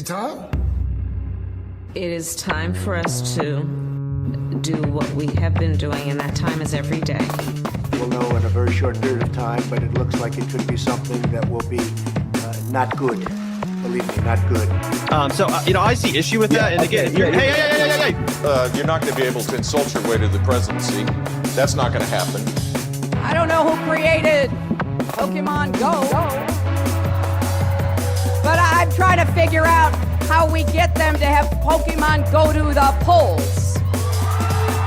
time? It is time for us to do what we have been doing, and that time is every day. We'll know in a very short period of time, but it looks like it could be something that will be not good. Believe me, not good. I see issue with that. And again, hey. You're not going to be able to insult your way to the presidency. That's not going to happen. I don't know who created Pokemon Go, but I'm trying to figure out how we get them to have Pokemon go to the polls.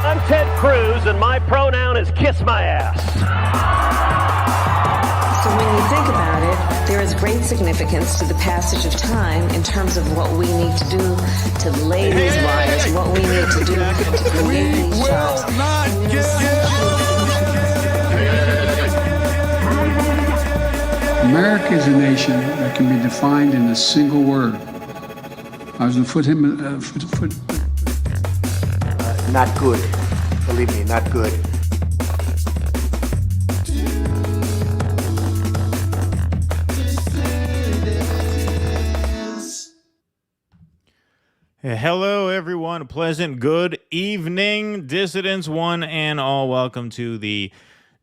I'm Ted Cruz, and my pronoun is kiss my ass. So when you think about it, there is great significance to the passage of time in terms of what we need to do to lay these wires, what we need to do to create these jobs. America is a nation that can be defined in a single word. I was going to foot. Not good. Believe me, not good. Hello, everyone. A pleasant good evening, dissidents, one and all. Welcome to the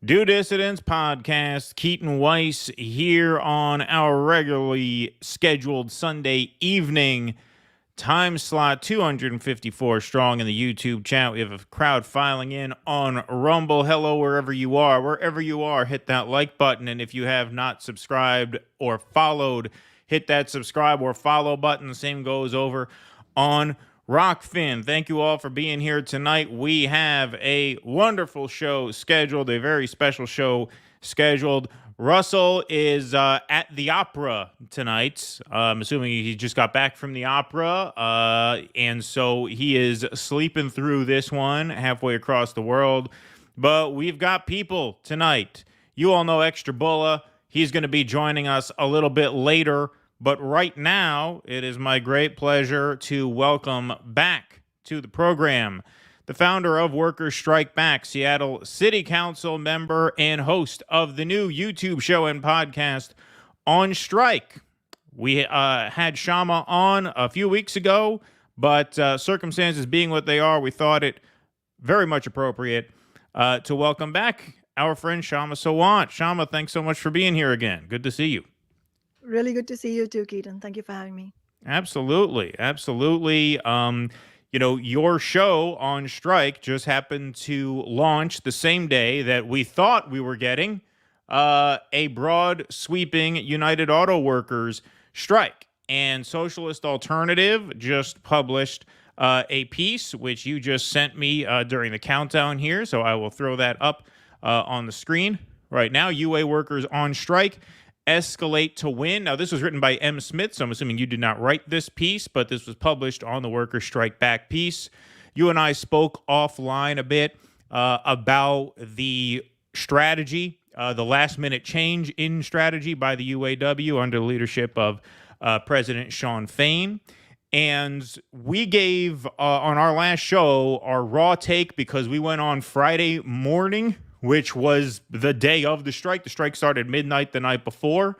Do Dissidents podcast. Keaton Weiss here on our regularly scheduled Sunday evening time slot, 254 strong in the YouTube chat. We have a crowd filing in on Rumble. Hello, wherever you are. Wherever you are, hit that like button. And if you have not subscribed or followed, hit that subscribe or follow button. The same goes over on Rockfin. Thank you all for being here tonight. We have a wonderful show scheduled, a very special show scheduled. Russell is at the opera tonight. I'm assuming he just got back from the opera, and so he is sleeping through this one halfway across the world. But we've got people tonight. You all know Extra Bulla. He's going to be joining us a little bit later. But right now, it is my great pleasure to welcome back to the program the founder of Workers Strike Back, Seattle City Council member, and host of the new YouTube show and podcast, On Strike. We had Kshama on a few weeks ago, but circumstances being what they are, we thought it very much appropriate to welcome back our friend Kshama Sawant. Kshama, thanks so much for being here again. Good to see you. Really good to see you too, Keaton. Thank you for having me. Absolutely. Your show On Strike just happened to launch the same day that we thought we were getting a broad, sweeping United Auto Workers strike. And Socialist Alternative just published a piece, which you just sent me during the countdown here. So I will throw that up on the screen right now. UA Workers on Strike. Escalate to Win. Now, this was written by M. Smith, so I'm assuming you did not write this piece, but this was published on the Workers Strike Back piece. You and I spoke offline a bit about the strategy, the last-minute change in strategy by the UAW under the leadership of President Shawn Fain. And we gave, on our last show, our raw take because we went on Friday morning, which was the day of the strike. The strike started midnight the night before.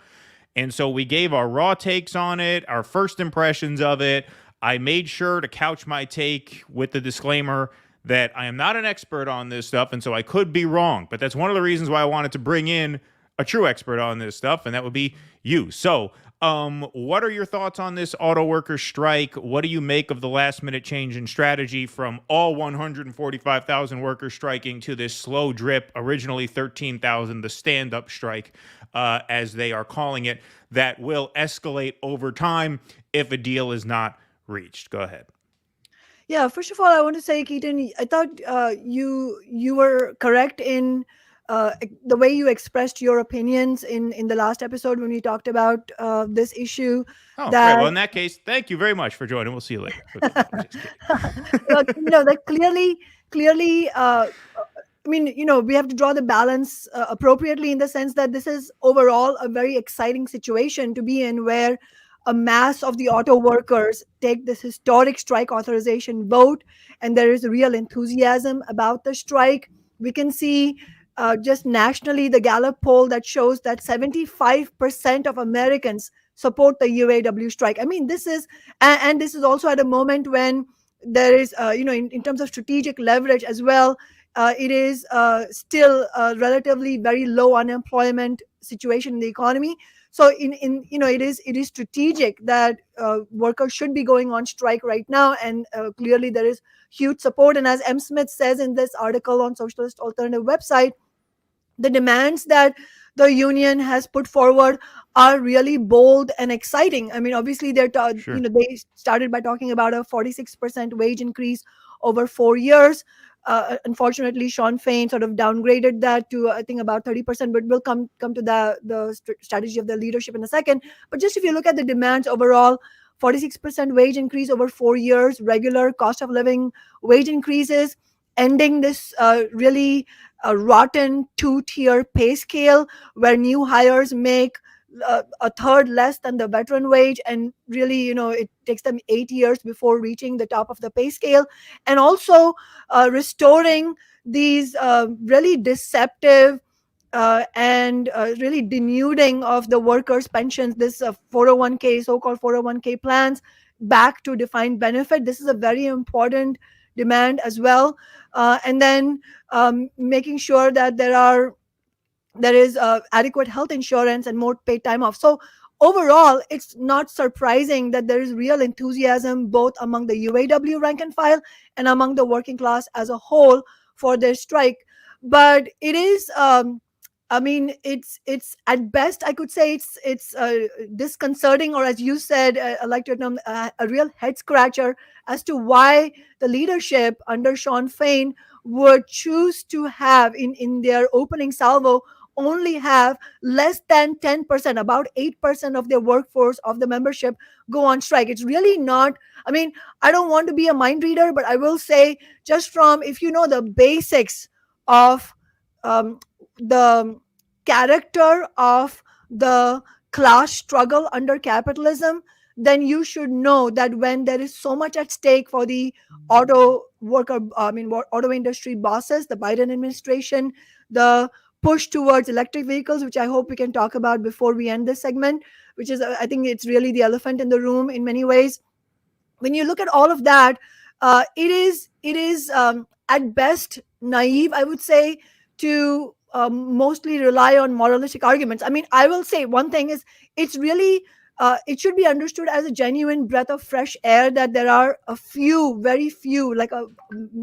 And so we gave our raw takes on it, our first impressions of it. I made sure to couch my take with the disclaimer that I am not an expert on this stuff, and so I could be wrong. But that's one of the reasons why I wanted to bring in a true expert on this stuff, and that would be you. So what are your thoughts on this auto worker strike? What do you make of the last-minute change in strategy from all 145,000 workers striking to this slow drip, originally 13,000, the stand-up strike, as they are calling it, that will escalate over time if a deal is not reached? Go ahead. Yeah, first of all, I want to say, Keaton, I thought you were correct in the way you expressed your opinions in the last episode when we talked about this issue. Oh, great. Well, in that case, thank you very much for joining. We'll see you later. That clearly, we have to draw the balance appropriately in the sense that this is overall a very exciting situation to be in, where a mass of the auto workers take this historic strike authorization vote, and there is real enthusiasm about the strike. We can see just nationally, the Gallup poll that shows that 75% of Americans support the UAW strike. I mean, this is, and this is also at a moment when there is, in terms of strategic leverage as well, it is still a relatively very low unemployment situation in the economy. So it is strategic that workers should be going on strike right now, and clearly there is huge support. And as M. Smith says in this article on Socialist Alternative website, the demands that the union has put forward are really bold and exciting. I mean, obviously they started by talking about a 46% wage increase over 4 years. Unfortunately, Sean Fain sort of downgraded that to, I think, about 30%, but we'll come to the strategy of the leadership in a second. But just if you look at the demands overall, 46% wage increase over 4 years, regular cost of living wage increases, ending this really rotten two-tier pay scale where new hires make a third less than the veteran wage, and really, it takes them 8 years before reaching the top of the pay scale. And also restoring these really deceptive and really denuding of the workers' pensions, this 401k, so-called 401k plans, back to defined benefit. This is a very important demand as well. And then making sure that there is adequate health insurance and more paid time off. So overall, it's not surprising that there is real enthusiasm both among the UAW rank and file and among the working class as a whole for their strike. But it is, it's at best, I could say it's disconcerting, or as you said, I like to term, a real head scratcher as to why the leadership under Sean Fain would choose to have in their opening salvo only have less than 10%, about 8% of their workforce, of the membership, go on strike. It's really not, I mean, I don't want to be a mind reader, but I will say, just from, if you know the basics of the character of the class struggle under capitalism, then you should know that when there is so much at stake for the auto industry bosses, the Biden administration, the push towards electric vehicles, which I hope we can talk about before we end this segment, which is, I think it's really the elephant in the room in many ways. When you look at all of that, it is at best naive, I would say, to mostly rely on moralistic arguments. I mean, I will say one thing is, it's really it should be understood as a genuine breath of fresh air that there are very few, like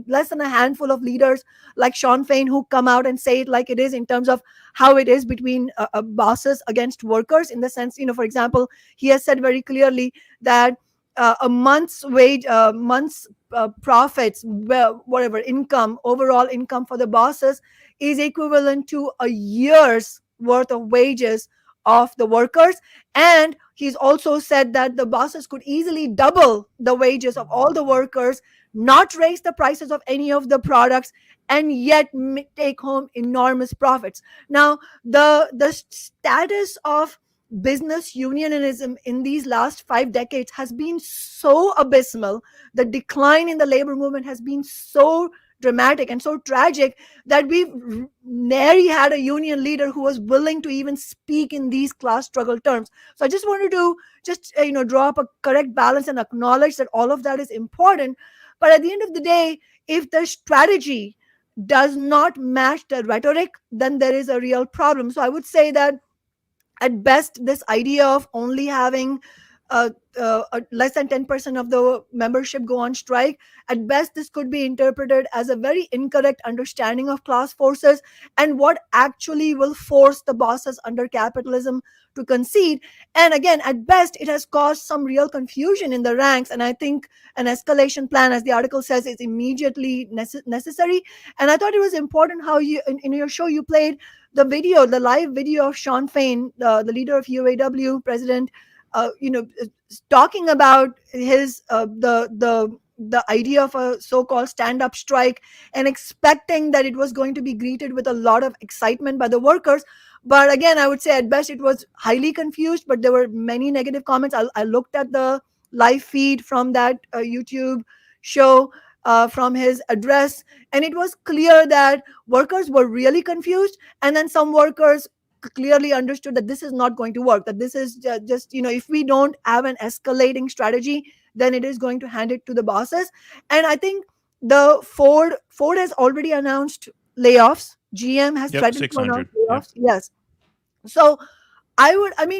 less than a handful of leaders like Sean Fain who come out and say it like it is, in terms of how it is between bosses against workers. In the sense, for example, he has said very clearly that a month's wage, profits, whatever income, overall income for the bosses is equivalent to a year's worth of wages of the workers. And he's also said that the bosses could easily double the wages of all the workers, not raise the prices of any of the products, and yet take home enormous profits. Now, the status of business unionism in these last 5 decades has been so abysmal. The decline in the labor movement has been so dramatic and so tragic that we've nary had a union leader who was willing to even speak in these class struggle terms. So I just wanted to draw up a correct balance and acknowledge that all of that is important. But at the end of the day, if the strategy does not match the rhetoric, then there is a real problem. So I would say that at best, this idea of only having less than 10% of the membership go on strike, at best this could be interpreted as a very incorrect understanding of class forces and what actually will force the bosses under capitalism to concede. And again, at best, it has caused some real confusion in the ranks, and I think an escalation plan, as the article says, is immediately necessary. And I thought it was important how you, in your show, you played the live video of Sean Fain, the leader of UAW, president, talking about his the idea of a so-called stand-up strike and expecting that it was going to be greeted with a lot of excitement by the workers. But again, I would say at best it was highly confused, but there were many negative comments. I looked at the live feed from that YouTube show, from his address, and it was clear that workers were really confused, and then some workers clearly understood that this is not going to work, that this is just, if we don't have an escalating strategy, then it is going to hand it to the bosses. And I think the Ford has already announced layoffs. GM has threatened to announce layoffs. Yes. So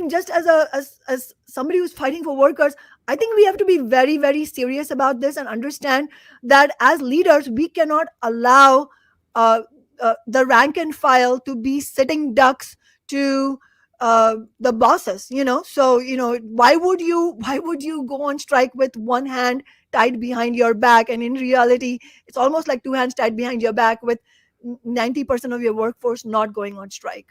just as somebody who's fighting for workers, I think we have to be very, very serious about this and understand that as leaders, we cannot allow the rank and file to be sitting ducks to the bosses. So why would you go on strike with one hand tied behind your back? And in reality, it's almost like two hands tied behind your back with 90% of your workforce not going on strike.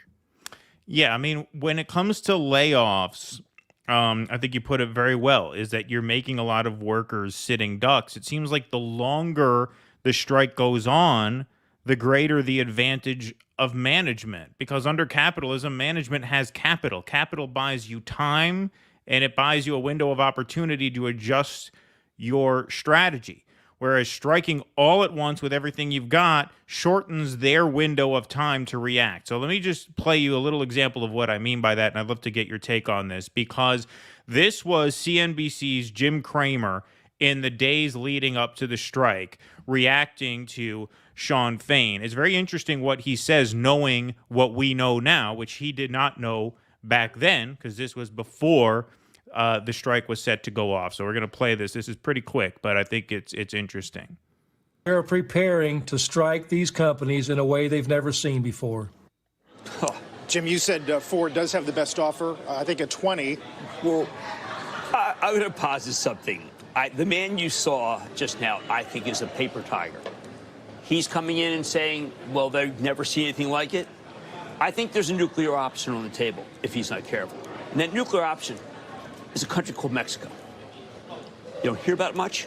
Yeah, I mean, when it comes to layoffs, I think you put it very well, is that you're making a lot of workers sitting ducks. It seems like the longer the strike goes on, the greater the advantage of management. Because under capitalism, management has capital. Capital buys you time, and it buys you a window of opportunity to adjust your strategy. Whereas striking all at once with everything you've got shortens their window of time to react. So let me just play you a little example of what I mean by that, and I'd love to get your take on this, because this was CNBC's Jim Cramer in the days leading up to the strike, reacting to Shawn Fain. It's very interesting what he says, knowing what we know now, which he did not know back then, because this was before the strike was set to go off. So we're going to play this. This is pretty quick, but I think it's interesting. They're preparing to strike these companies in a way they've never seen before. Oh, Jim, you said Ford does have the best offer. I think a 20. Well, I'm going to posit something. The man you saw just now, I think, is a paper tiger. He's coming in and saying, well, they've never seen anything like it. I think there's a nuclear option on the table if he's not careful. And that nuclear option is a country called Mexico. You don't hear about it much.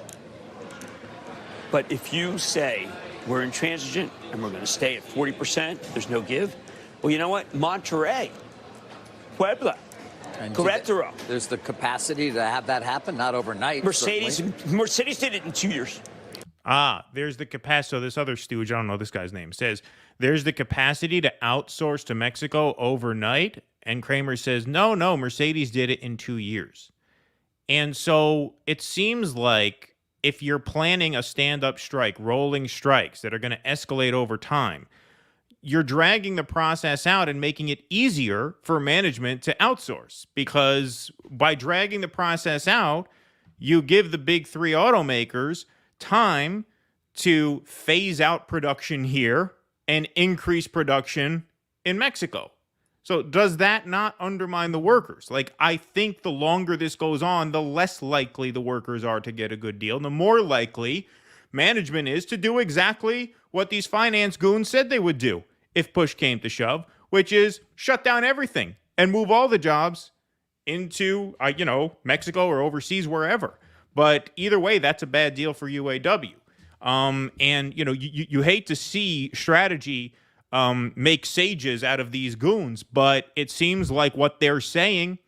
But if you say we're intransigent and we're going to stay at 40%, there's no give, well, you know what? Monterrey, Puebla, Querétaro. There's the capacity to have that happen, not overnight. Mercedes did it in 2 years. There's the capacity. So this other stooge, I don't know this guy's name, says there's the capacity to outsource to Mexico overnight. And Cramer says, no, Mercedes did it in 2 years. And so it seems like if you're planning a stand-up strike, rolling strikes that are going to escalate over time, you're dragging the process out and making it easier for management to outsource. Because by dragging the process out, you give the big three automakers time to phase out production here and increase production in Mexico. So does that not undermine the workers? Like, I think the longer this goes on, the less likely the workers are to get a good deal. And the more likely management is to do exactly what these finance goons said they would do if push came to shove, which is shut down everything and move all the jobs into, Mexico or overseas, wherever. But either way, that's a bad deal for UAW. You hate to see strategy make sages out of these goons, but it seems like what they're saying,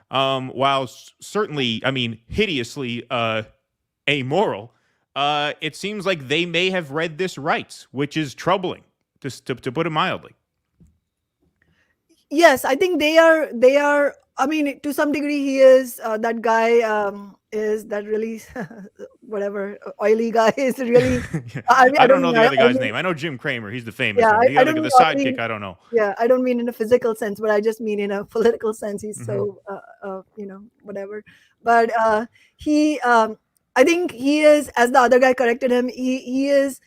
while certainly, hideously amoral, it seems like they may have read this right, which is troubling, to put it mildly. Yes, I think they are. To some degree, he is that guy. Is that really whatever oily guy is really? I don't know the other guy's name. I know Jim Cramer. He's the famous one. The sidekick, I don't know. Yeah, I don't mean in a physical sense, but I just mean in a political sense. He's so whatever. But he, I think he is, as the other guy corrected him, he is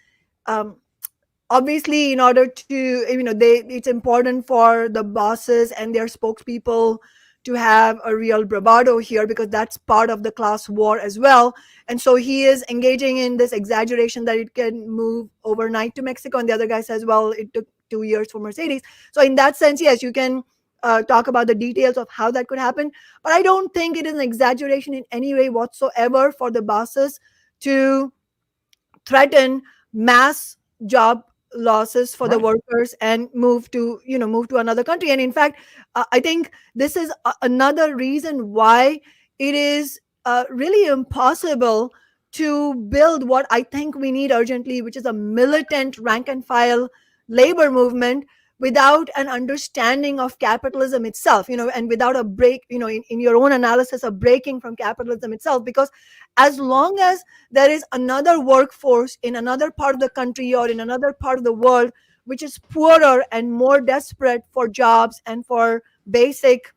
obviously, in order to it's important for the bosses and their spokespeople to have a real bravado here, because that's part of the class war as well. And so he is engaging in this exaggeration that it can move overnight to Mexico. And the other guy says, well, it took 2 years for Mercedes. So in that sense, yes, you can talk about the details of how that could happen. But I don't think it is an exaggeration in any way whatsoever for the bosses to threaten mass job losses for the workers and move to another country. And in fact, I think this is another reason why it is really impossible to build what I think we need urgently, which is a militant rank and file labor movement, without an understanding of capitalism itself, and without a break, in your own analysis, of breaking from capitalism itself. Because as long as there is another workforce in another part of the country or in another part of the world which is poorer and more desperate for jobs and for basic,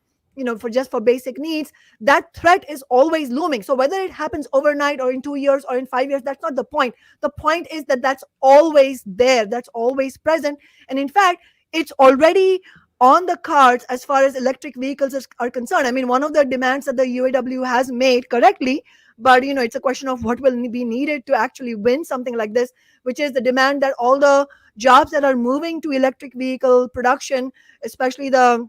for basic needs, that threat is always looming. So whether it happens overnight or in 2 years or in 5 years, that's not the point. The point is that that's always there, that's always present. And in fact, it's already on the cards as far as electric vehicles are concerned. I mean, one of the demands that the UAW has made correctly, but it's a question of what will be needed to actually win something like this, which is the demand that all the jobs that are moving to electric vehicle production, especially the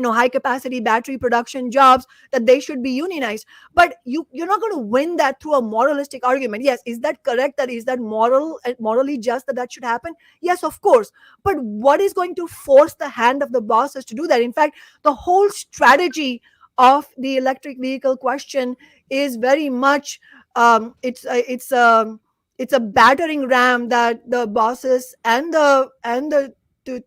high capacity battery production jobs, that they should be unionized. But you're not going to win that through a moralistic argument. Yes, is that correct? Is that morally just that should happen? Yes, of course. But what is going to force the hand of the bosses to do that? In fact, the whole strategy of the electric vehicle question is very much it's a battering ram that the bosses and the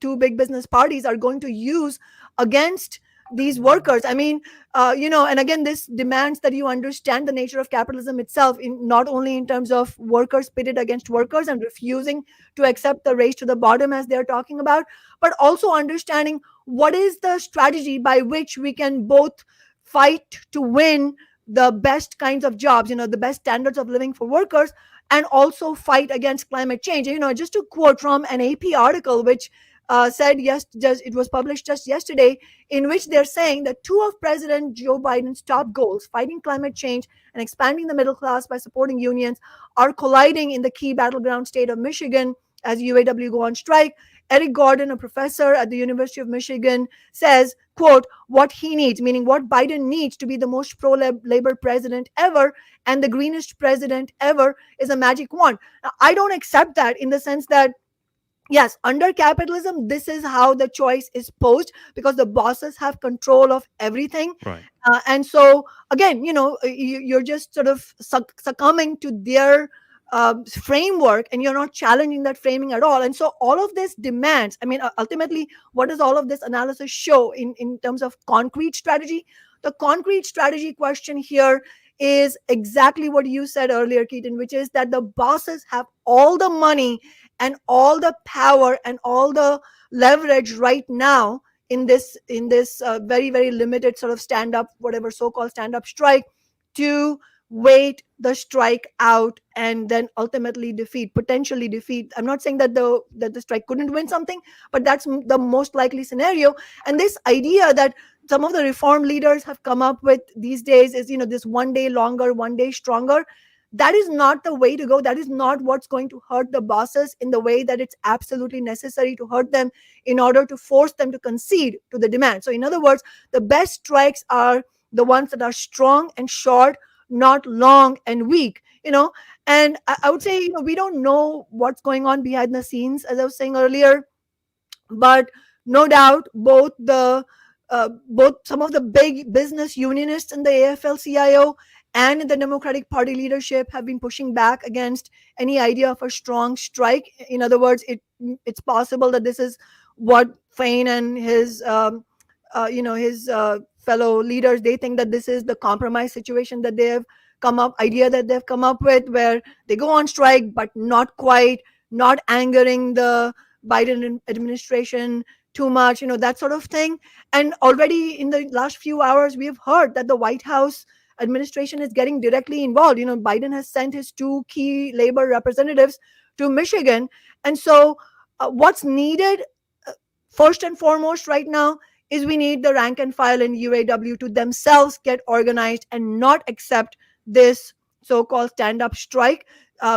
two big business parties are going to use against these workers. I mean, and again, this demands that you understand the nature of capitalism itself, not only in terms of workers pitted against workers and refusing to accept the race to the bottom as they're talking about, but also understanding what is the strategy by which we can both fight to win the best kinds of jobs, the best standards of living for workers, and also fight against climate change. Just to quote from an AP article, which said it was published just yesterday, in which they're saying that two of President Joe Biden's top goals, fighting climate change and expanding the middle class by supporting unions, are colliding in the key battleground state of Michigan as UAW go on strike. Eric Gordon, a professor at the University of Michigan, says, quote, what he needs, meaning what Biden needs to be the most pro-labor president ever and the greenest president ever, is a magic wand. Now, I don't accept that, in the sense that, yes, under capitalism, this is how the choice is posed, because the bosses have control of everything. Right. And so, again, you're just sort of succumbing to their framework, and you're not challenging that framing at all. And so all of this demands, I mean, ultimately, what does all of this analysis show in terms of concrete strategy? The concrete strategy question here is exactly what you said earlier, Keaton, which is that the bosses have all the money and all the power and all the leverage right now in this very, very limited sort of so-called stand-up strike, to wait the strike out and then ultimately potentially defeat. I'm not saying that the strike couldn't win something, but that's the most likely scenario. And this idea that some of the reform leaders have come up with these days is, this one day longer, one day stronger. That is not the way to go. That is not what's going to hurt the bosses in the way that it's absolutely necessary to hurt them in order to force them to concede to the demand. So in other words, the best strikes are the ones that are strong and short, not long and weak, and I would say, we don't know what's going on behind the scenes, as I was saying earlier, but no doubt both some of the big business unionists in the AFL-CIO and in the Democratic Party leadership have been pushing back against any idea of a strong strike. In other words, it's possible that this is what Fain and his fellow leaders, they think that this is the compromise situation that they've come up with, where they go on strike, but not angering the Biden administration too much, that sort of thing. And already in the last few hours, we have heard that the White House administration is getting directly involved. Biden has sent his two key labor representatives to Michigan. And so what's needed first and foremost right now is we need the rank and file in UAW to themselves get organized and not accept this so-called stand-up strike.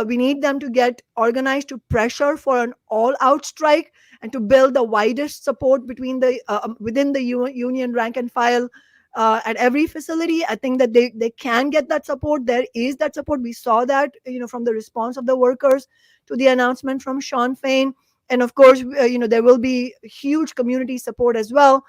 We need them to get organized to pressure for an all-out strike and to build the widest support within the union rank and file at every facility. I think that they can get that support. There is that support. We saw that, from the response of the workers to the announcement from Shawn Fain. And of course, there will be huge community support as well.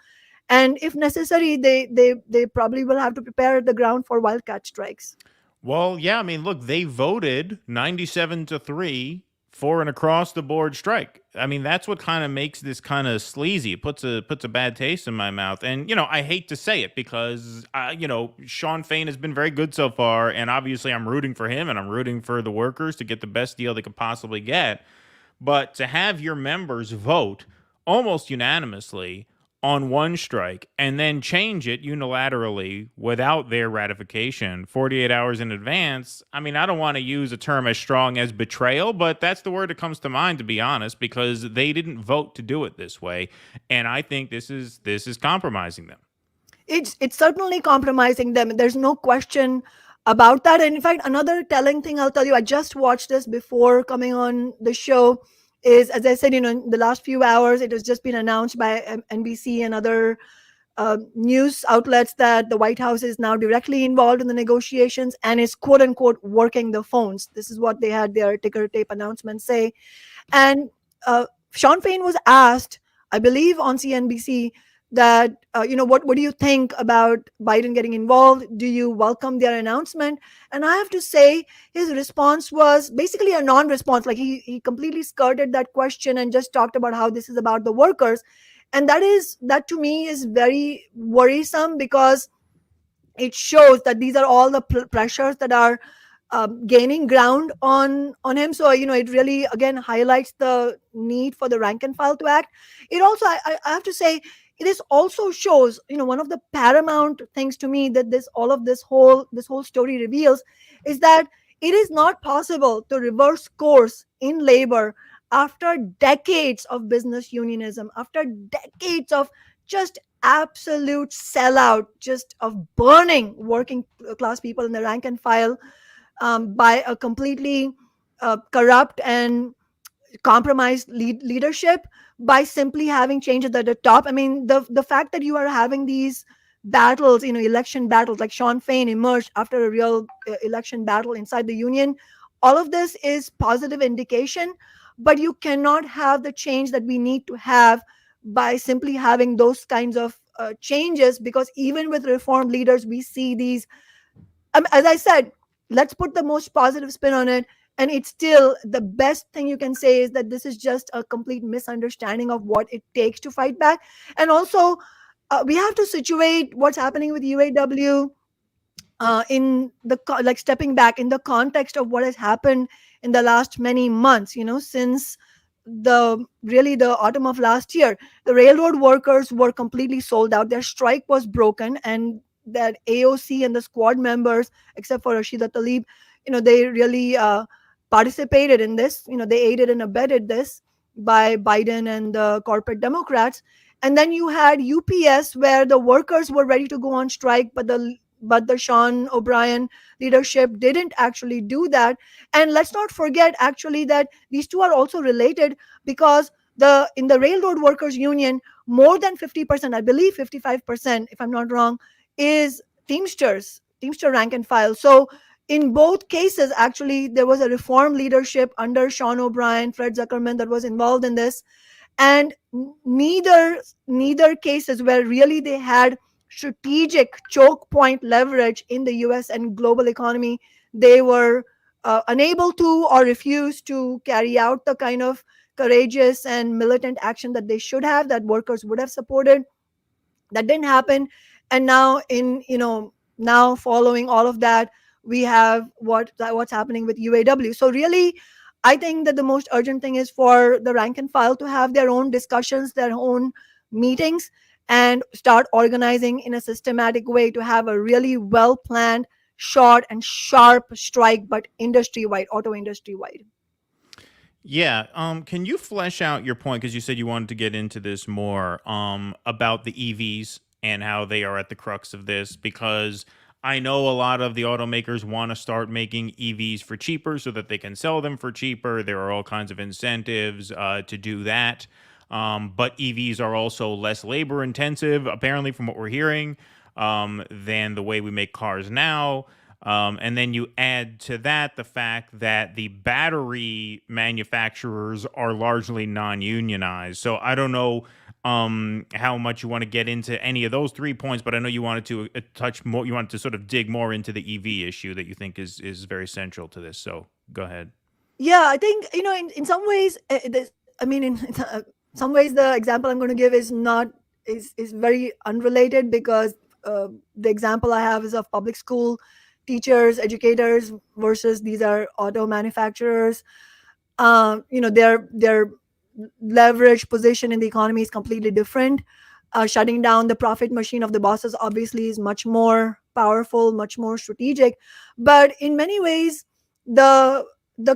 And if necessary, they probably will have to prepare the ground for wildcat strikes. Well, yeah, I mean, look, they voted 97-3 for an across-the-board strike. I mean, that's what kind of makes this kind of sleazy. It puts a bad taste in my mouth. And, I hate to say it because, Sean Fain has been very good so far, and obviously I'm rooting for him, and I'm rooting for the workers to get the best deal they could possibly get. But to have your members vote almost unanimously on one strike and then change it unilaterally without their ratification 48 hours in advance. I mean, I don't want to use a term as strong as betrayal, but that's the word that comes to mind, to be honest, because they didn't vote to do it this way. And I think this is compromising them. It's certainly compromising them. There's no question about that. And in fact, another telling thing I'll tell you, I just watched this before coming on the show, is, as I said, in the last few hours, it has just been announced by NBC and other news outlets that the White House is now directly involved in the negotiations and is quote unquote working the phones. This is what they had their ticker tape announcement say. And Sean Fain was asked, I believe on CNBC, that, what do you think about Biden getting involved? Do you welcome their announcement? And I have to say, his response was basically a non-response. Like he completely skirted that question and just talked about how this is about the workers. And that to me is very worrisome, because it shows that these are all the pressures that are gaining ground on him. So, it really, again, highlights the need for the rank and file to act. It also, I have to say, it also shows, one of the paramount things to me that this whole story reveals is that it is not possible to reverse course in labor after decades of business unionism, after decades of just absolute sellout, just of burning working class people in the rank and file by a completely corrupt and compromised leadership, by simply having changes at the top. I mean, the fact that you are having these battles, election battles, like Sean Fain emerged after a real election battle inside the union, all of this is positive indication, but you cannot have the change that we need to have by simply having those kinds of changes, because even with reform leaders, we see these, as I said, let's put the most positive spin on it. And it's still, the best thing you can say is that this is just a complete misunderstanding of what it takes to fight back. And also, we have to situate what's happening with UAW in the stepping back in the context of what has happened in the last many months. Since the autumn of last year, the railroad workers were completely sold out. Their strike was broken, and that AOC and the squad members, except for Rashida Tlaib, they really participated in this. They aided and abetted this by Biden and the corporate Democrats. And then you had UPS, where the workers were ready to go on strike, but the Sean O'Brien leadership didn't actually do that. And let's not forget, actually, that these two are also related, because in the Railroad Workers Union, more than 50%, I believe 55%, if I'm not wrong, is Teamster rank and file. So in both cases, actually, there was a reform leadership under Sean O'Brien, Fred Zuckerman, that was involved in this. And neither cases where really they had strategic choke point leverage in the US and global economy, they were unable to or refused to carry out the kind of courageous and militant action that they should have, that workers would have supported. That didn't happen. And now now following all of that, we have what's happening with UAW. So really, I think that the most urgent thing is for the rank and file to have their own discussions, their own meetings, and start organizing in a systematic way to have a really well-planned, short and sharp strike, but industry-wide, auto industry-wide. Yeah. Can you flesh out your point? Because you said you wanted to get into this more about the EVs and how they are at the crux of this, because I know a lot of the automakers want to start making EVs for cheaper so that they can sell them for cheaper. There are all kinds of incentives to do that. But EVs are also less labor intensive, apparently, from what we're hearing, than the way we make cars now. And then you add to that the fact that the battery manufacturers are largely non-unionized. So I don't know how much you want to get into any of those 3 points, but I know you wanted to touch more. You wanted to sort of dig more into the EV issue that you think is very central to this. So go ahead. Yeah, I think, in some ways, in some ways, the example I'm going to give is not is very unrelated, because the example I have is of public school teachers, educators, versus these are auto manufacturers. Their leverage position in the economy is completely different. Shutting down the profit machine of the bosses obviously is much more powerful, much more strategic. But in many ways, the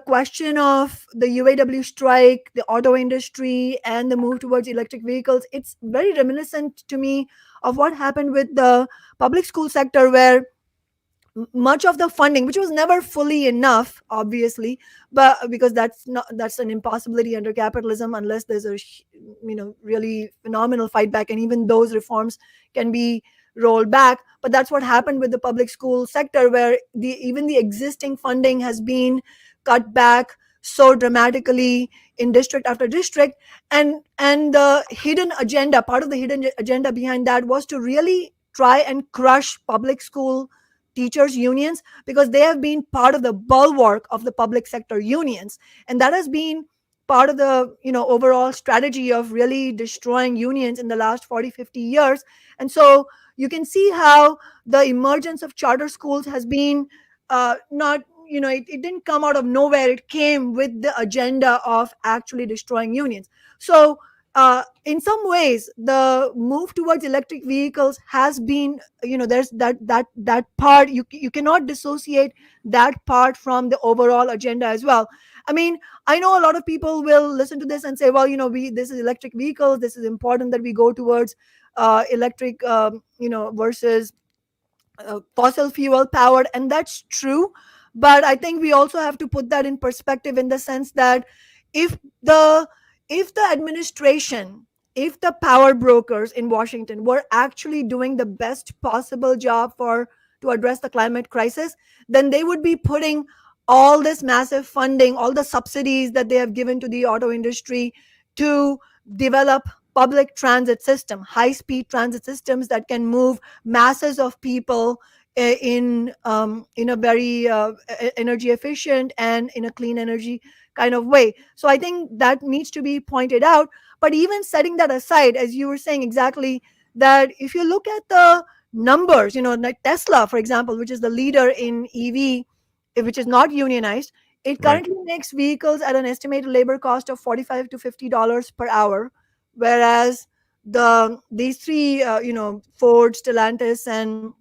question of the UAW strike, the auto industry, and the move towards electric vehicles, it's very reminiscent to me of what happened with the public school sector, where much of the funding, which was never fully enough, obviously, but because that's an impossibility under capitalism, unless there's a really phenomenal fight back, and even those reforms can be rolled back. But that's what happened with the public school sector, where even the existing funding has been cut back so dramatically in district after district. And the hidden agenda, part of the hidden agenda behind that, was to really try and crush public school teachers unions, because they have been part of the bulwark of the public sector unions, and that has been part of the overall strategy of really destroying unions in the last 40-50 years. And so you can see how the emergence of charter schools has been not it didn't come out of nowhere. It came with the agenda of actually destroying unions. So in some ways, the move towards electric vehicles has been, there's that part. You cannot dissociate that part from the overall agenda as well. I mean, I know a lot of people will listen to this and say, well, this is electric vehicles, this is important that we go towards electric versus fossil fuel powered, and that's true. But I think we also have to put that in perspective, in the sense that if the administration, if the power brokers in Washington were actually doing the best possible job to address the climate crisis, then they would be putting all this massive funding, all the subsidies that they have given to the auto industry, to develop public transit system, high speed transit systems that can move masses of people in a very energy efficient and in a clean energy kind of way. So I think that needs to be pointed out. But even setting that aside, as you were saying exactly, that if you look at the numbers, like Tesla, for example, which is the leader in EV, which is not unionized, it currently makes vehicles at an estimated labor cost of $45 to $50 per hour, whereas these three, Ford, Stellantis, and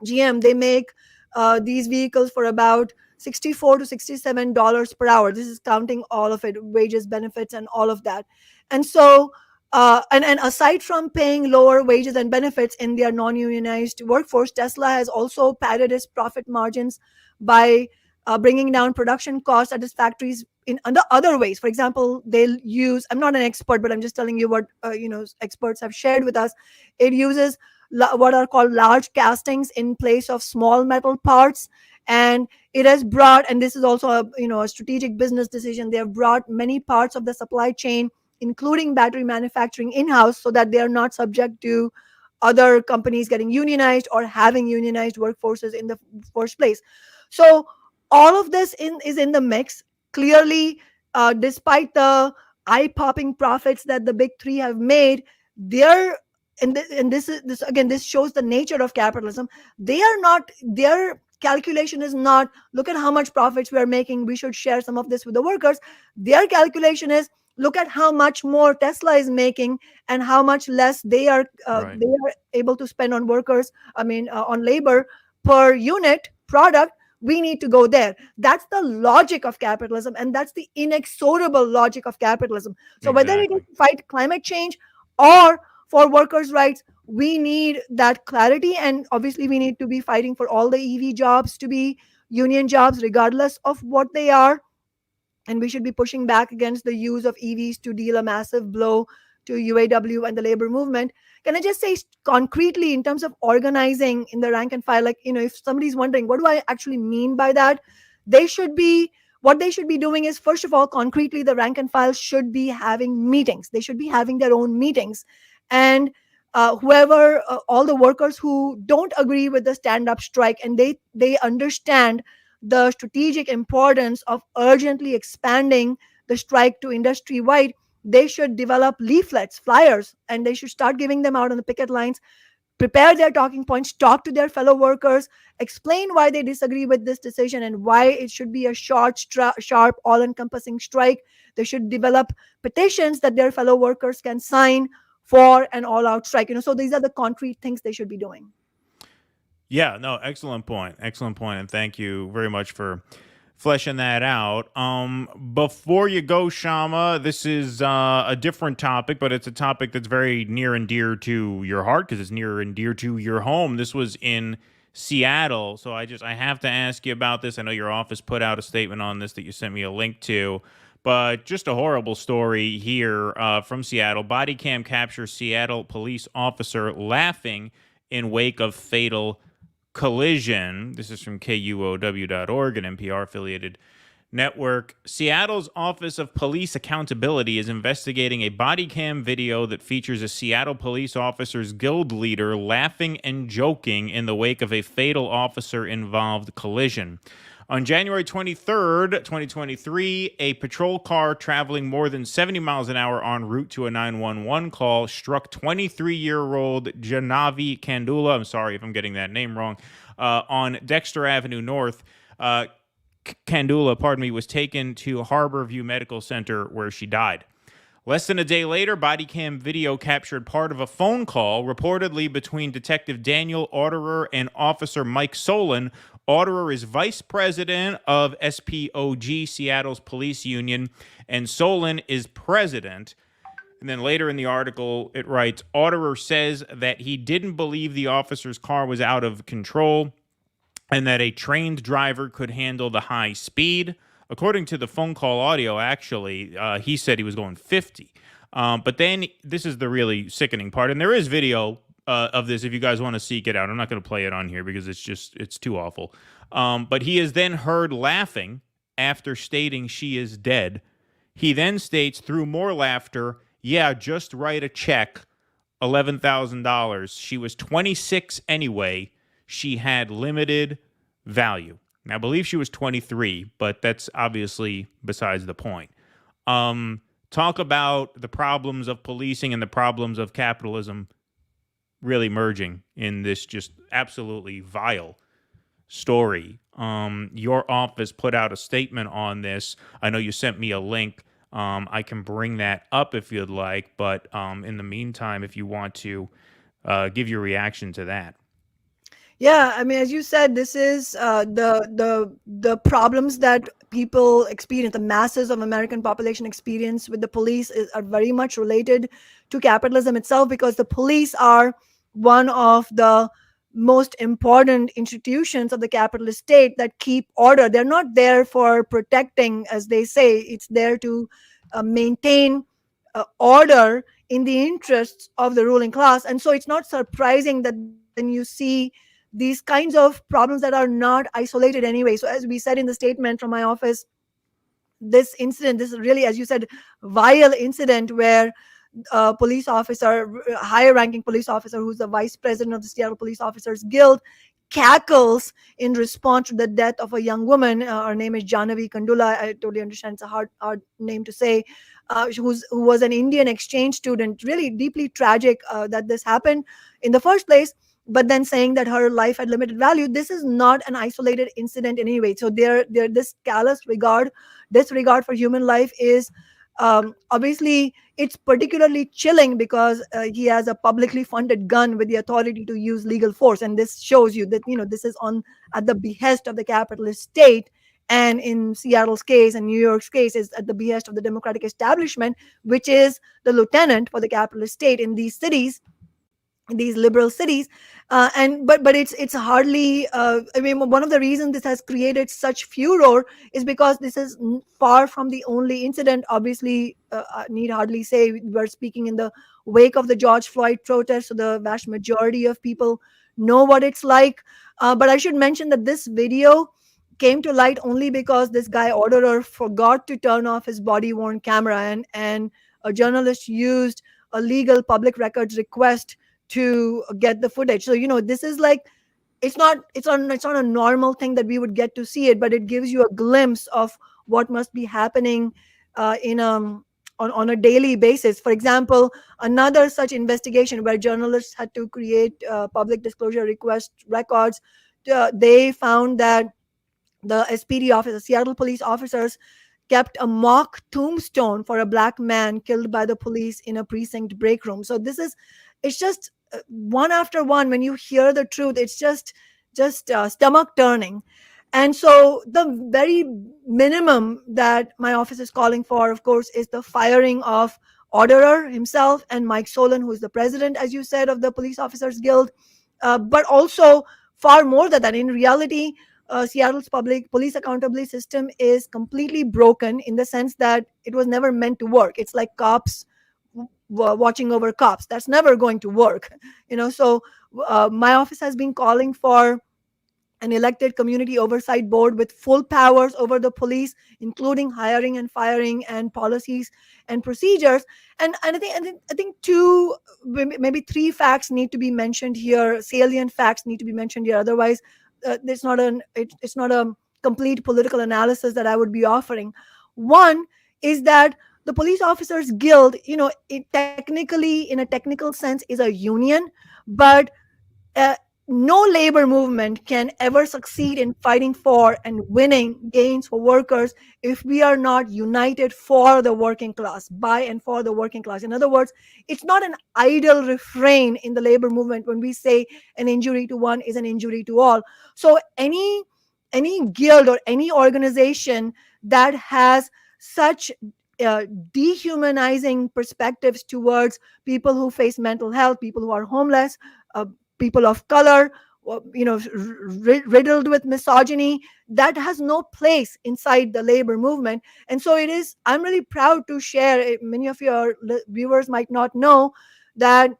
GM, they make these vehicles for about $64 to $67 per hour. This is counting all of it, wages, benefits, and all of that. And so, and aside from paying lower wages and benefits in their non-unionized workforce, Tesla has also padded its profit margins by bringing down production costs at its factories in other ways. For example, they'll use, I'm not an expert, but I'm just telling you what experts have shared with us. It uses what are called large castings in place of small metal parts, and it has brought, and this is also a strategic business decision, they have brought many parts of the supply chain, including battery manufacturing, in-house, so that they are not subject to other companies getting unionized or having unionized workforces in the first place. So all of this is in the mix. Clearly, despite the eye-popping profits that the big three have made, they're and this shows the nature of capitalism. Their calculation is not, look at how much profits we are making, we should share some of this with the workers. Their calculation is, look at how much more Tesla is making and how much less they are able to spend on workers, on labor per unit product. We need to go there. That's the logic of capitalism, and that's the inexorable logic of capitalism. So whether it is to fight climate change or for workers' rights, we need that clarity. And obviously, we need to be fighting for all the EV jobs to be union jobs, regardless of what they are. And we should be pushing back against the use of EVs to deal a massive blow to UAW and the labor movement. Can I just say concretely, in terms of organizing in the rank and file, if somebody's wondering, what do I actually mean by that? What they should be doing is, first of all, concretely, the rank and file should be having meetings. They should be having their own meetings. And all the workers who don't agree with the stand-up strike, and they understand the strategic importance of urgently expanding the strike to industry-wide, they should develop leaflets, flyers, and they should start giving them out on the picket lines, prepare their talking points, talk to their fellow workers, explain why they disagree with this decision and why it should be a short, sharp, all-encompassing strike. They should develop petitions that their fellow workers can sign for an all-out strike. So these are the concrete things they should be doing. Yeah, no, excellent point. Excellent point. And thank you very much for fleshing that out. Before you go, Kshama, this is a different topic, but it's a topic that's very near and dear to your heart because it's near and dear to your home. This was in Seattle. So I have to ask you about this. I know your office put out a statement on this that you sent me a link to, but just a horrible story here from Seattle. Body cam captures Seattle police officer laughing in wake of fatal collision. This is from KUOW.org, an NPR-affiliated network. Seattle's Office of Police Accountability is investigating a body cam video that features a Seattle police officers guild leader laughing and joking in the wake of a fatal officer-involved collision. On January 23rd, 2023, a patrol car traveling more than 70 miles an hour en route to a 911 call struck 23-year-old Jannavi Kandula, I'm sorry if I'm getting that name wrong, on Dexter Avenue North. Kandula, was taken to Harborview Medical Center where she died. Less than a day later, body cam video captured part of a phone call reportedly between Detective Daniel Orderer and Officer Mike Solon. Orderer is vice president of SPOG, Seattle's police union, and Solon is president. And then later in the article, it writes, Orderer says that he didn't believe the officer's car was out of control and that a trained driver could handle the high speed. According to the phone call audio, actually, he said he was going 50. But then this is the really sickening part. And there is video of this if you guys want to seek it out. I'm not going to play it on here because it's too awful. But he is then heard laughing after stating she is dead. He then states through more laughter, yeah, just write a check, $11,000. She was 26 anyway. She had limited value. Now, I believe she was 23, but that's obviously besides the point. Talk about the problems of policing and the problems of capitalism really merging in this just absolutely vile story. Your office put out a statement on this. I know you sent me a link. I can bring that up if you'd like, but in the meantime, if you want to give your reaction to that. Yeah, I mean, as you said, this is the problems that people experience, the masses of American population experience with the police are very much related to capitalism itself, because the police are one of the most important institutions of the capitalist state that keep order. They're not there for protecting, as they say. It's there to maintain order in the interests of the ruling class. And so it's not surprising that when you see these kinds of problems that are not isolated anyway. So as we said in the statement from my office, this incident, this is really, as you said, vile incident where a police officer, a higher ranking police officer who's the vice president of the Seattle Police Officers Guild, cackles in response to the death of a young woman. Her name is Jannavi Kandula. I totally understand it's a hard name to say. Who was an Indian exchange student. Really deeply tragic that this happened in the first place. But then saying that her life had limited value. This is not an isolated incident in any way. So this callous disregard for human life is obviously, it's particularly chilling because he has a publicly funded gun with the authority to use legal force. And this shows you that, this is at the behest of the capitalist state. And in Seattle's case and New York's case is at the behest of the democratic establishment, which is the lieutenant for the capitalist state in these cities, these liberal cities. But it's hardly I mean, one of the reasons this has created such furor is because this is far from the only incident. Obviously, I need hardly say we're speaking in the wake of the George Floyd protests, so the vast majority of people know what it's like. But I should mention that this video came to light only because this guy Orderer forgot to turn off his body-worn camera, and a journalist used a legal public records request to get the footage. So, this is like, it's not a normal thing that we would get to see it, but it gives you a glimpse of what must be happening on a daily basis. For example, another such investigation where journalists had to create public disclosure request records, they found that the SPD officer, Seattle police officers, kept a mock tombstone for a black man killed by the police in a precinct break room. So it's just one after one. When you hear the truth, it's just stomach turning. And so the very minimum that my office is calling for, of course, is the firing of Orderer himself and Mike Solon, who is the president, as you said, of the Police Officers Guild. But also far more than that. In reality, Seattle's public police accountability system is completely broken in the sense that it was never meant to work. It's like cops watching over cops. That's never going to work. So my office has been calling for an elected community oversight board with full powers over the police, including hiring and firing and policies and procedures. And I think two, maybe three facts need to be mentioned here. Salient facts need to be mentioned here. Otherwise, it's not a complete political analysis that I would be offering. One is that the Police Officers Guild, it technically, in a technical sense, is a union, but no labor movement can ever succeed in fighting for and winning gains for workers if we are not united for the working class, by and for the working class. In other words, it's not an idle refrain in the labor movement when we say an injury to one is an injury to all. So any guild or any organization that has such dehumanizing perspectives towards people who face mental health, people who are homeless, people of color, riddled with misogyny, that has no place inside the labor movement. And so I'm really proud to share, many of your viewers might not know that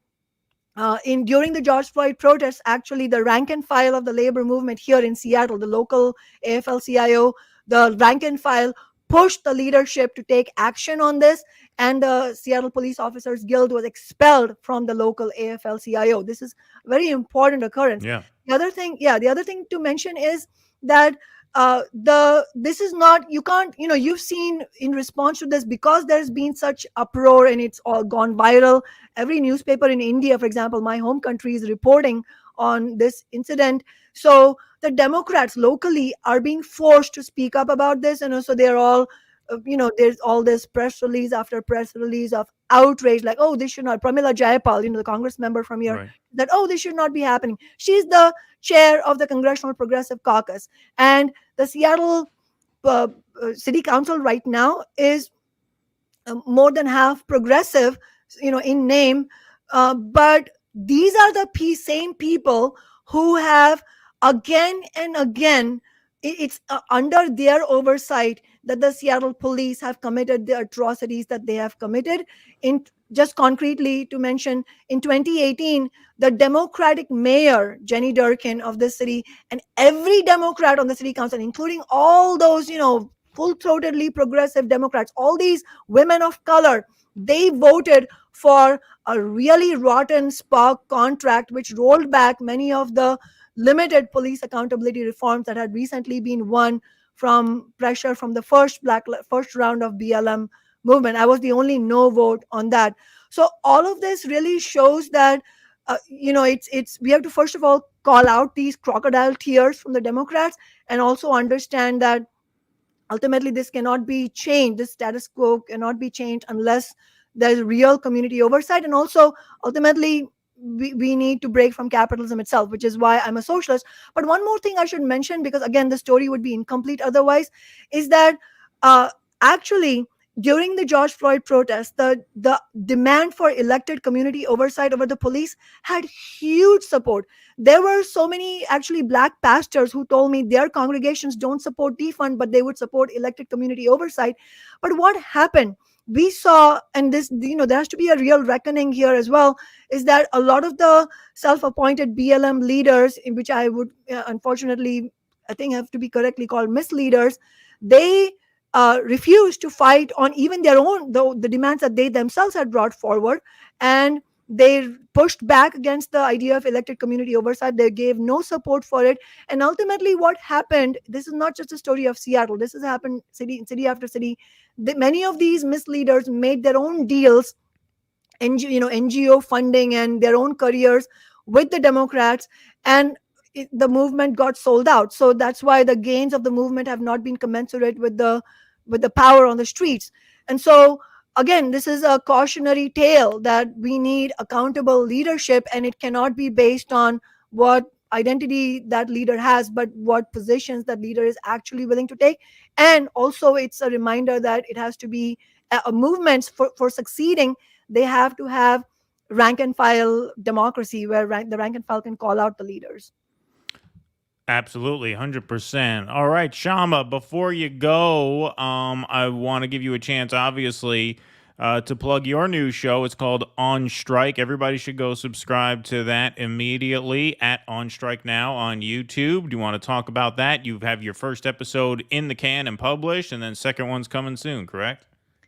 during the George Floyd protests, actually the rank and file of the labor movement here in Seattle, the local AFL-CIO, the rank and file pushed the leadership to take action on this, and the Seattle Police Officers Guild was expelled from the local AFL-CIO. This is a very important occurrence. Yeah. The other thing to mention is that this is not, you can't, you've seen in response to this, because there's been such uproar and it's all gone viral. Every newspaper in India, for example, my home country, is reporting on this incident. So the Democrats locally are being forced to speak up about this, and so they're all, there's all this press release after press release of outrage, like, oh, this should not. Pramila Jayapal, the Congress member from here, right, that, oh, this should not be happening. She's the chair of the Congressional Progressive Caucus, and the Seattle City Council right now is more than half progressive, in name, but these are the same people who have again and again, it's under their oversight that the Seattle police have committed the atrocities that they have committed. In just concretely to mention, in 2018, the Democratic mayor, Jenny Durkin of this city, and every Democrat on the city council, including all those, full-throatedly progressive Democrats, all these women of color, they voted for a really rotten SPOC contract, which rolled back many of the limited police accountability reforms that had recently been won from pressure from the first round of BLM movement. I was the only no vote on that. So all of this really shows that we have to first of all call out these crocodile tears from the Democrats, and also understand that ultimately this cannot be changed. This status quo cannot be changed unless there's real community oversight, and also ultimately we need to break from capitalism itself, which is why I'm a socialist. But one more thing I should mention, because again, the story would be incomplete otherwise, is that actually during the George Floyd protests, the demand for elected community oversight over the police had huge support. There were so many actually black pastors who told me their congregations don't support defund, but they would support elected community oversight. But what happened? We saw, and this, there has to be a real reckoning here as well, is that a lot of the self-appointed BLM leaders, in which I would unfortunately, I think have to be correctly called misleaders, they refused to fight on even their own, the demands that they themselves had brought forward. And They pushed back against the idea of elected community oversight. They gave no support for it. And ultimately, what happened, this is not just a story of Seattle. This has happened city after city. Many of these misleaders made their own deals, NGO funding and their own careers with the Democrats, and the movement got sold out. So that's why the gains of the movement have not been commensurate with the power on the streets. And so again, this is a cautionary tale that we need accountable leadership, and it cannot be based on what identity that leader has, but what positions that leader is actually willing to take. And also, it's a reminder that it has to be movements for succeeding. They have to have rank and file democracy, where the rank and file can call out the leaders. Absolutely, 100%. All right, Kshama, before you go, I want to give you a chance, obviously, to plug your new show. It's called On Strike. Everybody should go subscribe to that immediately at On Strike Now on YouTube. Do you want to talk about that? You have your first episode in the can and published, and then second one's coming soon, correct?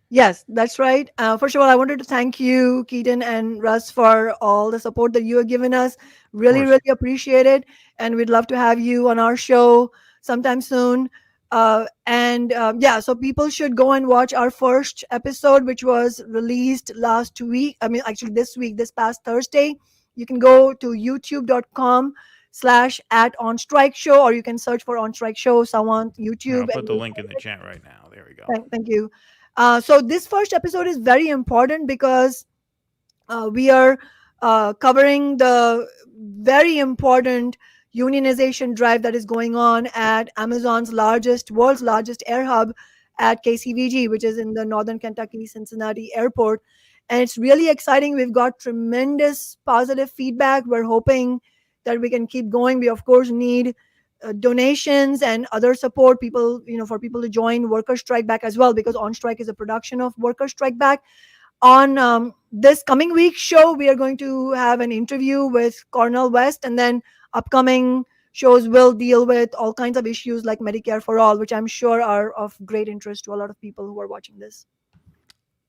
Yes, that's right. First of all, I wanted to thank you, Keaton and Russ, for all the support that you have given us. Really appreciate it. And we'd love to have you on our show sometime soon. So people should go and watch our first episode, which was released last week. I mean, actually this past Thursday. You can go to youtube.com/@onstrike show, or you can search for On Strike Show, Sawant, YouTube. I'll put the link in the chat right now. There we go. Thank you. So this first episode is very important because we are covering the very important unionization drive that is going on at Amazon's world's largest air hub at KCVG, which is in the Northern Kentucky Cincinnati airport. And it's really exciting. We've got tremendous positive feedback. We're hoping that we can keep going. We, of course, need donations and other support, for people to join Workers Strike Back as well, because On Strike is a production of Workers Strike Back. On this coming week's show, we are going to have an interview with Cornel West, and then upcoming shows will deal with all kinds of issues like Medicare for All, which I'm sure are of great interest to a lot of people who are watching this.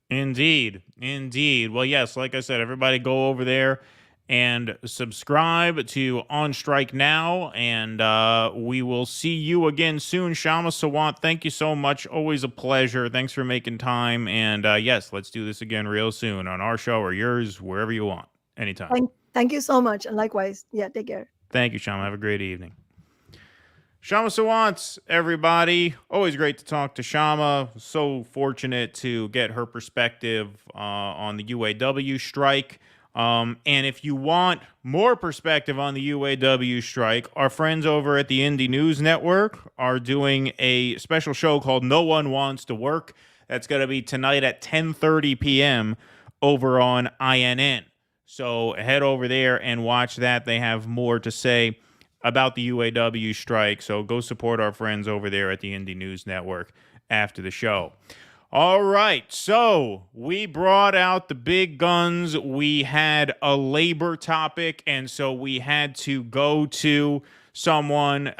Indeed. Well, yes, like I said, everybody go over there and subscribe to On Strike Now, and we will see you again soon. Kshama Sawant, thank you so much. Always a pleasure. Thanks for making time. And yes, let's do this again real soon on our show or yours, wherever you want, anytime. Thank you so much. And likewise. Yeah, take care. Thank you, Kshama. Have a great evening. Kshama Sawant, everybody. Always great to talk to Kshama. So fortunate to get her perspective on the UAW strike. And if you want more perspective on the UAW strike, our friends over at the Indie News Network are doing a special show called No One Wants to Work. That's going to be tonight at 10:30 p.m. over on INN. So head over there and watch that. They have more to say about the UAW strike. So go support our friends over there at the Indie News Network after the show. All right, so we brought out the big guns. We had a labor topic, and so we had to go to someone,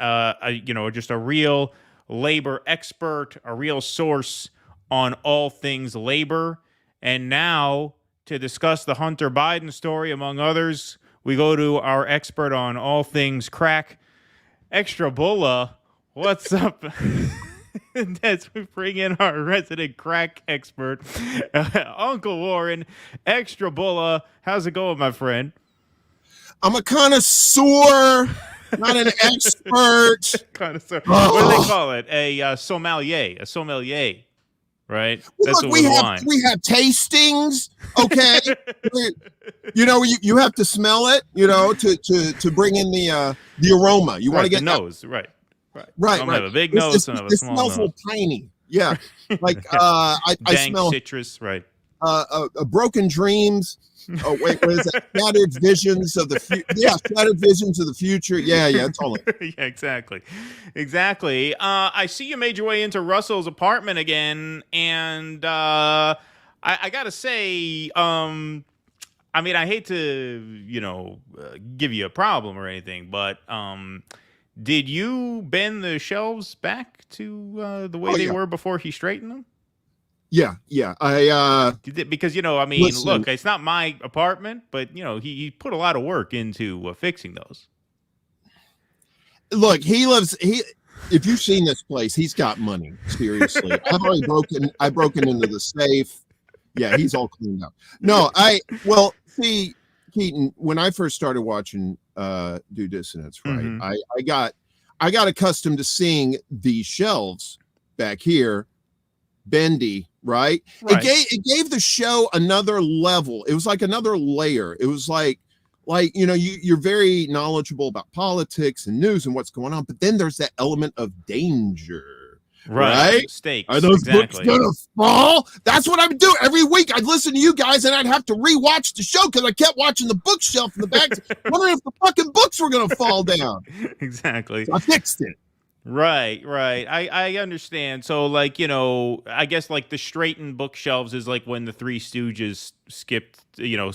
just a real labor expert, a real source on all things labor. And now, to discuss the Hunter Biden story, among others, we go to our expert on all things crack, Extra Bulla. What's up? As we bring in our resident crack expert, Uncle Warren, Extra Bulla. How's it going, my friend? I'm a connoisseur, not an expert. Connoisseur. What do they call it? A sommelier. A sommelier, right? Well, that's look, what we have tastings. Okay, you have to smell it. To bring in the aroma. You want to get the nose, right? Right. Some have a big nose, some have a small nose. It smells so tiny. Yeah. Like I smell citrus, right? Broken dreams. Oh wait, what is that? Shattered visions of the future. Yeah, shattered visions of the future. Yeah, totally. Yeah, exactly. I see you made your way into Russell's apartment again, and I gotta say, I hate to give you a problem or anything, but did you bend the shelves back to the way they were before he straightened them? Yeah. I Because, I mean, listen, look, it's not my apartment, but, he put a lot of work into fixing those. look, if you've seen this place, he's got money. Seriously. I've broken into the safe. Yeah, he's all cleaned up. No, see, Keaton, when I first started watching Due Dissonance, right, Mm-hmm. I got accustomed to seeing these shelves back here bendy, right? It gave the show another level. It was like another layer. It was like you're very knowledgeable about politics and news and what's going on, but then there's that element of danger, right? Stakes. Are those exactly. books gonna fall? That's what I would do every week. I'd listen to you guys and I'd have to rewatch the show because I kept watching the bookshelf in the back, wondering if the fucking books were gonna fall down. Exactly. So I fixed it. Right. I understand. So, I guess like the straightened bookshelves is like when the Three Stooges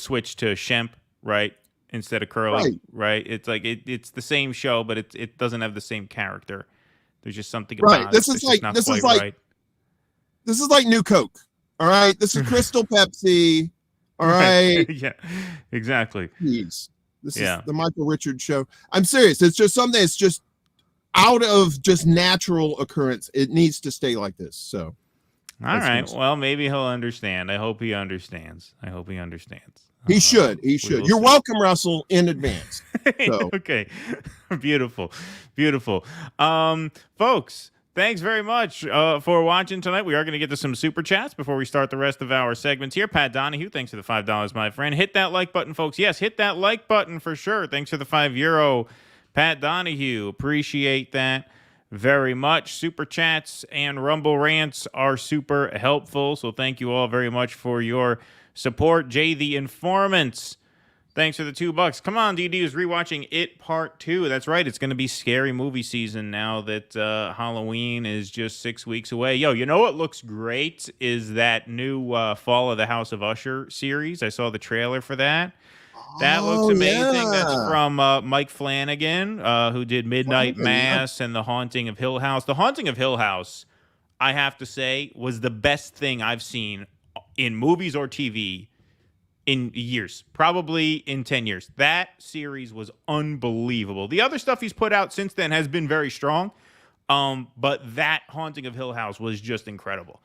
switched to Shemp, right? Instead of Curly, right? It's like it's the same show, but it doesn't have the same character. There's just something about This it. is like this is like New Coke. All right. This is Crystal Pepsi. All right. Yeah, exactly. Please. This is the Michael Richards show. I'm serious. It's just something that's just out of just natural occurrence. It needs to stay like this. So all right. Well, maybe he'll understand. I hope he understands. He should. You're welcome, Russell, in advance. So. Okay. Beautiful. Folks, thanks very much for watching tonight. We are going to get to some super chats before we start the rest of our segments here. Pat Donahue, thanks for the $5, my friend. Hit that like button, folks. Yes, hit that like button for sure. Thanks for the €5. Pat Donahue, appreciate that very much. Super chats and Rumble rants are super helpful, so thank you all very much for your support. Jay the Informant, thanks for the $2. Come on, DD is rewatching It Part 2. That's right, it's going to be scary movie season now that Halloween is just 6 weeks away. Yo, you know what looks great is that new Fall of the House of Usher series. I saw the trailer for that. That looks amazing. Yeah. That's from Mike Flanagan, who did Midnight Mass and The Haunting of Hill House. The Haunting of Hill House, I have to say, was the best thing I've seen in movies or TV in years, probably in 10 years. That series was unbelievable. The other stuff he's put out since then has been very strong, but that Haunting of Hill House was just incredible.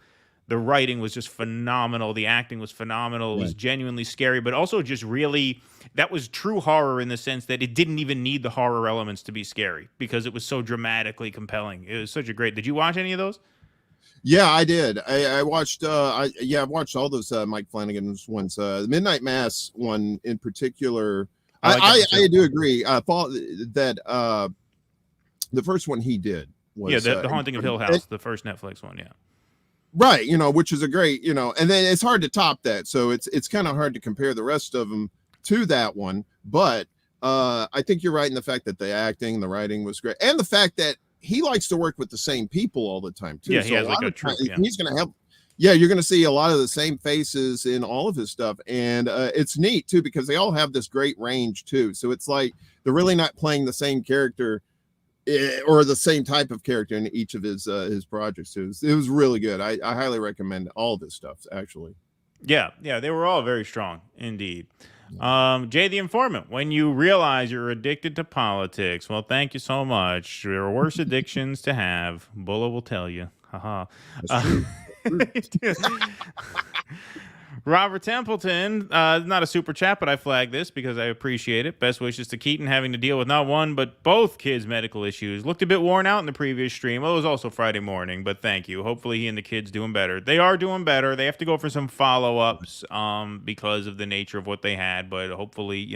The writing was just phenomenal. The acting was phenomenal. It was genuinely scary, but also just really, that was true horror in the sense that it didn't even need the horror elements to be scary because it was so dramatically compelling. It was such a great. Did you watch any of those? Yeah, I did. I watched. I've watched all those Mike Flanagan's ones. The Midnight Mass one in particular. I do agree. The first one he did was the Haunting of Hill House, the first Netflix one. Yeah. Right, which is a great, and then it's hard to top that. So it's kind of hard to compare the rest of them to that one. But I think you're right in the fact that the acting, the writing was great, and the fact that he likes to work with the same people all the time too. Yeah, so he has like a troupe. Yeah. He's going to have. Yeah, you're going to see a lot of the same faces in all of his stuff, and it's neat too because they all have this great range too. So it's like they're really not playing the same character or the same type of character in each of his projects. It was really good. I highly recommend all this stuff, actually. Yeah, they were all very strong indeed. Jay the Informant, when you realize you're addicted to politics, well, thank you so much. There are worse addictions to have. Bulla will tell you. Haha. Robert Templeton, not a super chat, but I flagged this because I appreciate it. Best wishes to Keaton, having to deal with not one, but both kids' medical issues. Looked a bit worn out in the previous stream. Well, it was also Friday morning, but thank you. Hopefully he and the kids doing better. They are doing better. They have to go for some follow-ups because of the nature of what they had, but hopefully,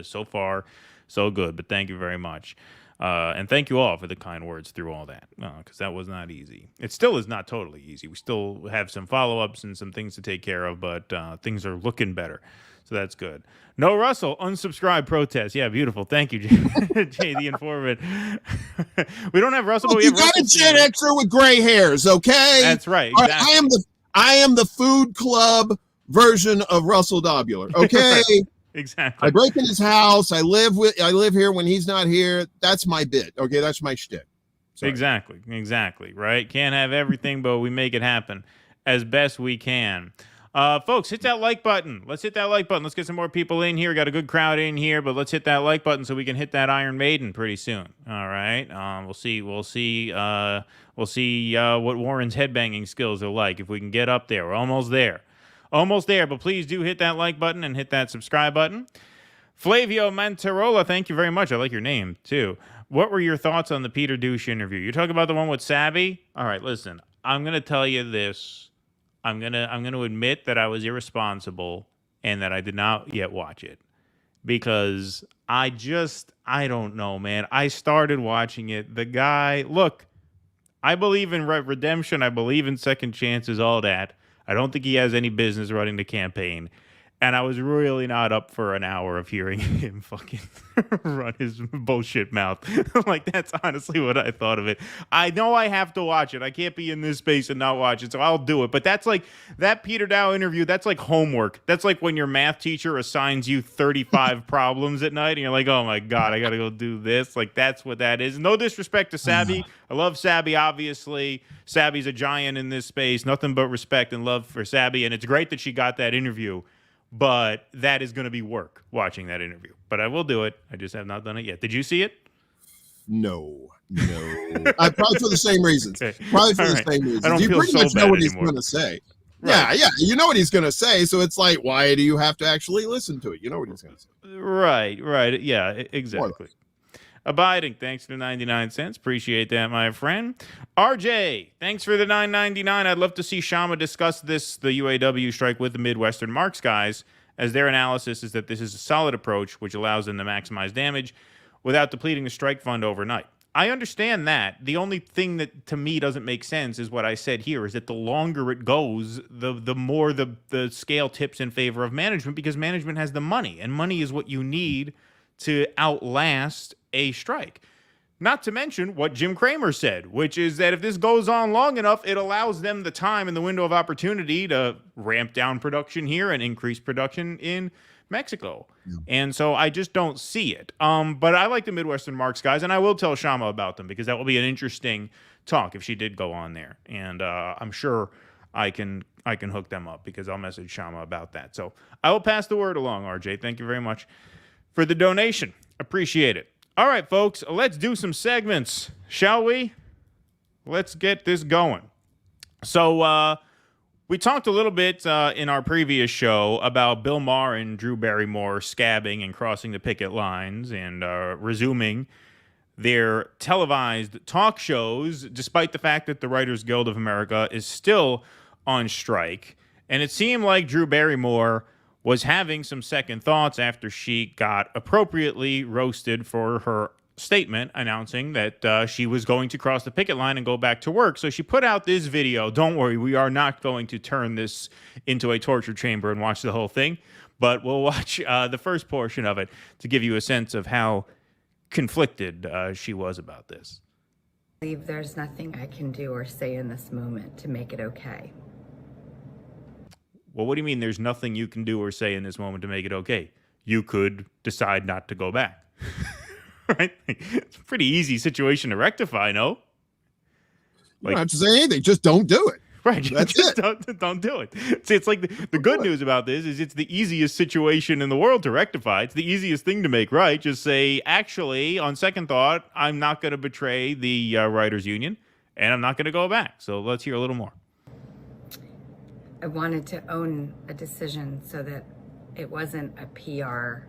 so far, so good. But thank you very much. And thank you all for the kind words through all that, because that was not easy. It still is not totally easy. We still have some follow-ups and some things to take care of, but things are looking better. So that's good. No Russell, unsubscribe protest. Yeah, beautiful. Thank you, Jay the Informant. We don't have Russell, but we have Russell. You got a Gen Xer with gray hairs, okay? That's right. Exactly. Right, I am the food club version of Russell Dobular, okay? Right. Exactly. I break in his house. I live here when he's not here. That's my bit. Okay, that's my shtick. Sorry. Exactly. Right. Can't have everything, but we make it happen. as best we can. Folks, hit that like button. Let's hit that like button. Let's get some more people in here. Got a good crowd in here, but let's hit that like button so we can hit that Iron Maiden pretty soon. All right. We'll see what Warren's headbanging skills are like if we can get up there. We're almost there. But please do hit that like button and hit that subscribe button. Flavio Mantarola, thank you very much. I like your name too. What were your thoughts on the Peter Douche interview? You're talking about the one with Sabby? All right, listen. I'm gonna tell you this. I'm gonna admit that I was irresponsible and that I did not yet watch it because I don't know, man. I started watching it. The guy, look, I believe in redemption. I believe in second chances, all that. I don't think he has any business running the campaign. And I was really not up for an hour of hearing him fucking run his bullshit mouth. Like, that's honestly what I thought of it. I know I have to watch it. I can't be in this space and not watch it, so I'll do it. But that's like, that Peter Dow interview, that's like homework. That's like when your math teacher assigns you 35 problems at night, and you're like, oh my God, I got to go do this. Like, that's what that is. No disrespect to Sabby. I love Sabby, obviously. Sabby's a giant in this space. Nothing but respect and love for Sabby, and it's great that she got that interview. But that is going to be work, watching that interview. But I will do it. I just have not done it yet. Did you see it? No. Probably for the same reasons. Okay. Probably for All the right. same reasons. I don't You feel pretty so much know bad what he's anymore. going to say. Right. Yeah, you know what he's going to say. So it's like, why do you have to actually listen to it? You know what he's going to say. Right. Yeah, exactly. Abiding, thanks for the 99 cents. Appreciate that, my friend. RJ, thanks for the $9.99. I'd love to see Kshama discuss the UAW strike with the Midwestern Marks guys, as their analysis is that this is a solid approach which allows them to maximize damage without depleting the strike fund overnight. I understand that. The only thing that to me doesn't make sense is what I said here, is that the longer it goes, the more the scale tips in favor of management, because management has the money, and money is what you need to outlast a strike. Not to mention what Jim Cramer said, which is that if this goes on long enough, it allows them the time and the window of opportunity to ramp down production here and increase production in Mexico. Yeah. And so I just don't see it. But I like the Midwestern Marks guys, and I will tell Kshama about them, because that will be an interesting talk if she did go on there. And I'm sure I can hook them up, because I'll message Kshama about that. So I will pass the word along, RJ. Thank you very much for the donation. Appreciate it. All right, folks, let's do some segments, shall we? Let's get this going. So we talked a little bit in our previous show about Bill Maher and Drew Barrymore scabbing and crossing the picket lines and resuming their televised talk shows, despite the fact that the Writers Guild of America is still on strike. And it seemed like Drew Barrymore was having some second thoughts after she got appropriately roasted for her statement announcing that she was going to cross the picket line and go back to work. So she put out this video. Don't worry, we are not going to turn this into a torture chamber and watch the whole thing, but we'll watch the first portion of it to give you a sense of how conflicted she was about this. I believe there's nothing I can do or say in this moment to make it okay. Well, what do you mean there's nothing you can do or say in this moment to make it okay? You could decide not to go back. Right? It's a pretty easy situation to rectify, no? You don't have to say anything. Just don't do it. Right. That's just it. Don't do it. See, it's like the good news about this is it's the easiest situation in the world to rectify. It's the easiest thing to make right. Just say, actually, on second thought, I'm not going to betray the writers' union, and I'm not going to go back. So let's hear a little more. I wanted to own a decision so that it wasn't a PR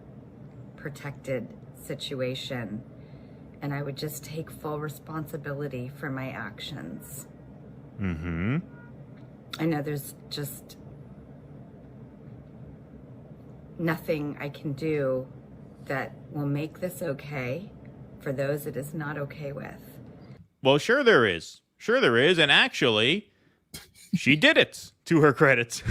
protected situation, and I would just take full responsibility for my actions. Mm-hmm. I know there's just nothing I can do that will make this okay for those it is not okay with. Well, sure there is. Sure there is. And actually, she did it, to her credit.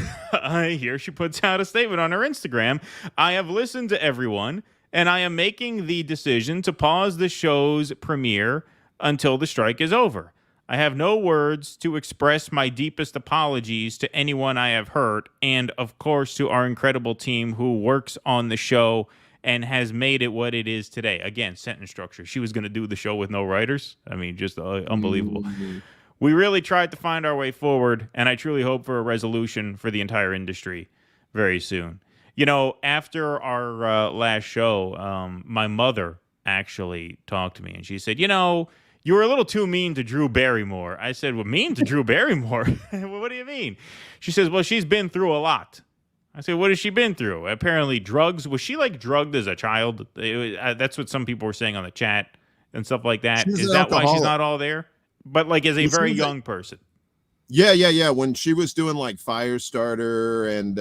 Here she puts out a statement on her Instagram. I have listened to everyone, and I am making the decision to pause the show's premiere until the strike is over. I have no words to express my deepest apologies to anyone I have hurt, and of course to our incredible team who works on the show and has made it what it is today. Again, sentence structure. She was going to do the show with no writers. I mean, just unbelievable. Mm-hmm. We really tried to find our way forward, and I truly hope for a resolution for the entire industry very soon. You know, after our last show, my mother actually talked to me, and she said, you know, you were a little too mean to Drew Barrymore. I said, well, mean to Drew Barrymore? What do you mean? She says, well, she's been through a lot. I said, what has she been through? Apparently drugs. Was she like drugged as a child? That's what some people were saying on the chat and stuff like that. Is that why she's not all there? But like as a very young person. Yeah. When she was doing like Firestarter and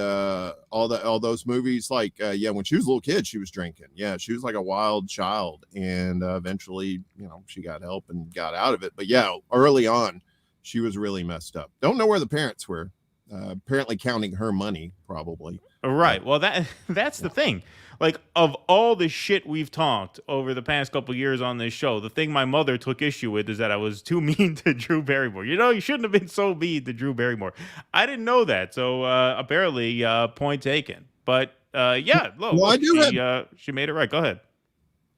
all those movies, like when she was a little kid, she was drinking. Yeah, she was like a wild child, and eventually, you know, she got help and got out of it. But yeah, early on, she was really messed up. Don't know where the parents were. Apparently counting her money, probably. Right. Well, that's the thing. Like, of all the shit we've talked over the past couple years on this show, the thing my mother took issue with is that I was too mean to Drew Barrymore. You know, you shouldn't have been so mean to Drew Barrymore. I didn't know that. So apparently, point taken. But yeah, look, she made it right. Go ahead.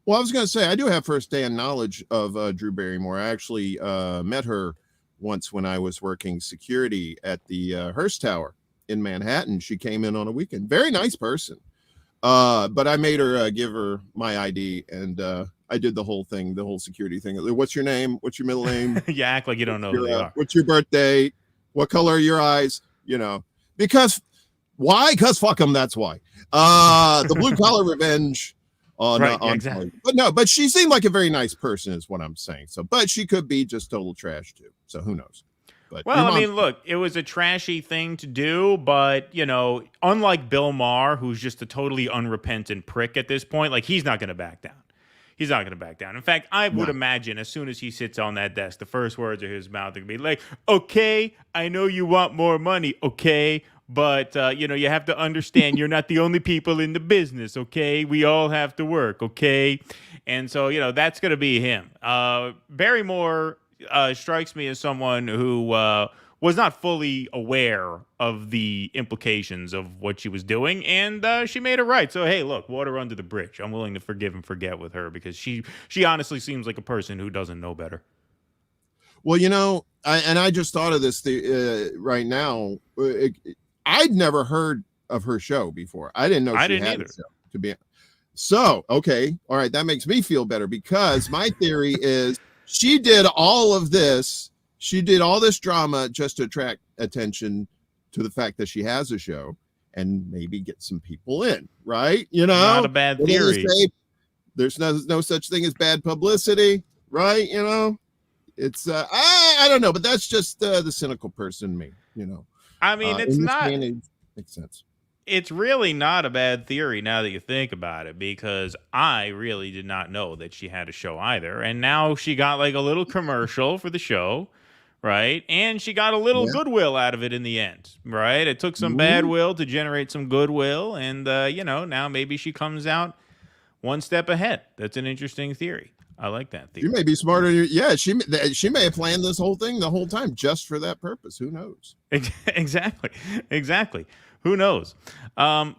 Well, I was going to say, I do have first-hand knowledge of Drew Barrymore. I actually met her once when I was working security at the Hearst Tower in Manhattan. She came in on a weekend. Very nice person. But I made her give her my ID, and I did the whole thing, the whole security thing. What's your name? What's your middle name? You act like you don't know who they are. What's your birthday? What color are your eyes? You know, why? Because fuck them. That's why. The blue collar revenge. Exactly. But she seemed like a very nice person is what I'm saying. So, but she could be just total trash too. So who knows? But well, I mean, look, it was a trashy thing to do, but you know, unlike Bill Maher, who's just a totally unrepentant prick at this point, like he's not going to back down. He's not going to back down. In fact, I would imagine as soon as he sits on that desk, the first words of his mouth are going to be like, okay, I know you want more money, okay, but, you know, you have to understand you're not the only people in the business, okay? We all have to work, okay? And so, you know, that's going to be him. Barrymore strikes me as someone who was not fully aware of the implications of what she was doing, and she made it right. So, hey, look, water under the bridge. I'm willing to forgive and forget with her because she honestly seems like a person who doesn't know better. Well, you know, I just thought of this right now. I'd never heard of her show before. I didn't know she had a show. So, okay, all right, that makes me feel better because my theory is she did all of this. She did all this drama just to attract attention to the fact that she has a show and maybe get some people in, right? You know, not a bad theory. There's no such thing as bad publicity, right? You know, it's I don't know, but that's just the cynical person in me, you know. I mean, it's not. Makes sense. It's really not a bad theory now that you think about it, because I really did not know that she had a show either. And now she got like a little commercial for the show, right? And she got a little goodwill out of it in the end, right? It took some bad will to generate some goodwill. And, you know, now maybe she comes out one step ahead. That's an interesting theory. I like that theory. She may be smarter. Yeah, she may have planned this whole thing the whole time just for that purpose. Who knows? Exactly. Who knows?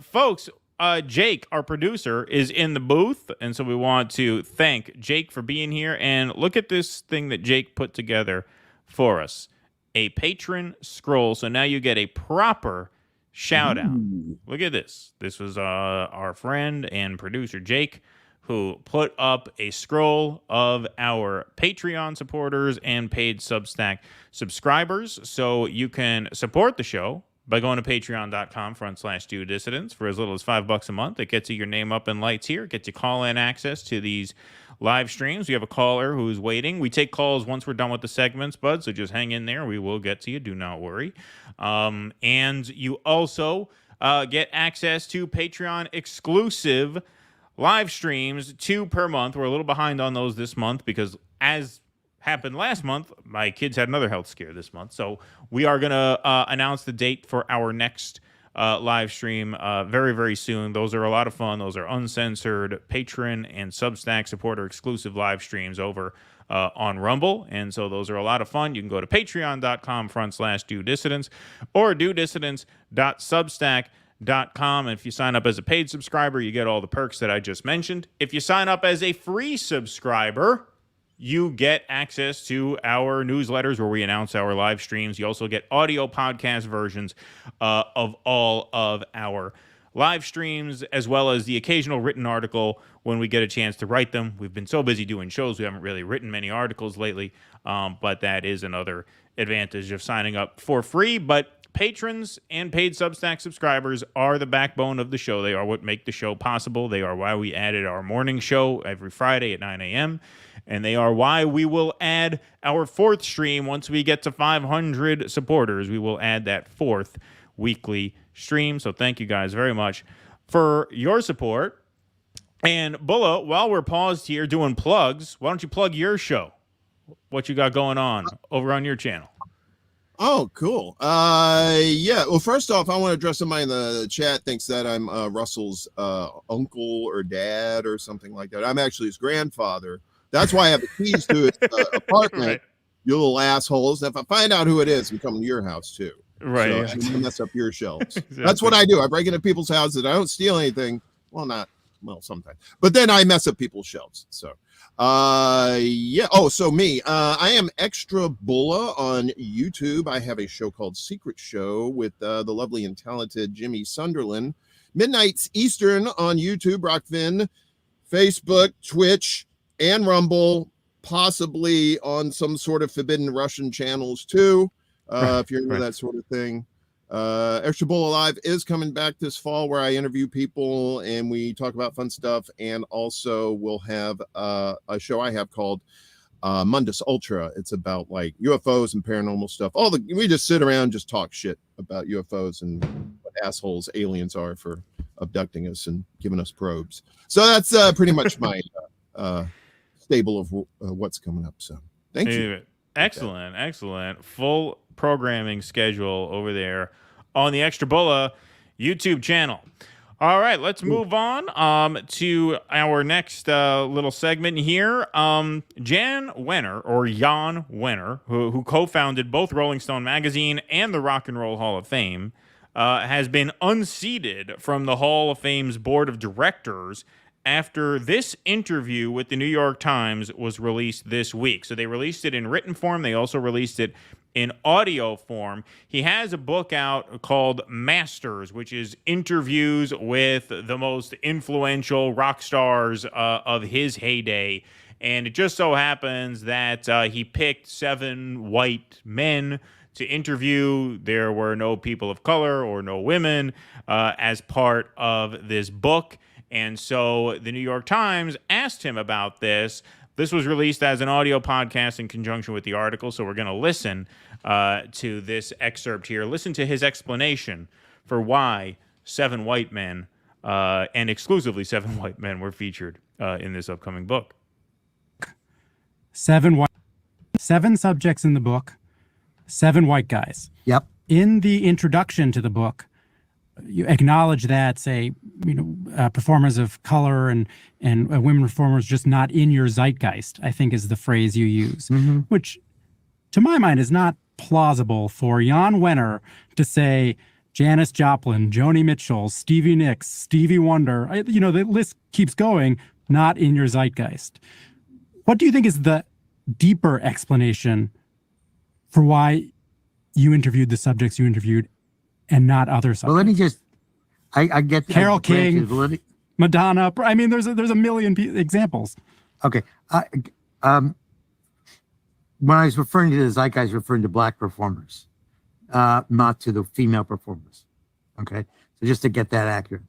Folks, Jake, our producer, is in the booth, and so we want to thank Jake for being here. And look at this thing that Jake put together for us. A patron scroll. So now you get a proper shout out. Look at this. This was our friend and producer, Jake, who put up a scroll of our Patreon supporters and paid Substack subscribers. So you can support the show by going to patreon.com/DuoDissidents for as little as $5 a month. It gets you your name up in lights here. It gets you call-in access to these live streams. We have a caller who's waiting. We take calls once we're done with the segments, bud, so just hang in there. We will get to you. Do not worry. And you also get access to Patreon exclusive live streams, 2 per month. We're a little behind on those this month because, as happened last month, my kids had another health scare this month. So we are going to announce the date for our next live stream very, very soon. Those are a lot of fun. Those are uncensored patron and Substack supporter exclusive live streams over on Rumble. And so those are a lot of fun. You can go to patreon.com/DuoDissidents or DuoDissidents.substack.com. And if you sign up as a paid subscriber, you get all the perks that I just mentioned. If you sign up as a free subscriber, you get access to our newsletters where we announce our live streams. You also get audio podcast versions of all of our live streams, as well as the occasional written article when we get a chance to write them. We've been so busy doing shows, we haven't really written many articles lately, but that is another advantage of signing up for free. But patrons and paid Substack subscribers are the backbone of the show. They are what make the show possible. They are why we added our morning show every Friday at 9 a.m., and they are why we will add our fourth stream once we get to 500 supporters. We will add that fourth weekly stream. So thank you guys very much for your support. And Bulla, while we're paused here doing plugs, why don't you plug your show? What you got going on over on your channel? Oh, cool. Yeah. Well, first off, I want to address somebody in the chat thinks that I'm Russell's uncle or dad or something like that. I'm actually his grandfather. That's why I have the keys to his apartment. Right. You little assholes. If I find out who it is, I'm coming to your house too. Right. So I'm gonna mess up your shelves. Exactly. That's what I do. I break into people's houses. I don't steal anything. Well, sometimes. But then I mess up people's shelves. So yeah. Oh, so me. I am Extra Bulla on YouTube. I have a show called Secret Show with the lovely and talented Jimmy Sunderland. Midnights Eastern on YouTube, Rockfin, Facebook, Twitch, and Rumble, possibly on some sort of forbidden Russian channels too, if you're into that sort of thing. Extra Bulla Live is coming back this fall, where I interview people and we talk about fun stuff. And also we'll have a show I have called Mundus Ultra. It's about like UFOs and paranormal stuff. We just sit around and just talk shit about UFOs and what assholes aliens are for abducting us and giving us probes. So that's pretty much my stable of what's coming up. So thank you. Excellent. Full programming schedule over there on the Extra Bulla YouTube channel. All right, let's move on to our next little segment here. Jann Wenner, or Jann Wenner, who co-founded both Rolling Stone magazine and the Rock and Roll Hall of Fame, has been unseated from the Hall of Fame's board of directors after this interview with the New York Times was released this week. So they released it in written form. They also released it in audio form. He has a book out called Masters, which is interviews with the most influential rock stars of his heyday. And it just so happens that he picked 7 white men to interview. There were no people of color or no women as part of this book. And so the New York Times asked him about this. This was released as an audio podcast in conjunction with the article, so we're going to listen to this excerpt here. Listen to his explanation for why 7 white men, and exclusively 7 white men, were featured in this upcoming book. 7 subjects in the book, 7 white guys. Yep. In the introduction to the book, you acknowledge that, say, performers of color and women performers just not in your zeitgeist, I think is the phrase you use, which to my mind is not plausible for Jann Wenner to say Janis Joplin, Joni Mitchell, Stevie Nicks, Stevie Wonder, the list keeps going, not in your zeitgeist. What do you think is the deeper explanation for why you interviewed the subjects you interviewed and not other subjects? Well, let me just, I get Carole King, Madonna. I mean, there's a million examples. Okay. When I was referring to the zeitgeist, referring to black performers, not to the female performers. Okay. So just to get that accurate.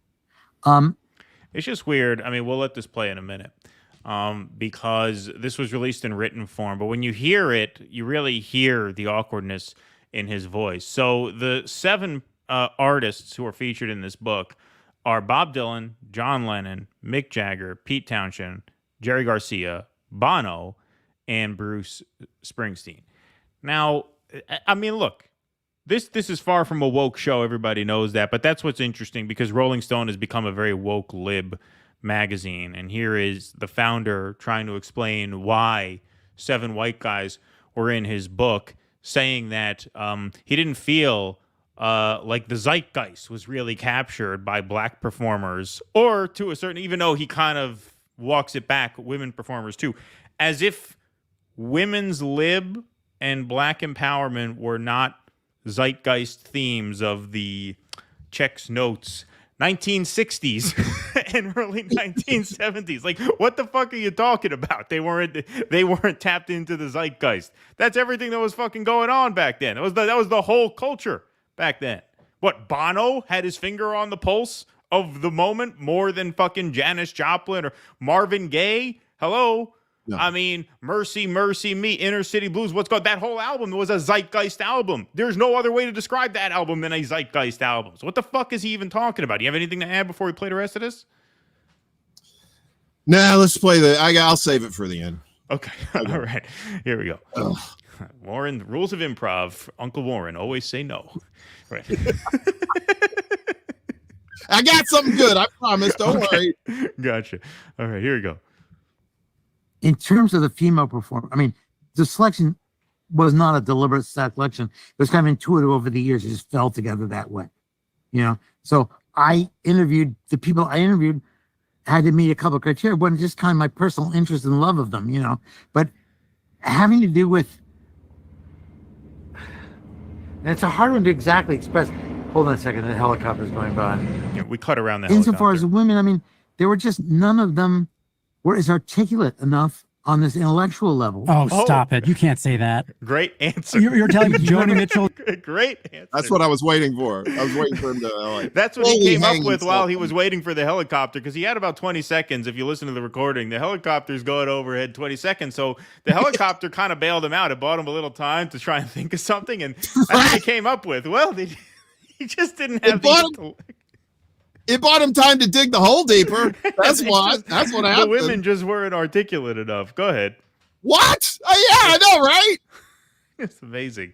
It's just weird. I mean, we'll let this play in a minute because this was released in written form. But when you hear it, you really hear the awkwardness in his voice. So the 7 artists who are featured in this book are Bob Dylan, John Lennon, Mick Jagger, Pete Townshend, Jerry Garcia, Bono, and Bruce Springsteen. Now, I mean, look, this is far from a woke show. Everybody knows that, but that's what's interesting because Rolling Stone has become a very woke lib magazine, and here is the founder trying to explain why 7 white guys were in his book, saying that he didn't feel like the zeitgeist was really captured by black performers, or to a certain, even though he kind of walks it back, women performers too, as if women's lib and black empowerment were not zeitgeist themes of the checks notes 1960s and early 1970s. Like, what the fuck are you talking about? They weren't tapped into the zeitgeist. That's everything that was fucking going on back then. That was the whole culture back then. What, Bono had his finger on the pulse of the moment more than fucking Janis Joplin or Marvin Gaye? Hello? No. I mean, Mercy, Mercy Me, Inner City Blues, what's called that whole album was a zeitgeist album. There's no other way to describe that album than a zeitgeist album. So what the fuck is he even talking about? Do you have anything to add before we play the rest of this? Nah, let's play I'll save it for the end. Okay. All right. Here we go. Ugh. Warren, rules of improv. Uncle Warren, always say no. Right. I got something good. I promise. Don't worry. Gotcha. All right. Here we go. In terms of the female performer, I mean, the selection was not a deliberate selection. It was kind of intuitive over the years. It just fell together that way, you know? So I interviewed the people I interviewed, had to meet a couple of criteria. It wasn't just kind of my personal interest and love of them, you know, but having to do with, and it's a hard one to exactly express. Hold on a second, the helicopter's going by. Yeah, we cut around the helicopter. Insofar as the women, I mean, there were just none of them were as articulate enough on this intellectual level. Oh, stop it. You can't say that. Great answer. You're telling me Joni Mitchell. Great answer. That's what I was waiting for. I was waiting for him to That's what he came up with while he was waiting for the helicopter, because he had about 20 seconds. If you listen to the recording, the helicopter's going overhead 20 seconds. So the helicopter kind of bailed him out. It bought him a little time to try and think of something. And that's what he came up with. Well, he just didn't have It bought him time to dig the hole deeper. That's why. That's what happened. The women just weren't articulate enough. Go ahead. What? Yeah, I know, right? It's amazing.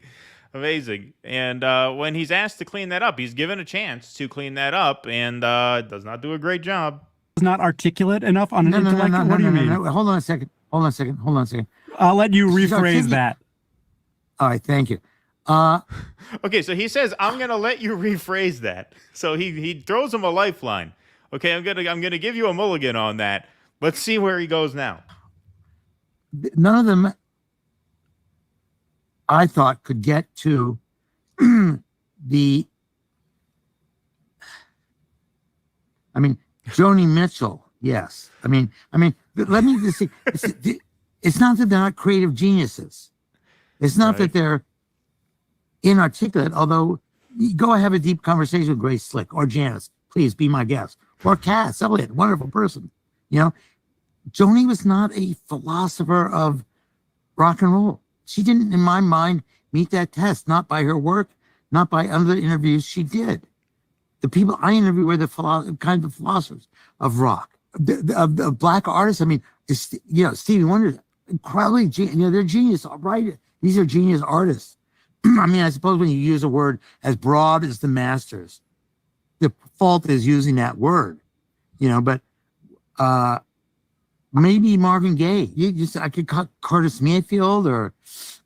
Amazing. And when he's asked to clean that up, he's given a chance to clean that up and does not do a great job. It's not articulate enough on an intellectual. What do you mean? Hold on a second. I'll let you rephrase that. All right. Thank you. Okay, so he says, I'm gonna let you rephrase that. So he throws him a lifeline. Okay, I'm gonna give you a mulligan on that. Let's see where he goes now. None of them, I thought, could get to the. I mean, Joni Mitchell, yes. I mean, let me just see. It's not that they're not creative geniuses. It's not that they're inarticulate, although go have a deep conversation with Grace Slick or Janice, please be my guest, or Cass Elliot, wonderful person. You know, Joni was not a philosopher of rock and roll. She didn't, in my mind, meet that test, not by her work, not by other interviews she did. The people I interviewed were the kind of philosophers of rock, of black artists. I mean, you know, Stevie Wonder, incredibly, you know, they're genius, right? These are genius artists. I mean, I suppose when you use a word as broad as the Masters, the fault is using that word, you know, but maybe Marvin Gaye. I could cut Curtis Mayfield, or,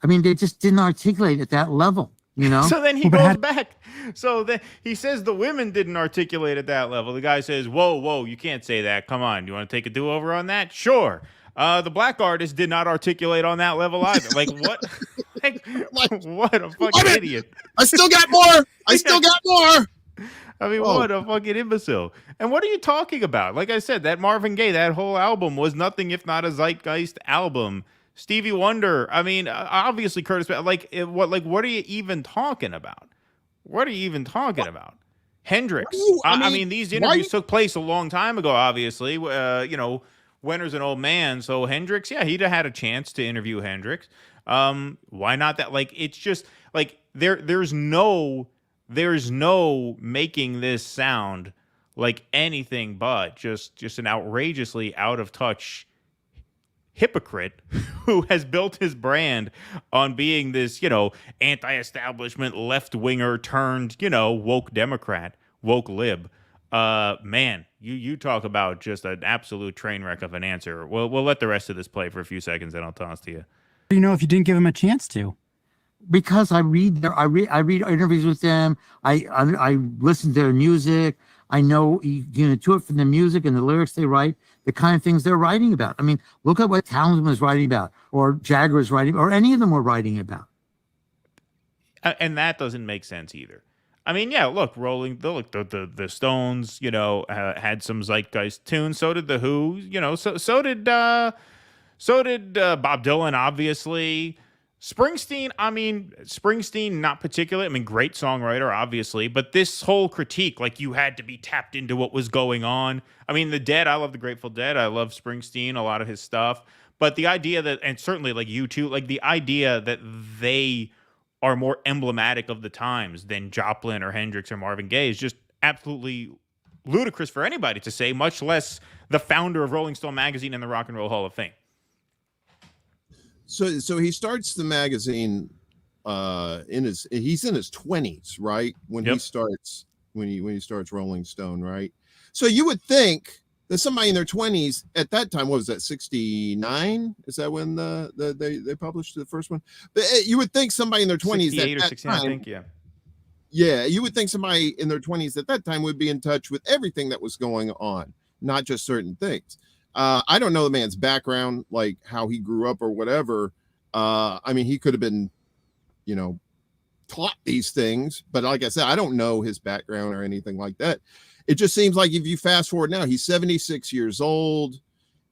I mean, they just didn't articulate at that level, you know? So then he goes back. So then he says the women didn't articulate at that level. The guy says, whoa, you can't say that. Come on. You want to take a do-over on that? Sure. The black artist did not articulate on that level either. Like, what? What a fucking idiot. I still got more. I mean, what a fucking imbecile. And what are you talking about? Like I said, that Marvin Gaye, that whole album was nothing if not a zeitgeist album. Stevie Wonder, I mean, obviously Curtis, what are you even talking about? What are you even talking about? Hendrix. I mean, these interviews took place a long time ago, obviously. You know, Wenner's an old man, so Hendrix, yeah, he'd have had a chance to interview Hendrix. Why not that? Like, it's just like there's no making this sound like anything but just an outrageously out of touch hypocrite who has built his brand on being this, you know, anti-establishment left-winger turned, you know, woke Democrat, woke lib. Man, you talk about just an absolute train wreck of an answer. We'll let the rest of this play for a few seconds, and I'll toss to you. You know, if you didn't give him a chance to. Because I read interviews with them. I listen to their music. I know to it from the music and the lyrics they write, the kind of things they're writing about. I mean, look at what Townsend was writing about, or Jagger was writing, or any of them were writing about. And that doesn't make sense either. I mean, yeah, look, the Stones, had some zeitgeist tunes. So did the Who, so did Bob Dylan, obviously. Springsteen, not particularly. I mean, great songwriter, obviously, but this whole critique, like you had to be tapped into what was going on. I mean, the Dead, I love the Grateful Dead. I love Springsteen, a lot of his stuff. But the idea that, and certainly like U2, like the idea that they are more emblematic of the times than Joplin or Hendrix or Marvin Gaye is just absolutely ludicrous for anybody to say, much less the founder of Rolling Stone magazine and the Rock and Roll Hall of Fame. So he starts the magazine he's in his 20s, right? When he starts Rolling Stone, right? So you would think that somebody in their 20s at that time, what was that, 69? Is that when they published the first one? But you would think somebody in their 20s 68 at or that 69, time, I think, yeah. Yeah, you would think somebody in their 20s at that time would be in touch with everything that was going on, not just certain things. I don't know the man's background, like how he grew up or whatever. I mean, he could have been, taught these things, but like I said, I don't know his background or anything like that. It just seems like if you fast forward now, he's 76 years old,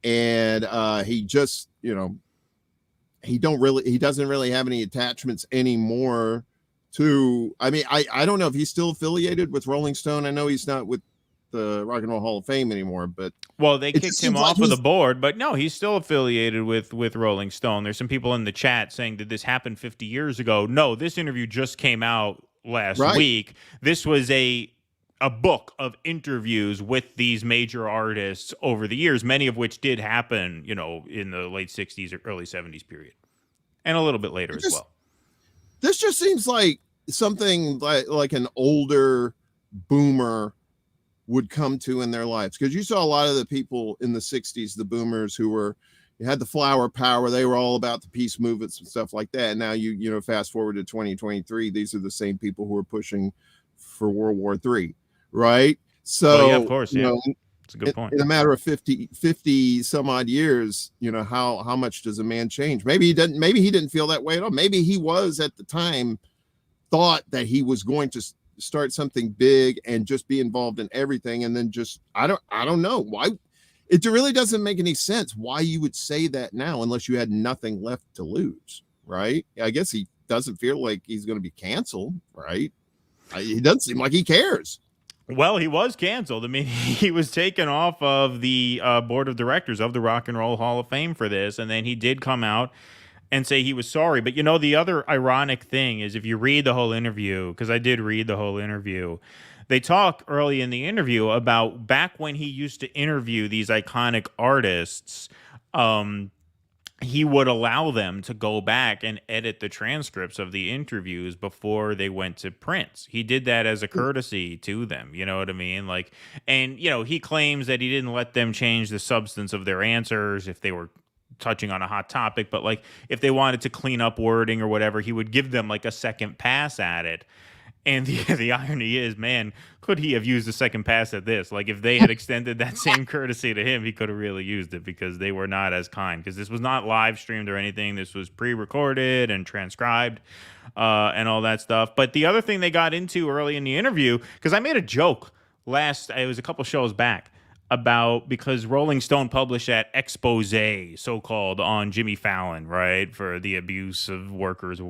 and he just, he doesn't really have any attachments anymore to. I mean, I don't know if he's still affiliated with Rolling Stone. I know he's not with the Rock and Roll Hall of Fame anymore, but they kicked him off of the board, but no, he's still affiliated with Rolling Stone. There's some people in the chat saying, did this happen 50 years ago? No, this interview just came out last week. This was a book of interviews with these major artists over the years, many of which did happen, in the late 60s or early 70s period, and a little bit later as well. This just seems like something like an older boomer would come to in their lives, because you saw a lot of the people in the 60s, the boomers who had the flower power. They were all about the peace movements and stuff like that. And now you fast forward to 2023, these are the same people who are pushing for World War III, right? So yeah, of course, yeah. It's a good point. In a matter of 50 some odd years, how much does a man change? Maybe he didn't feel that way at all. Maybe he was at the time thought that he was going to start something big and just be involved in everything, and then just I don't know why. It really doesn't make any sense why you would say that now unless you had nothing left to lose, right? I guess he doesn't feel like he's going to be canceled, right? He doesn't seem like he cares. Well, he was canceled. I mean, he was taken off of the board of directors of the Rock and Roll Hall of Fame for this, and then he did come out and say he was sorry. But the other ironic thing is, if you read the whole interview, because I did read the whole interview, they talk early in the interview about back when he used to interview these iconic artists, he would allow them to go back and edit the transcripts of the interviews before they went to print. He did that as a courtesy to them. You know what I mean? He claims that he didn't let them change the substance of their answers if they were touching on a hot topic, but if they wanted to clean up wording or whatever, he would give them a second pass at it. And the irony is, man, could he have used a second pass at this? If they had extended that same courtesy to him, he could have really used it, because they were not as kind, because this was not live streamed or anything. This was pre-recorded and transcribed and all that stuff. But the other thing they got into early in the interview, because I made a joke it was a couple shows back, about, because Rolling Stone published that expose, so-called, on Jimmy Fallon, right, for the abuse of workers,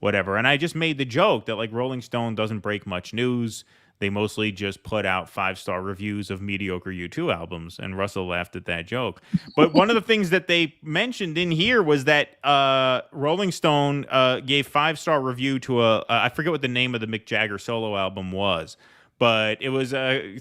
whatever. And I just made the joke that Rolling Stone doesn't break much news. They mostly just put out 5-star reviews of mediocre U2 albums. And Russell laughed at that joke. But one of the things that they mentioned in here was that Rolling Stone gave 5-star review to I forget what the name of the Mick Jagger solo album was, but it was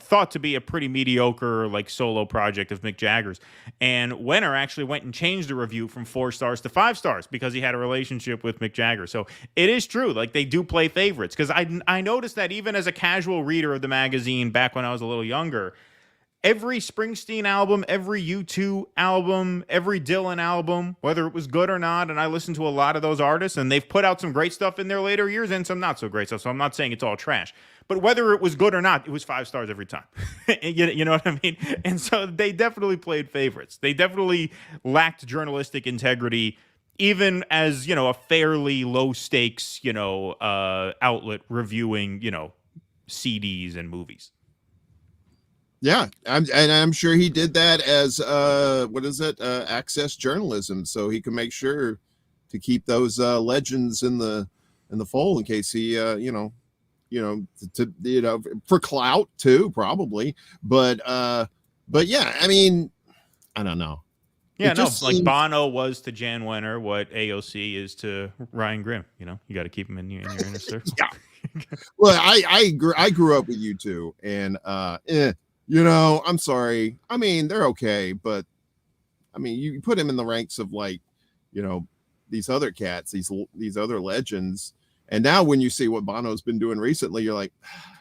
thought to be a pretty mediocre solo project of Mick Jagger's. And Wenner actually went and changed the review from 4 stars to 5 stars because he had a relationship with Mick Jagger. So it is true, they do play favorites, because I noticed that even as a casual reader of the magazine back when I was a little younger, every Springsteen album, every U2 album, every Dylan album, whether it was good or not, and I listened to a lot of those artists, and they've put out some great stuff in their later years and some not so great stuff, so I'm not saying it's all trash. But whether it was good or not, it was 5 stars every time. You know what I mean? And so they definitely played favorites. They definitely lacked journalistic integrity, even as, a fairly low-stakes, outlet reviewing, CDs and movies. Yeah, I'm sure he did that as access journalism, so he can make sure to keep those legends in the fold in case he for clout too, probably. But yeah, I mean, I don't know. Yeah, like Bono was to Jann Wenner what AOC is to Ryan Grimm. You got to keep him in your inner circle. Yeah. Well, I grew up with you two, and I'm sorry. I mean, they're okay, but I mean, you put him in the ranks of these other cats, these other legends. And now when you see what Bono's been doing recently, you're like,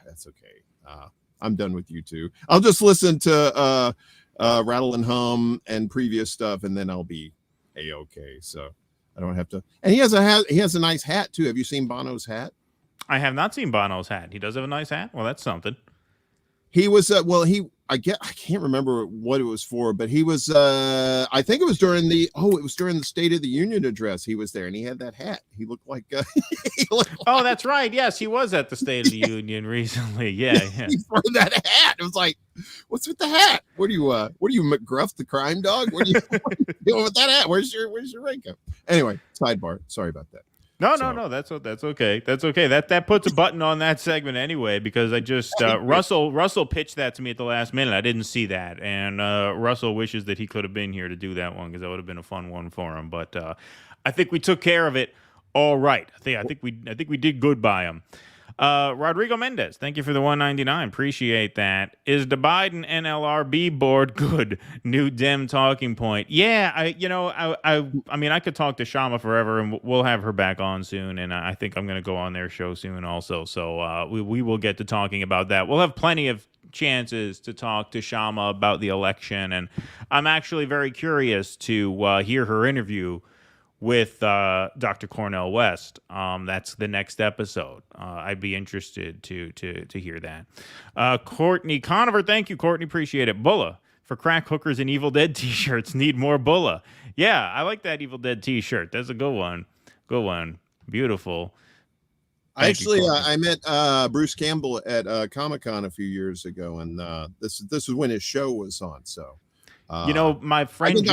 that's okay. I'm done with you two. I'll just listen to Rattle and Hum and previous stuff, and then I'll be A-okay. So I don't have to. And he has a nice hat too. Have you seen Bono's hat? I have not seen Bono's hat. He does have a nice hat. Well, that's something. He was I can't remember what it was for, but he was I think it was during the State of the Union address. He was there and he had that hat. He looked like that's right. Yes, he was at the State of the Union recently. Yeah. He wore that hat. It was like, what's with the hat? What are you McGruff the crime dog? What are you doing with that hat? Where's your raincoat? Anyway, sidebar. Sorry about that. No, that's okay. That's okay. That puts a button on that segment anyway, because I just Russell pitched that to me at the last minute. I didn't see that, and Russell wishes that he could have been here to do that one, because that would have been a fun one for him. But I think we took care of it all right. I think we did good by him. Rodrigo Mendez, thank you for the $1.99. Appreciate that. Is the Biden NLRB board good? New Dem talking point. Yeah, I mean, I could talk to Kshama forever, and we'll have her back on soon. And I think I'm going to go on their show soon also. So we will get to talking about that. We'll have plenty of chances to talk to Kshama about the election, and I'm actually very curious to hear her interview with Dr. Cornel West. That's the next episode. I'd be interested to hear that. Courtney Conover, thank you, Courtney. Appreciate it. Bulla, for crack hookers and Evil Dead t-shirts, need more Bulla. Yeah, I like that Evil Dead t-shirt. That's a good one. Good one. Beautiful. I met Bruce Campbell at Comic-Con a few years ago, and this is when his show was on. So, my friend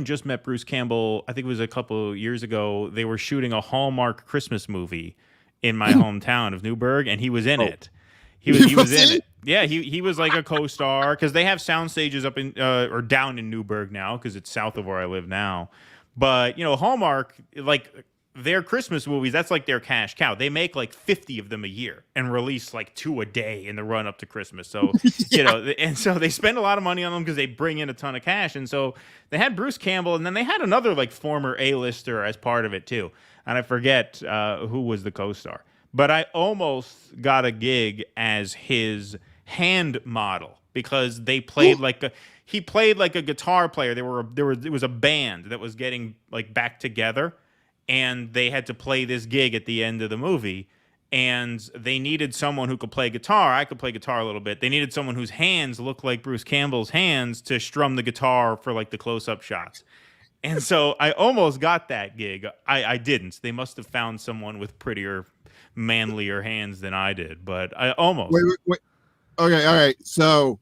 just met Bruce Campbell. I think it was a couple years ago. They were shooting a Hallmark Christmas movie in my hometown of Newburgh, and he was in it. He was in it. Yeah, he was like a co-star, because they have sound stages up in or down in Newburgh now, because it's south of where I live now. But Hallmark, like, their Christmas movies, that's like their cash cow. They make like 50 of them a year and release like 2 a day in the run up to Christmas. So, and so they spend a lot of money on them because they bring in a ton of cash. And so they had Bruce Campbell, and then they had another like former A-lister as part of it too. And I forget who was the co-star. But I almost got a gig as his hand model, because they played he played like a guitar player. It was a band that was getting like back together, and they had to play this gig at the end of the movie, and they needed someone who could play guitar. I could play guitar a little bit. They needed someone whose hands looked like Bruce Campbell's hands to strum the guitar for like the close-up shots. And so I almost got that gig. I didn't. They must have found someone with prettier, manlier hands than I did, but I almost. Wait. Okay, all right. So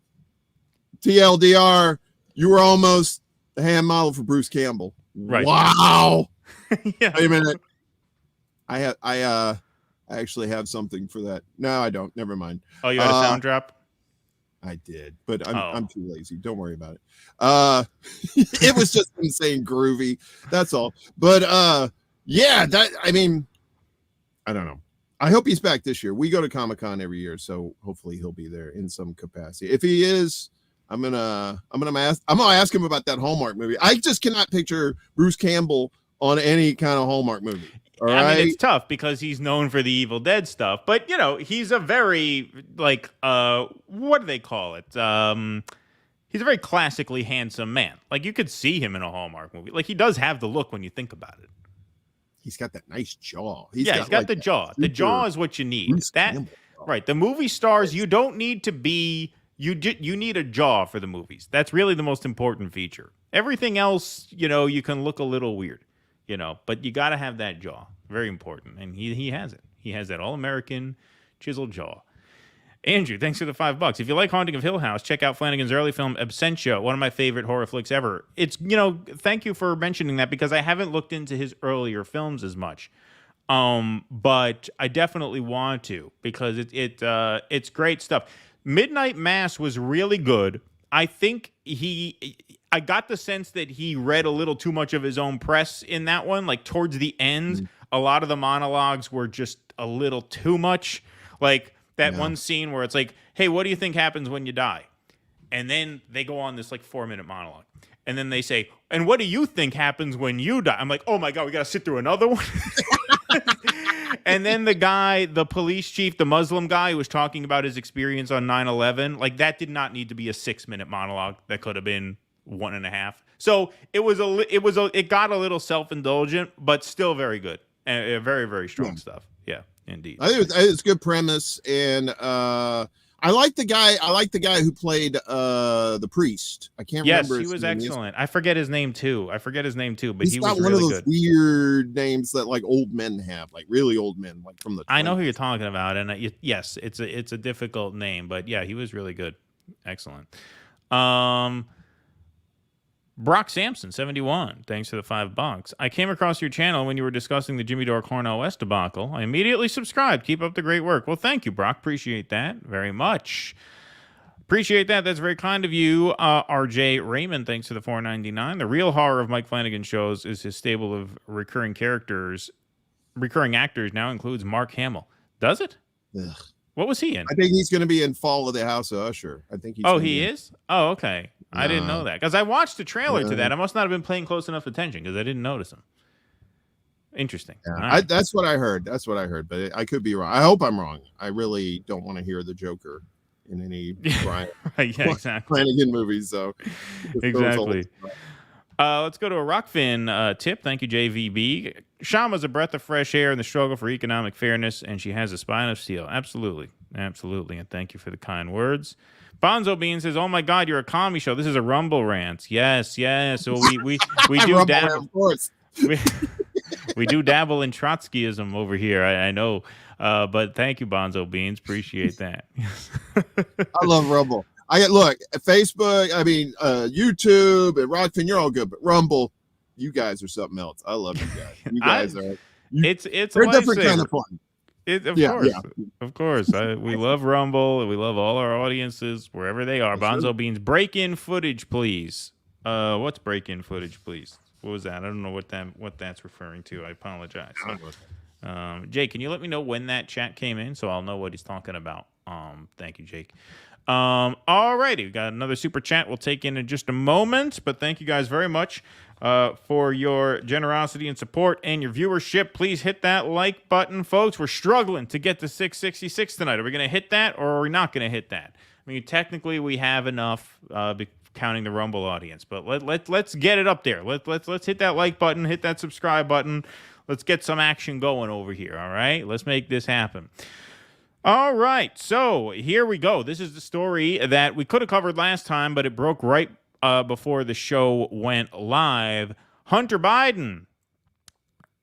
TLDR, you were almost the hand model for Bruce Campbell. Right. Wow. Yeah. Wait a minute. I actually have something for that. No, I don't. Never mind. Oh, you had a sound drop? I did, but I'm too lazy. Don't worry about it. It was just insane groovy. That's all. But yeah, I don't know. I hope he's back this year. We go to Comic-Con every year, so hopefully he'll be there in some capacity. If he is, I'm gonna ask him about that Hallmark movie. I just cannot picture Bruce Campbell on any kind of Hallmark movie. All I right. mean, it's tough because he's known for the Evil Dead stuff, but he's a very what do they call it? He's a very classically handsome man. Like you could see him in a Hallmark movie. Like he does have the look when you think about it. He's got that nice jaw. He's got the jaw. The jaw is what you need. Right. The movie stars, you don't need to be. You need a jaw for the movies. That's really the most important feature. Everything else, you can look a little weird, but you got to have that jaw. Very important. And he has it. He has that all-American chiseled jaw. Andrew, thanks for the $5. If you like Haunting of Hill House, check out Flanagan's early film Absentia, one of my favorite horror flicks ever. It's, thank you for mentioning that because I haven't looked into his earlier films as much. But I definitely want to because it's great stuff. Midnight Mass was really good. I think I got the sense that he read a little too much of his own press in that one. Like towards the end, a lot of the monologues were just a little too much. Like that one scene where it's like, hey, what do you think happens when you die? And then they go on this 4-minute monologue. And then they say, and what do you think happens when you die? I'm like, oh my God, we got to sit through another one. And then the police chief, the Muslim guy who was talking about his experience on 9/11, that did not need to be a 6-minute monologue. That could have been 1.5. So it got a little self-indulgent, but still very good and very, very strong stuff. Yeah, indeed. I think it's a good premise, and I like the guy. I like the guy who played the priest. I can't remember. Yes, he was excellent. I forget his name too. But he's he got was one really of those good. Weird names that old men have, really old men, from the 20s. I know who you're talking about, and yes, it's a difficult name, but yeah, he was really good. Excellent. Brock Sampson, 71. Thanks for the $5. I came across your channel when you were discussing the Jimmy Dore Cornel West debacle. I immediately subscribed. Keep up the great work. Well, thank you, Brock. Appreciate that very much. Appreciate that. That's very kind of you. RJ Raymond, thanks for the $4.99. The real horror of Mike Flanagan's shows is his stable of recurring actors now includes Mark Hamill. Does it? Ugh. What was he in? I think he's going to be in Fall of the House of Usher. I think he's. Oh, he is? Oh, okay. I didn't know that because I watched the trailer to that. I must not have been paying close enough attention because I didn't notice him. Interesting. Yeah, right. That's what I heard. But I could be wrong. I hope I'm wrong. I really don't want to hear the Joker in any Brian exactly. Flanagan movies. So exactly. Let's go to a Rockfin tip. Thank you, JVB. Kshama's a breath of fresh air in the struggle for economic fairness, and she has a spine of steel. Absolutely. Absolutely. And thank you for the kind words. Bonzo Bean says, "Oh my God, you're a comedy show. This is a Rumble rant." Yes. So we do dabble. Of course. we do dabble in Trotskyism over here. I know, but thank you, Bonzo Beans. Appreciate that. I love Rumble. Look at Facebook. I mean, YouTube and Rockfin. You're all good, but Rumble, you guys are something else. I love you guys. You guys are. It's a different kind of fun. Of course. We love Rumble. We love all our audiences wherever they are. Bonzo Beans, break-in footage, please. What's break-in footage, please? What was that? I don't know what that's referring to. I apologize. Jake, can you let me know when that chat came in so I'll know what he's talking about? Thank you, Jake. All righty, we got another super chat we'll take in just a moment, but thank you guys very much for your generosity and support and your viewership. Please hit that like button, folks. We're struggling to get to 666 tonight. Are we going to hit that or are we not going to hit that? I mean, technically we have enough counting the Rumble audience, but let's get it up there. Let's hit that like button, hit that subscribe button. Let's get some action going over here, all right? Let's make this happen. All right, so here we go. This is the story that we could have covered last time, but it broke right before the show went live. Hunter Biden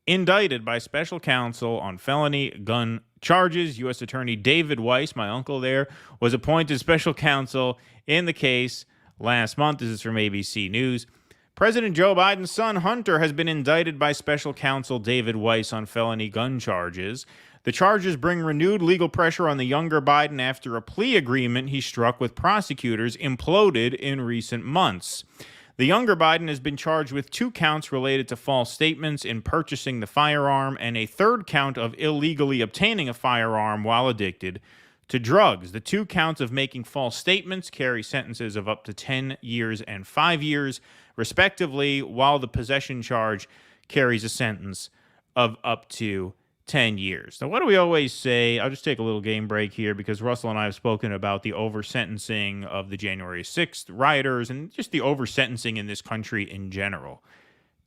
indicted by special counsel on felony gun charges. U.S. Attorney David Weiss, my uncle there, was appointed special counsel in the case last month. This is from ABC News. President Joe Biden's son, Hunter, has been indicted by special counsel David Weiss on felony gun charges. The charges bring renewed legal pressure on the younger Biden after a plea agreement he struck with prosecutors imploded in recent months. The younger Biden has been charged with 2 counts related to false statements in purchasing the firearm and a 3rd count of illegally obtaining a firearm while addicted to drugs. The 2 counts of making false statements carry sentences of up to 10 years and 5 years, respectively, while the possession charge carries a sentence of up to 10 years. Now, what do we always say? I'll just take a little game break here because Russell and I have spoken about the over-sentencing of the January 6th rioters and just the over-sentencing in this country in general.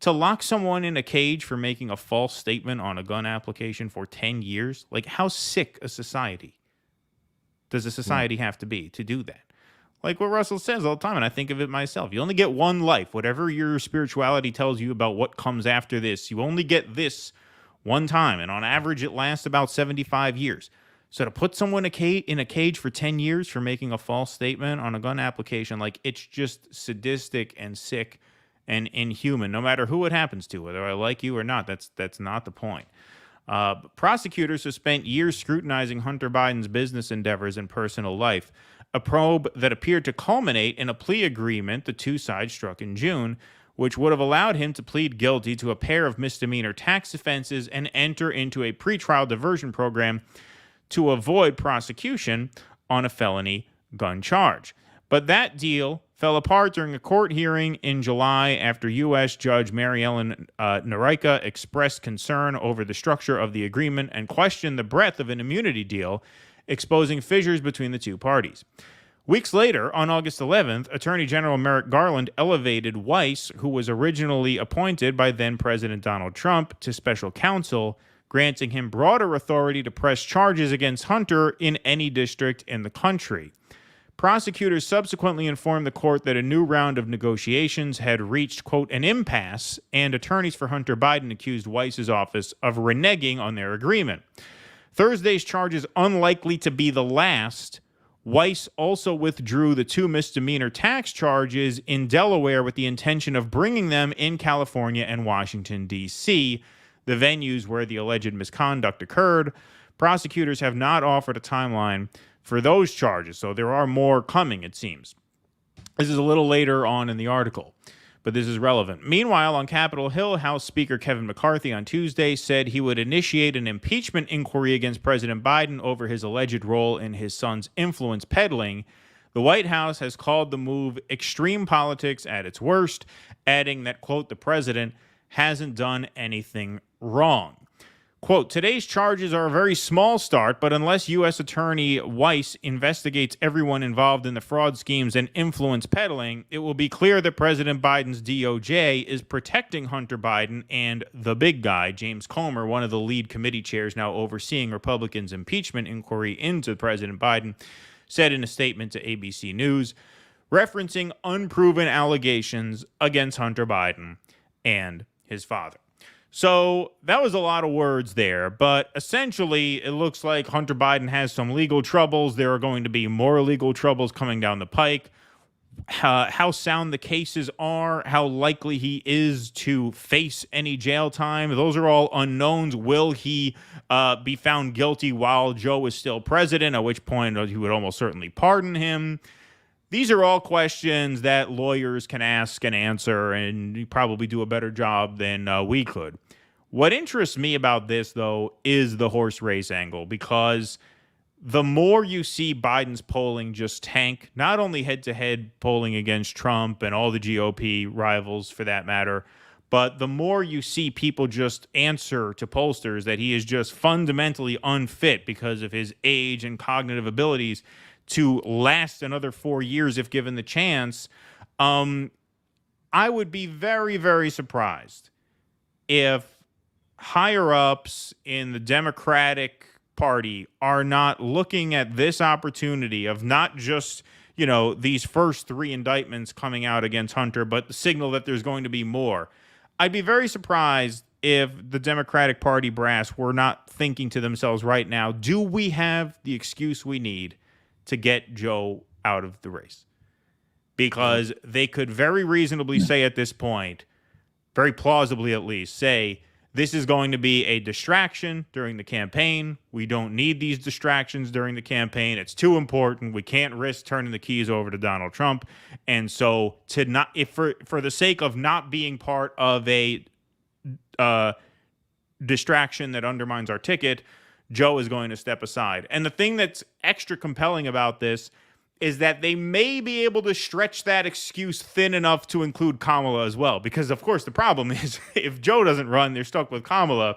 To lock someone in a cage for making a false statement on a gun application for 10 years, like how sick a society does a society have to be to do that? Like what Russell says all the time, and I think of it myself. You only get one life. Whatever your spirituality tells you about what comes after this, you only get this one time, and on average, it lasts about 75 years. So to put someone in a cage for 10 years for making a false statement on a gun application, like it's just sadistic and sick and inhuman, no matter who it happens to, whether I like you or not. That's not the point. Prosecutors have spent years scrutinizing Hunter Biden's business endeavors and personal life, a probe that appeared to culminate in a plea agreement the two sides struck in June, which would have allowed him to plead guilty to a pair of misdemeanor tax offenses and enter into a pretrial diversion program to avoid prosecution on a felony gun charge. But that deal fell apart during a court hearing in July after U.S. Judge Mary Ellen Noreika expressed concern over the structure of the agreement and questioned the breadth of an immunity deal, exposing fissures between the two parties. Weeks later, on August 11th, Attorney General Merrick Garland elevated Weiss, who was originally appointed by then-President Donald Trump, to special counsel, granting him broader authority to press charges against Hunter in any district in the country. Prosecutors subsequently informed the court that a new round of negotiations had reached, quote, an impasse, and attorneys for Hunter Biden accused Weiss's office of reneging on their agreement. Thursday's charges unlikely to be the last. Weiss also withdrew the two misdemeanor tax charges in Delaware with the intention of bringing them in California and Washington, D.C., the venues where the alleged misconduct occurred. Prosecutors have not offered a timeline for those charges, so there are more coming, it seems. This is a little later on in the article, but this is relevant. Meanwhile, on Capitol Hill, House Speaker Kevin McCarthy on Tuesday said he would initiate an impeachment inquiry against President Biden over his alleged role in his son's influence peddling. The White House has called the move extreme politics at its worst, adding that, quote, the president hasn't done anything wrong. Quote, today's charges are a very small start, but unless U.S. Attorney Weiss investigates everyone involved in the fraud schemes and influence peddling, it will be clear that President Biden's DOJ is protecting Hunter Biden and the big guy, James Comer, one of the lead committee chairs now overseeing Republicans' impeachment inquiry into President Biden, said in a statement to ABC News, referencing unproven allegations against Hunter Biden and his father. So that was a lot of words there, but essentially it looks like Hunter Biden has some legal troubles. There are going to be more legal troubles coming down the pike. How sound the cases are, how likely he is to face any jail time, those are all unknowns. Will he be found guilty while Joe is still president, at which point he would almost certainly pardon him? These are all questions that lawyers can ask and answer, and probably do a better job than we could. What interests me about this, though, is the horse race angle, because the more you see Biden's polling just tank, not only head-to-head polling against Trump and all the GOP rivals for that matter, but the more you see people just answer to pollsters that he is just fundamentally unfit because of his age and cognitive abilities to last another 4 years if given the chance, I would be very, very surprised if higher-ups in the Democratic Party are not looking at this opportunity of not just, these first 3 indictments coming out against Hunter, but the signal that there's going to be more. I'd be very surprised if the Democratic Party brass were not thinking to themselves right now, do we have the excuse we need to get Joe out of the race? Because they could very reasonably say at this point, very plausibly at least, say, this is going to be a distraction during the campaign. We don't need these distractions during the campaign. It's too important. We can't risk turning the keys over to Donald Trump. And so for the sake of not being part of a distraction that undermines our ticket, Joe is going to step aside. And the thing that's extra compelling about this is that they may be able to stretch that excuse thin enough to include Kamala as well. Because, of course, the problem is if Joe doesn't run, they're stuck with Kamala.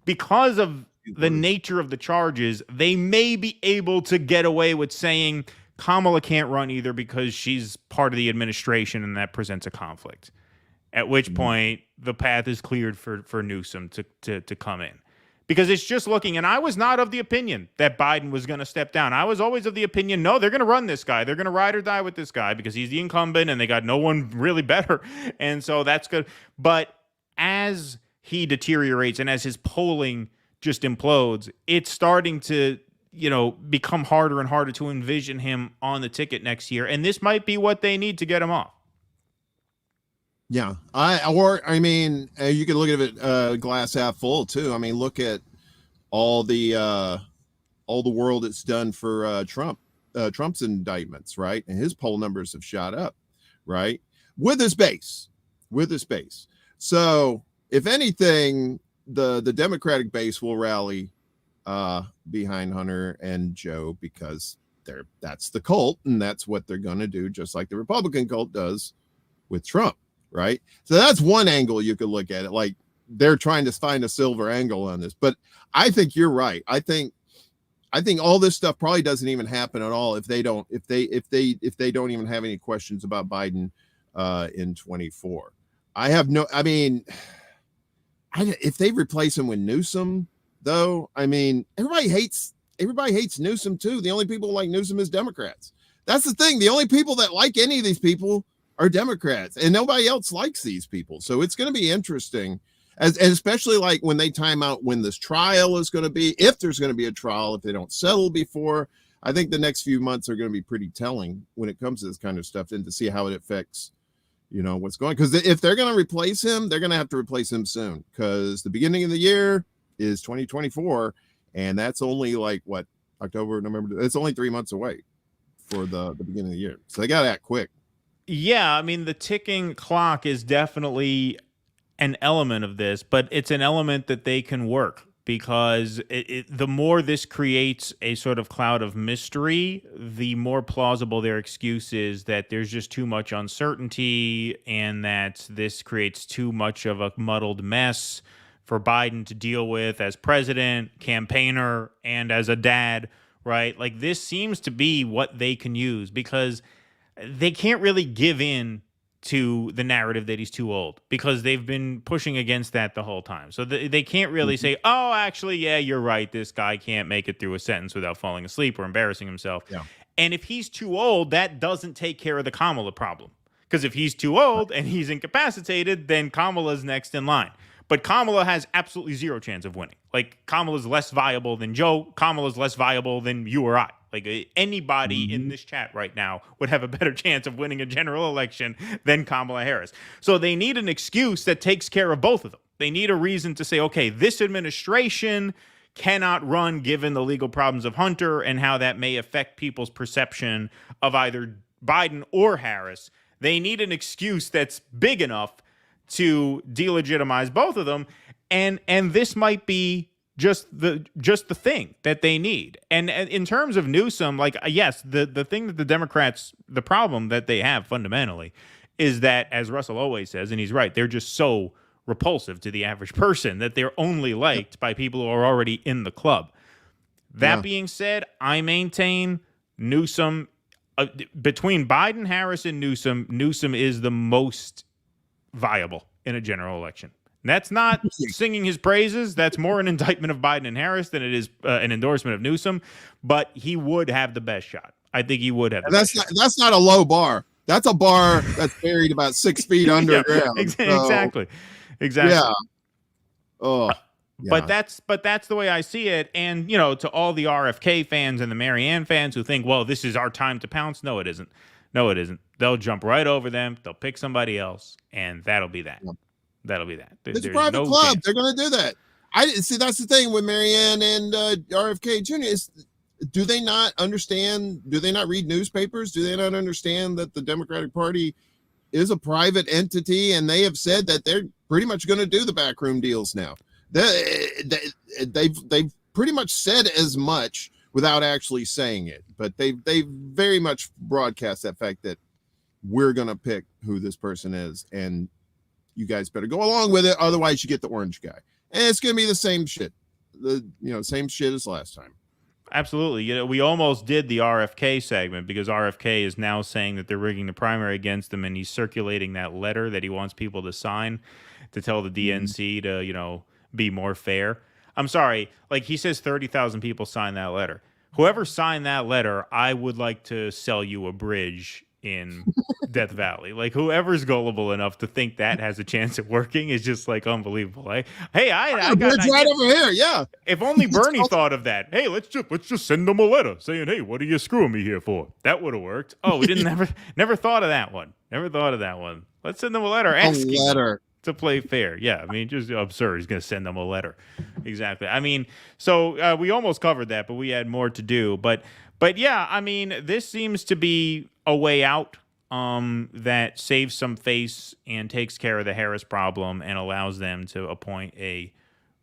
Because of the nature of the charges, they may be able to get away with saying Kamala can't run either because she's part of the administration and that presents a conflict. At which point the path is cleared for Newsom to come in. Because it's just looking, and I was not of the opinion that Biden was going to step down. I was always of the opinion, no, they're going to run this guy. They're going to ride or die with this guy because he's the incumbent and they got no one really better. And so that's good. But as he deteriorates and as his polling just implodes, it's starting to, become harder and harder to envision him on the ticket next year. And this might be what they need to get him off. Yeah. I mean, you can look at it glass half full too. I mean, look at all the world it's done for Trump's indictments, right? And his poll numbers have shot up, right? With his base. So if anything, the Democratic base will rally behind Hunter and Joe because that's the cult and that's what they're going to do, just like the Republican cult does with Trump. Right. So that's one angle you could look at it. Like they're trying to find a silver angle on this. But I think you're right. I think all this stuff probably doesn't even happen at all if they don't even have any questions about Biden in 24. If they replace him with Newsom, though, I mean, everybody hates Newsom too. The only people who like Newsom is Democrats. That's the thing. The only people that like any of these people are Democrats, and nobody else likes these people. So it's going to be interesting, and especially like when they time out when this trial is going to be, if there's going to be a trial, if they don't settle before. I think the next few months are going to be pretty telling when it comes to this kind of stuff, and to see how it affects, what's going. Because if they're going to replace him, they're going to have to replace him soon, because the beginning of the year is 2024, and that's only like what, October, November. It's only 3 months away for the beginning of the year, so they got to act quick. Yeah, I mean, the ticking clock is definitely an element of this, but it's an element that they can work, because the more this creates a sort of cloud of mystery, the more plausible their excuse is that there's just too much uncertainty and that this creates too much of a muddled mess for Biden to deal with as president, campaigner, and as a dad, right? Like, this seems to be what they can use, because they can't really give in to the narrative that he's too old, because they've been pushing against that the whole time. So they can't really say, oh, actually, yeah, you're right. This guy can't make it through a sentence without falling asleep or embarrassing himself. Yeah. And if he's too old, that doesn't take care of the Kamala problem. Because if he's too old and he's incapacitated, then Kamala's next in line. But Kamala has absolutely zero chance of winning. Like, Kamala's less viable than Joe. Kamala's less viable than you or I. Like, anybody in this chat right now would have a better chance of winning a general election than Kamala Harris. So they need an excuse that takes care of both of them. They need a reason to say, okay, this administration cannot run given the legal problems of Hunter and how that may affect people's perception of either Biden or Harris. They need an excuse that's big enough to delegitimize both of them, and this might be just the thing that they need. And in terms of Newsom, like, yes, the thing that the Democrats, the problem that they have fundamentally is that, as Russell always says, and he's right, they're just so repulsive to the average person that they're only liked by people who are already in the club. That being said, I maintain Newsom, between Biden, Harris, and Newsom is the most viable in a general election. That's not singing his praises. That's more an indictment of Biden and Harris than it is an endorsement of Newsom. But he would have the best shot. I think he would have. That's not a low bar. That's a bar that's buried about 6 feet underground. Exactly. Yeah. Oh. Yeah. But that's the way I see it. And, to all the RFK fans and the Marianne fans who think, well, this is our time to pounce. No, it isn't. No, it isn't. They'll jump right over them. They'll pick somebody else, and that'll be that. That'll be that. It's a private club. Chance. They're going to do that. I see. That's the thing with Marianne and RFK Jr. is, do they not understand? Do they not read newspapers? Do they not understand that the Democratic Party is a private entity, and they have said that they're pretty much going to do the backroom deals now? They've pretty much said as much, without actually saying it. But they very much broadcast that fact that we're going to pick who this person is, and you guys better go along with it. Otherwise, you get the orange guy, and it's going to be the same shit. Same shit as last time. Absolutely. We almost did the RFK segment because RFK is now saying that they're rigging the primary against him, and he's circulating that letter that he wants people to sign to tell the DNC to, be more fair. I'm sorry. Like, he says 30,000 people signed that letter. Whoever signed that letter, I would like to sell you a bridge in Death Valley. Like, whoever's gullible enough to think that has a chance at working is just like unbelievable. Like, hey, I got bridge right over here. Yeah. If only Bernie thought of that. Hey, let's just send them a letter saying, hey, what are you screwing me here for? That would have worked. Oh, we didn't never thought of that one. Never thought of that one. Let's send them a letter asking to play fair. Yeah, I mean, just absurd. He's going to send them a letter. Exactly. I mean, so we almost covered that, but we had more to do. But yeah, I mean, this seems to be a way out that saves some face and takes care of the Harris problem and allows them to appoint a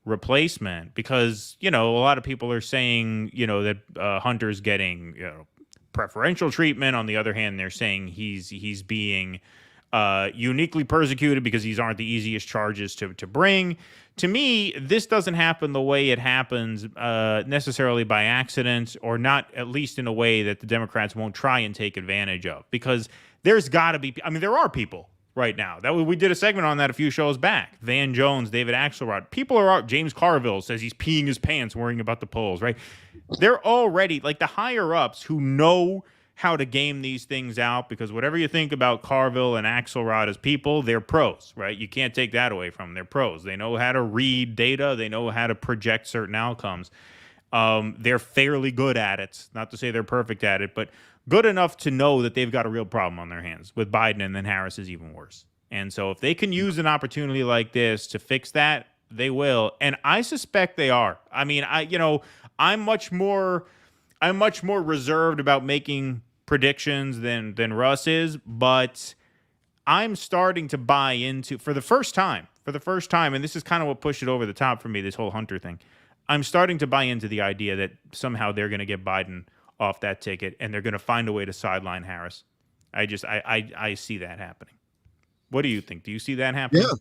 replacement, because, a lot of people are saying, that Hunter's getting, preferential treatment. On the other hand, they're saying he's being uniquely persecuted because these aren't the easiest charges to bring. To me, this doesn't happen the way it happens necessarily by accident, or not, at least in a way that the Democrats won't try and take advantage of, because there's got to be, there are people right now. We did a segment on that a few shows back. Van Jones, David Axelrod. People are out. James Carville says he's peeing his pants worrying about the polls, right? They're already, like, the higher-ups who know how to game these things out, because whatever you think about Carville and Axelrod as people, they're pros, right? You can't take that away from them. They're pros. They know how to read data. They know how to project certain outcomes. They're fairly good at it. Not to say they're perfect at it, but good enough to know that they've got a real problem on their hands with Biden, and then Harris is even worse. And so if they can use an opportunity like this to fix that, they will. And I suspect they are. I mean, I'm much more reserved about making predictions than Russ is, but I'm starting to buy into, for the first time, and this is kind of what pushed it over the top for me, this whole Hunter thing. I'm starting to buy into the idea that somehow they're going to get Biden off that ticket, and they're going to find a way to sideline Harris. I see that happening. What do you think? Do you see that happening? Yeah.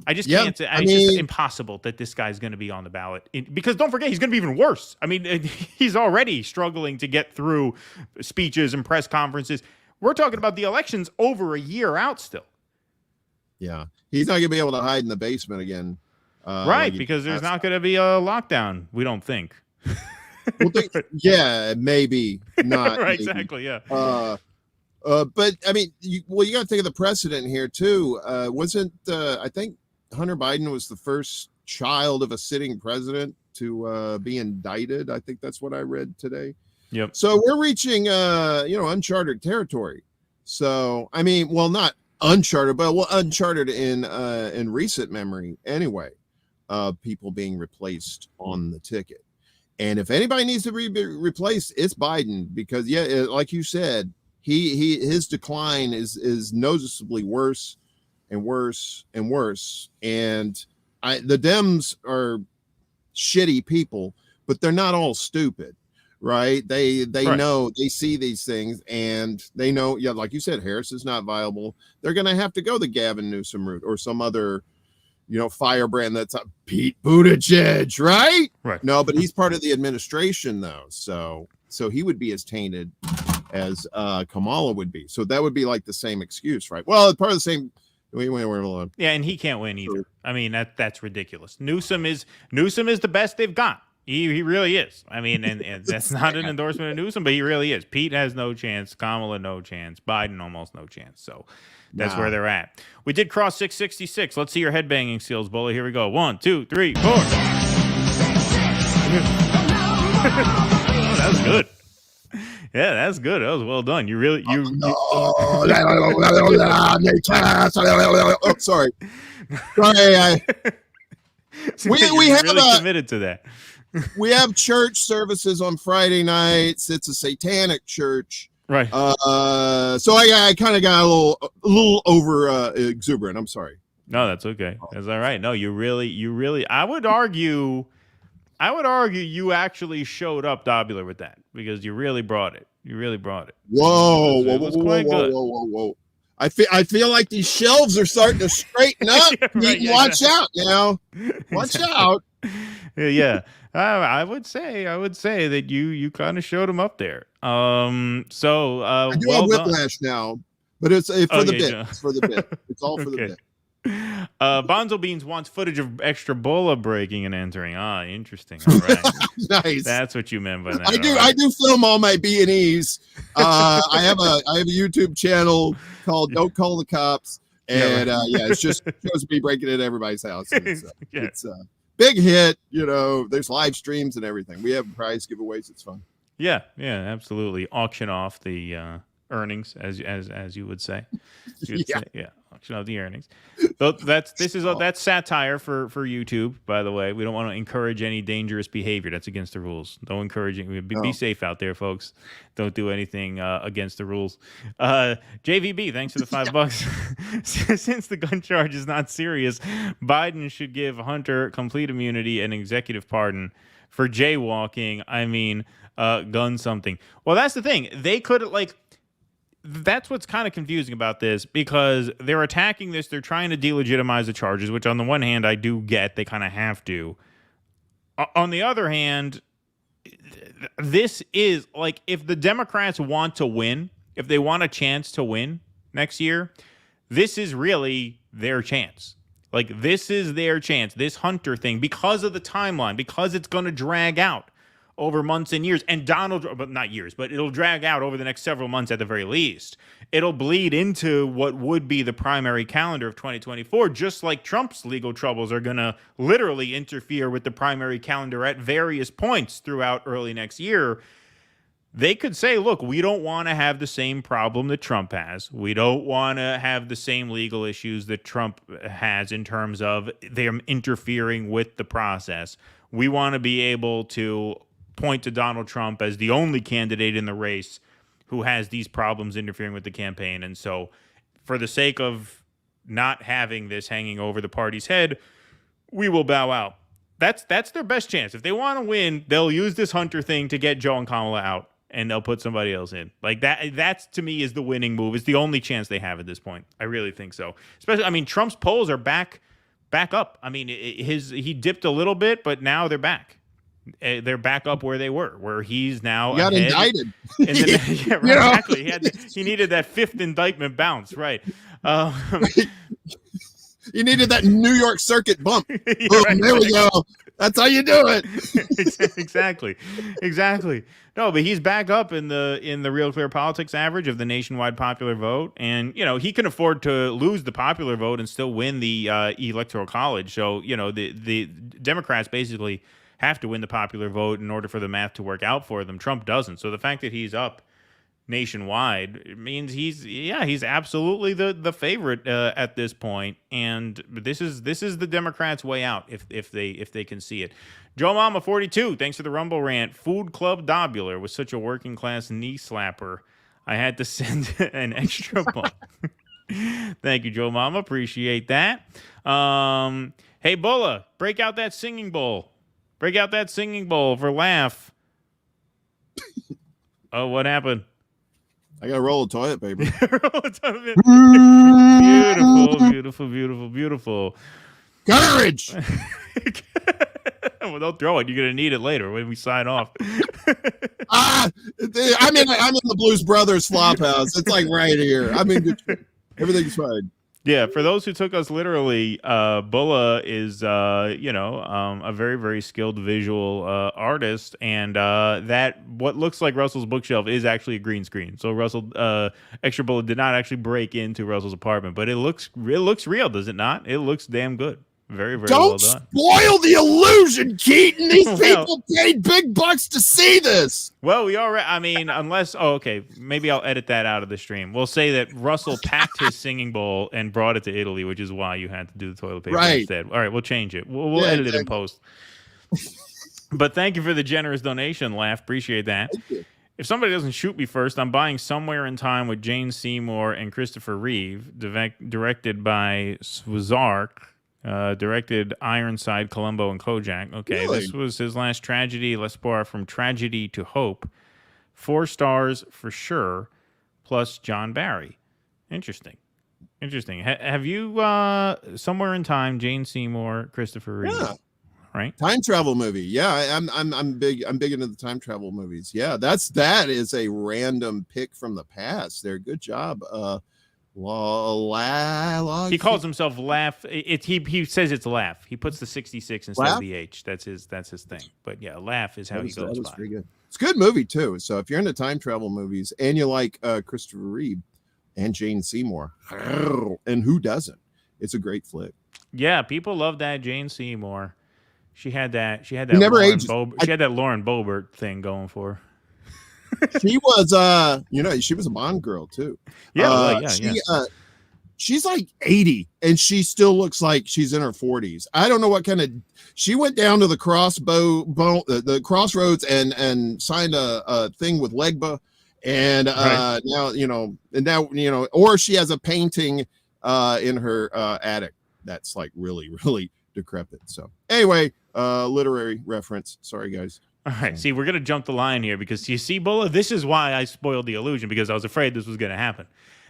I just can't. It's just impossible that this guy's going to be on the ballot, because don't forget, he's going to be even worse. I mean, he's already struggling to get through speeches and press conferences. We're talking about the elections over a year out still. Yeah, he's not going to be able to hide in the basement again. Right, because there's not going to be a lockdown, we don't think. Yeah, maybe not. Right, maybe. Exactly, yeah. But I mean, you got to think of the precedent here too. Wasn't I think Hunter Biden was the first child of a sitting president to be indicted? I think that's what I read today. Yep. So we're reaching uncharted territory. So I mean, well, not uncharted, but uncharted in recent memory anyway. People being replaced on the ticket. And if anybody needs to be replaced, it's Biden, because like you said, his decline is noticeably worse and worse and worse. And the Dems are shitty people, but they're not all stupid, right? They know, they see these things, and they know, like you said, Harris is not viable. They're going to have to go the Gavin Newsom route or some other, firebrand that's Pete Buttigieg, right? Right. No, but he's part of the administration though. So he would be as tainted as Kamala would be. So that would be like the same excuse, right? Well, it's part of the same. Yeah, and he can't win either. I mean, that's ridiculous. Newsom is the best they've got. He really is. I mean, and that's not an endorsement of Newsom, but he really is. Pete has no chance. Kamala, no chance. Biden, almost no chance. So that's where they're at. We did cross 666. Let's see your headbanging skills, Bulla. Here we go. 1, 2, 3, 4. Oh, that was good. Yeah, that's good. That was well done. You really, oh, sorry. We have really committed to that. We have church services on Friday nights. It's a satanic church. Right. So I kind of got a little over exuberant. I'm sorry. No, that's okay. That's all right. No, you really, I would argue I would argue you actually showed up, Dobular, with that because you really brought it. You really brought it. Whoa, It was quite good. whoa. I feel like these shelves are starting to straighten up. Watch out now. Watch out. Yeah. I would say that you kind of showed him up there. I do have whiplash now, but it's for the bit. Yeah. It's for the bit. It's all for the bit. Bonzo Beans wants footage of extra Bulla breaking and entering. Interesting. All right. Nice. That's what you meant by that. I do film all my B&Es. I have a YouTube channel called Don't Call the Cops. And it's just shows me breaking into everybody's house. It's a big hit. There's live streams and everything. We have prize giveaways. It's fun. Yeah, absolutely. Auction off the earnings, as you would say. Auction off the earnings. So that's satire for YouTube, by the way. We don't want to encourage any dangerous behavior. That's against the rules. Don't encourage it. Be safe out there, folks. Don't do anything against the rules. JVB, thanks for the $5. Since the gun charge is not serious, Biden should give Hunter complete immunity and executive pardon for jaywalking. I mean, gun something. Well, that's the thing. They could that's what's kind of confusing about this because they're attacking this. They're trying to delegitimize the charges, which on the one hand, I do get. They kind of have to. On the other hand, this is if the Democrats want to win, if they want a chance to win next year, this is really their chance. This is their chance. This Hunter thing, because of the timeline, because it's going to drag out over months and years, and but not years, but it'll drag out over the next several months at the very least. It'll bleed into what would be the primary calendar of 2024, just like Trump's legal troubles are going to literally interfere with the primary calendar at various points throughout early next year. They could say, look, we don't want to have the same problem that Trump has. We don't want to have the same legal issues that Trump has in terms of them interfering with the process. We want to be able to point to Donald Trump as the only candidate in the race who has these problems interfering with the campaign. And so for the sake of not having this hanging over the party's head, we will bow out. That's their best chance. If they want to win, they'll use this Hunter thing to get Joe and Kamala out, and they'll put somebody else in. That's to me is the winning move. It's the only chance they have at this point. I really think so. Especially, Trump's polls are back up. He dipped a little bit, but now they're back. They're back up where they were, where he's now he got indicted. Exactly. He needed that fifth indictment bounce, right? He needed that New York Circuit bump. Boom, there we go. That's how you do it. Exactly. No, but he's back up in the Real Clear Politics average of the nationwide popular vote, and he can afford to lose the popular vote and still win the electoral college. So the Democrats basically have to win the popular vote in order for the math to work out for them. Trump doesn't. So the fact that he's up nationwide means he's absolutely the favorite at this point. And this is the Democrats' way out if they can see it. Joe Mama 42, thanks for the Rumble rant. Food Club Dobular was such a working class knee slapper. I had to send an extra one. Thank you, Joe Mama. Appreciate that. Hey, Bulla, break out that singing bowl. Break out that singing bowl for laugh. Oh, what happened? I got a roll of toilet paper. Beautiful. Courage! Well, don't throw it. You're going to need it later when we sign off. I'm in the Blues Brothers flop house. It's right here. Everything's fine. Yeah, for those who took us literally, Bulla is, a very, very skilled visual artist, and that what looks like Russell's bookshelf is actually a green screen. So Extra Bulla did not actually break into Russell's apartment, but it looks real, does it not? It looks damn good. Very, very well done. Don't spoil the illusion, Keaton. These people paid big bucks to see this. Well, we already, unless, maybe I'll edit that out of the stream. We'll say that Russell packed his singing bowl and brought it to Italy, which is why you had to do the toilet paper instead. All right, we'll change it. We'll edit it in post. But thank you for the generous donation, Laugh. Appreciate that. Thank you. If somebody doesn't shoot me first, I'm buying Somewhere in Time with Jane Seymour and Christopher Reeve, directed by Swazark. Directed Ironside, Columbo, and Kojak. Okay, Really? This was his last tragedy. Let's pour from tragedy to hope. 4 stars for sure, plus John Barry. Interesting. Have you Somewhere in Time, Jane Seymour, Christopher Reeve? Yeah. Right. Time travel movie. Yeah, I'm big into the time travel movies. Yeah, that is a random pick from the past. There, good job. He calls himself Laugh. He says it's Laugh. He puts the 66 instead Laugh? of the H. That's his thing. But yeah, Laugh is how he goes by. Pretty good. It's a good movie too. So if you're into time travel movies and you like Christopher Reeve and Jane Seymour, and who doesn't? It's a great flick. Yeah, people love that Jane Seymour. She had that. She had He that. never Lauren ages. she had that Lauren Boebert thing going for her. She was, she was a Bond girl too. Yeah, She's like 80 and she still looks like she's in her 40s. I don't know what kind of. She went down to the the crossroads and signed a thing with Legba, and now or she has a painting in her attic that's like really, really decrepit. So anyway, literary reference. Sorry, guys. All right. See, we're going to jump the line here because you see, Bulla, this is why I spoiled the illusion, because I was afraid this was going to happen.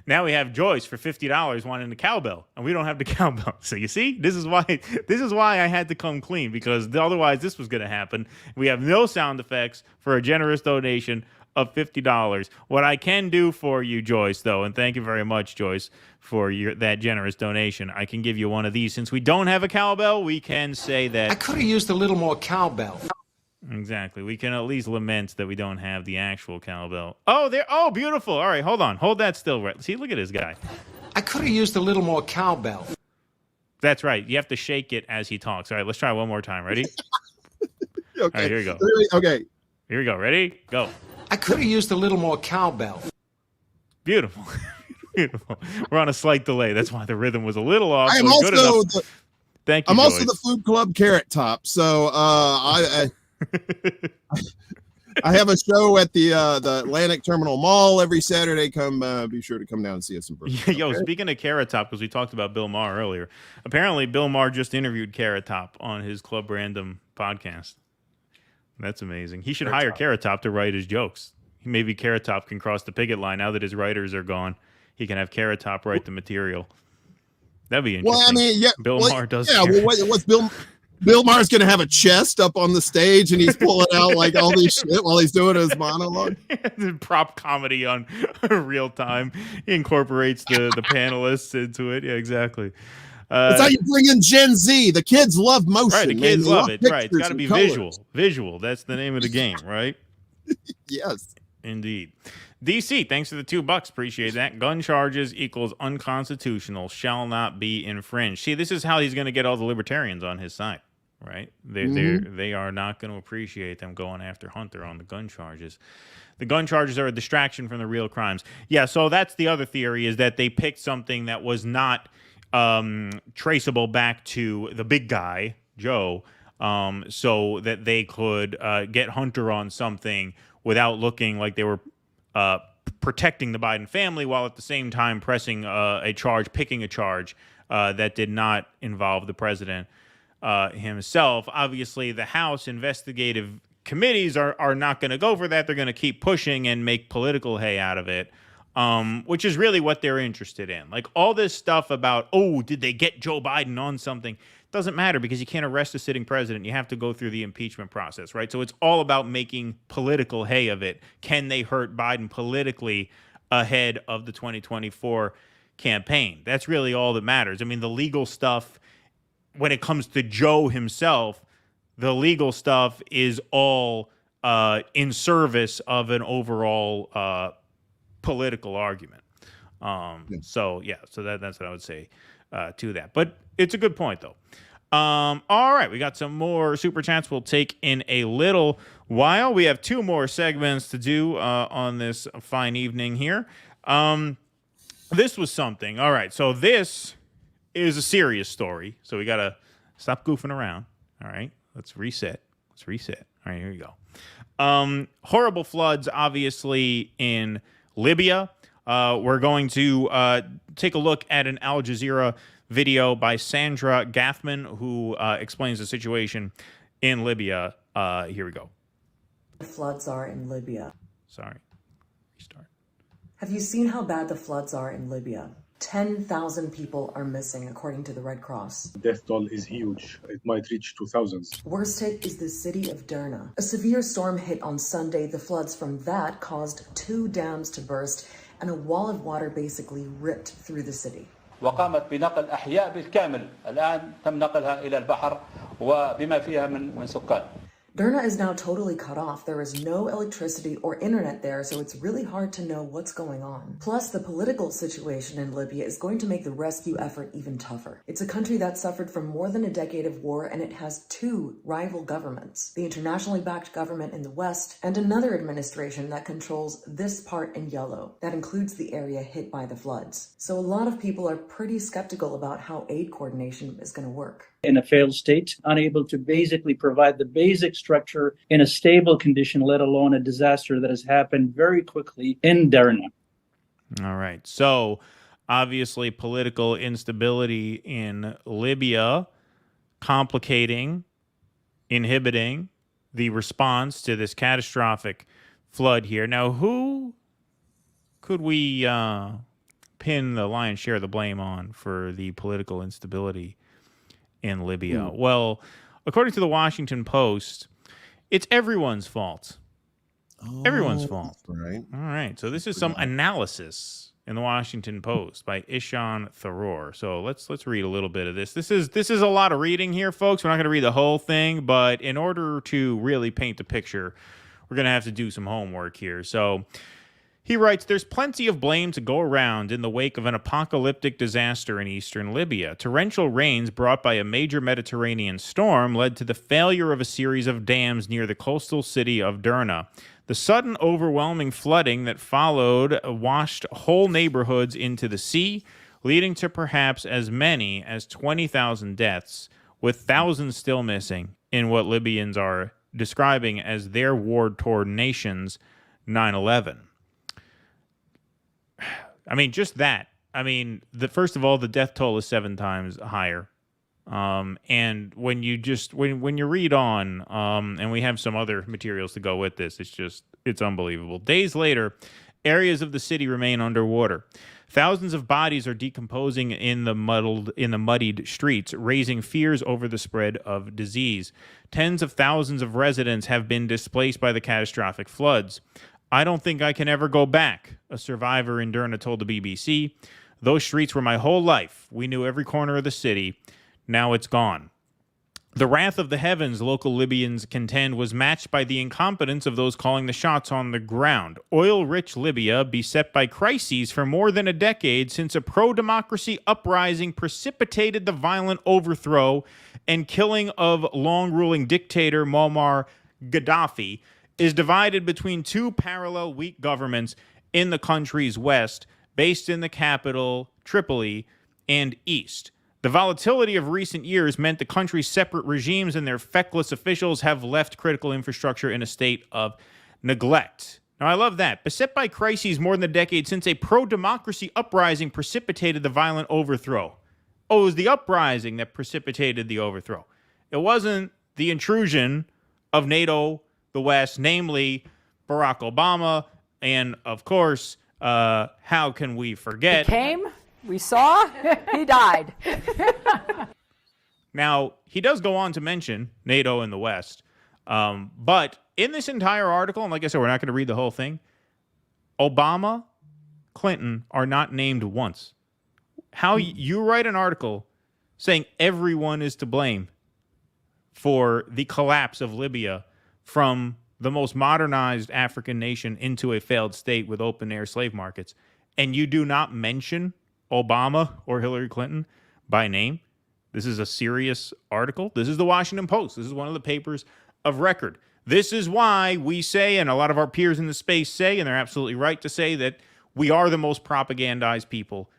Now we have Joyce for $50 wanting the cowbell, and we don't have the cowbell. So you see, this is why I had to come clean, because otherwise this was going to happen. We have no sound effects for a generous donation of $50. What I can do for you, Joyce, though, and thank you very much, Joyce, for that generous donation, I can give you one of these. Since we don't have a cowbell, we can say that I could have used a little more cowbell. Exactly. We can at least lament that we don't have the actual cowbell. Oh, there. Oh, beautiful. All right, hold on. Hold that still. Right. See, look at this guy. I could have used a little more cowbell. That's right. You have to shake it as he talks. All right, let's try one more time. Ready? Okay. All right, here we go. Okay. Here we go. Ready? Go. I could have used a little more cowbell. Beautiful. Beautiful. We're on a slight delay. That's why the rhythm was a little off. I am also also Thank you, I'm Joyce. also the Food Club Carrot Top. So I have a show at the Atlantic Terminal Mall every Saturday. Be sure to come down and see us in Brooklyn. Yo, speaking of Carrot Top, because we talked about Bill Maher earlier, apparently Bill Maher just interviewed Carrot Top on his Club Random podcast. That's amazing. He should hire Carrot Top to write his jokes. Maybe Carrot Top can cross the picket line now that his writers are gone. He can have Carrot Top write the material. That'd be interesting. Well, I mean, yeah, Bill Maher does. Yeah, what's Bill Maher's going to have a chest up on the stage and he's pulling out like all these shit while he's doing his monologue. Prop comedy on real time. He incorporates the panelists into it. Yeah, exactly. It's how you bring in Gen Z. The kids love motion. Right, the kids love it. Right, it's got to be visual. Visual. That's the name of the game, right? Yes. Indeed. DC, thanks for the $2. Appreciate that. Gun charges equals unconstitutional, shall not be infringed. See, this is how he's going to get all the libertarians on his side, right? They are not going to appreciate them going after Hunter on the gun charges. The gun charges are a distraction from the real crimes. Yeah, so that's the other theory, is that they picked something that was not traceable back to the big guy, Joe, so that they could get Hunter on something without looking like they were protecting the Biden family, while at the same time picking a charge that did not involve the president himself. Obviously, the House investigative committees are not going to go for that. They're going to keep pushing and make political hay out of it, which is really what they're interested in. Like all this stuff about, did they get Joe Biden on something? Doesn't matter, because you can't arrest a sitting president. You have to go through the impeachment process, right? So it's all about making political hay of it. Can they hurt Biden politically ahead of the 2024 campaign? That's really all that matters. I mean, the legal stuff, when it comes to Joe himself, the legal stuff is all in service of an overall political argument. So that's what I would say to that. But it's a good point, though. All right, we got some more super chats we'll take in a little while. We have 2 more segments to do on this fine evening here. This was something. All right, so this is a serious story. So we got to stop goofing around. All right, let's reset. All right, here we go. Horrible floods, obviously, in Libya. We're going to take a look at an Al Jazeera video by Sandra Gathman, who explains the situation in Libya. Here we go. The floods are in Libya. Sorry. Restart. Have you seen how bad the floods are in Libya? 10,000 people are missing, according to the Red Cross. The death toll is huge. It might reach 2,000. Worst hit is the city of Derna. A severe storm hit on Sunday. The floods from that caused 2 dams to burst, and a wall of water basically ripped through the city. وقامت بنقل أحياء بالكامل الآن تم نقلها إلى البحر وبما فيها من سكان. Derna is now totally cut off. There is no electricity or internet there, so it's really hard to know what's going on. Plus, the political situation in Libya is going to make the rescue effort even tougher. It's a country that suffered from more than a decade of war, and it has 2 rival governments, the internationally backed government in the West and another administration that controls this part in yellow, that includes the area hit by the floods. So a lot of people are pretty skeptical about how aid coordination is going to work. In a failed state, unable to basically provide the basic structure in a stable condition, let alone a disaster that has happened very quickly in Derna. All right. So, obviously, political instability in Libya complicating, inhibiting the response to this catastrophic flood here. Now, who could we pin the lion's share of the blame on for the political instability in Libya? Well, according to the Washington Post, it's everyone's fault. Everyone's fault. Right. All right. So this is some analysis in the Washington Post by Ishan Tharoor. So let's read a little bit of this. This is a lot of reading here, folks. We're not going to read the whole thing, but in order to really paint the picture, we're going to have to do some homework here. So he writes, there's plenty of blame to go around in the wake of an apocalyptic disaster in eastern Libya. Torrential rains brought by a major Mediterranean storm led to the failure of a series of dams near the coastal city of Derna. The sudden overwhelming flooding that followed washed whole neighborhoods into the sea, leading to perhaps as many as 20,000 deaths, with thousands still missing in what Libyans are describing as their war-torn nation's 9/11. I mean, just that. I mean, first of all, the death toll is 7 times higher. And when you read on, and we have some other materials to go with this, it's unbelievable. Days later, areas of the city remain underwater. Thousands of bodies are decomposing in the muddied streets, raising fears over the spread of disease. Tens of thousands of residents have been displaced by the catastrophic floods. I don't think I can ever go back, a survivor in Derna told the BBC. Those streets were my whole life. We knew every corner of the city. Now it's gone. The wrath of the heavens, local Libyans contend, was matched by the incompetence of those calling the shots on the ground. Oil-rich Libya, beset by crises for more than a decade since a pro-democracy uprising precipitated the violent overthrow and killing of long-ruling dictator Muammar Gaddafi, is divided between 2 parallel weak governments in the country's west, based in the capital, Tripoli, and east. The volatility of recent years meant the country's separate regimes and their feckless officials have left critical infrastructure in a state of neglect. Now, I love that. Beset by crises more than a decade since a pro-democracy uprising precipitated the violent overthrow. Oh, it was the uprising that precipitated the overthrow. It wasn't the intrusion of NATO, the West, namely Barack Obama, and, of course, how can we forget? He came, we saw, he died. Now, he does go on to mention NATO and the West, but in this entire article, and like I said, we're not going to read the whole thing, Obama, Clinton are not named once. How you write an article saying everyone is to blame for the collapse of Libya from the most modernized African nation into a failed state with open-air slave markets, and you do not mention Obama or Hillary Clinton by name? This is a serious article. This is the Washington Post. This is one of the papers of record. This is why we say, and a lot of our peers in the space say, and they're absolutely right to say, that we are the most propagandized people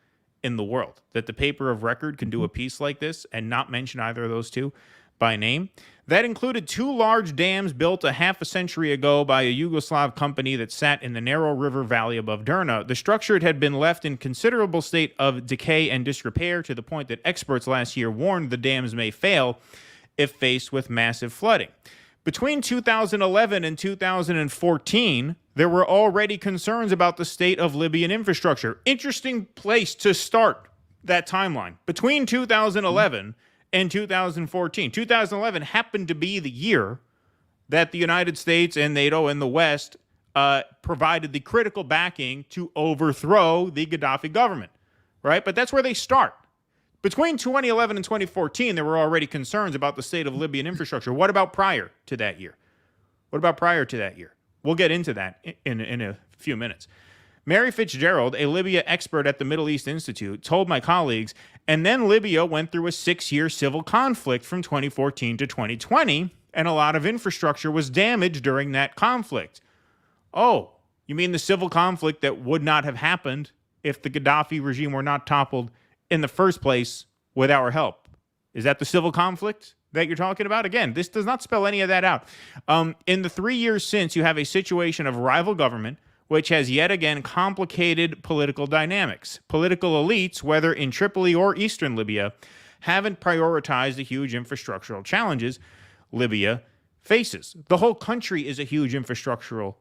in the world. That the paper of record can do a piece like this and not mention either of those two. by name. That included 2 large dams built a half a century ago by a Yugoslav company that sat in the narrow river valley above Derna. The structure had been left in considerable state of decay and disrepair to the point that experts last year warned the dams may fail if faced with massive flooding. Between 2011 and 2014, there were already concerns about the state of Libyan infrastructure. Interesting place to start that timeline. Between 2011 and 2014. 2011 happened to be the year that the United States and NATO and the West provided the critical backing to overthrow the Gaddafi government, right? But that's where they start. Between 2011 and 2014, there were already concerns about the state of Libyan infrastructure. What about prior to that year? What about prior to that year? We'll get into that in a few minutes. Mary Fitzgerald, a Libya expert at the Middle East Institute, told my colleagues, and then Libya went through a 6-year civil conflict from 2014 to 2020, and a lot of infrastructure was damaged during that conflict. Oh, you mean the civil conflict that would not have happened if the Gaddafi regime were not toppled in the first place with our help? Is that the civil conflict that you're talking about? Again, this does not spell any of that out. In the 3 years since, you have a situation of rival government, which has yet again complicated political dynamics. Political elites, whether in Tripoli or eastern Libya, haven't prioritized the huge infrastructural challenges Libya faces. The whole country is a huge infrastructural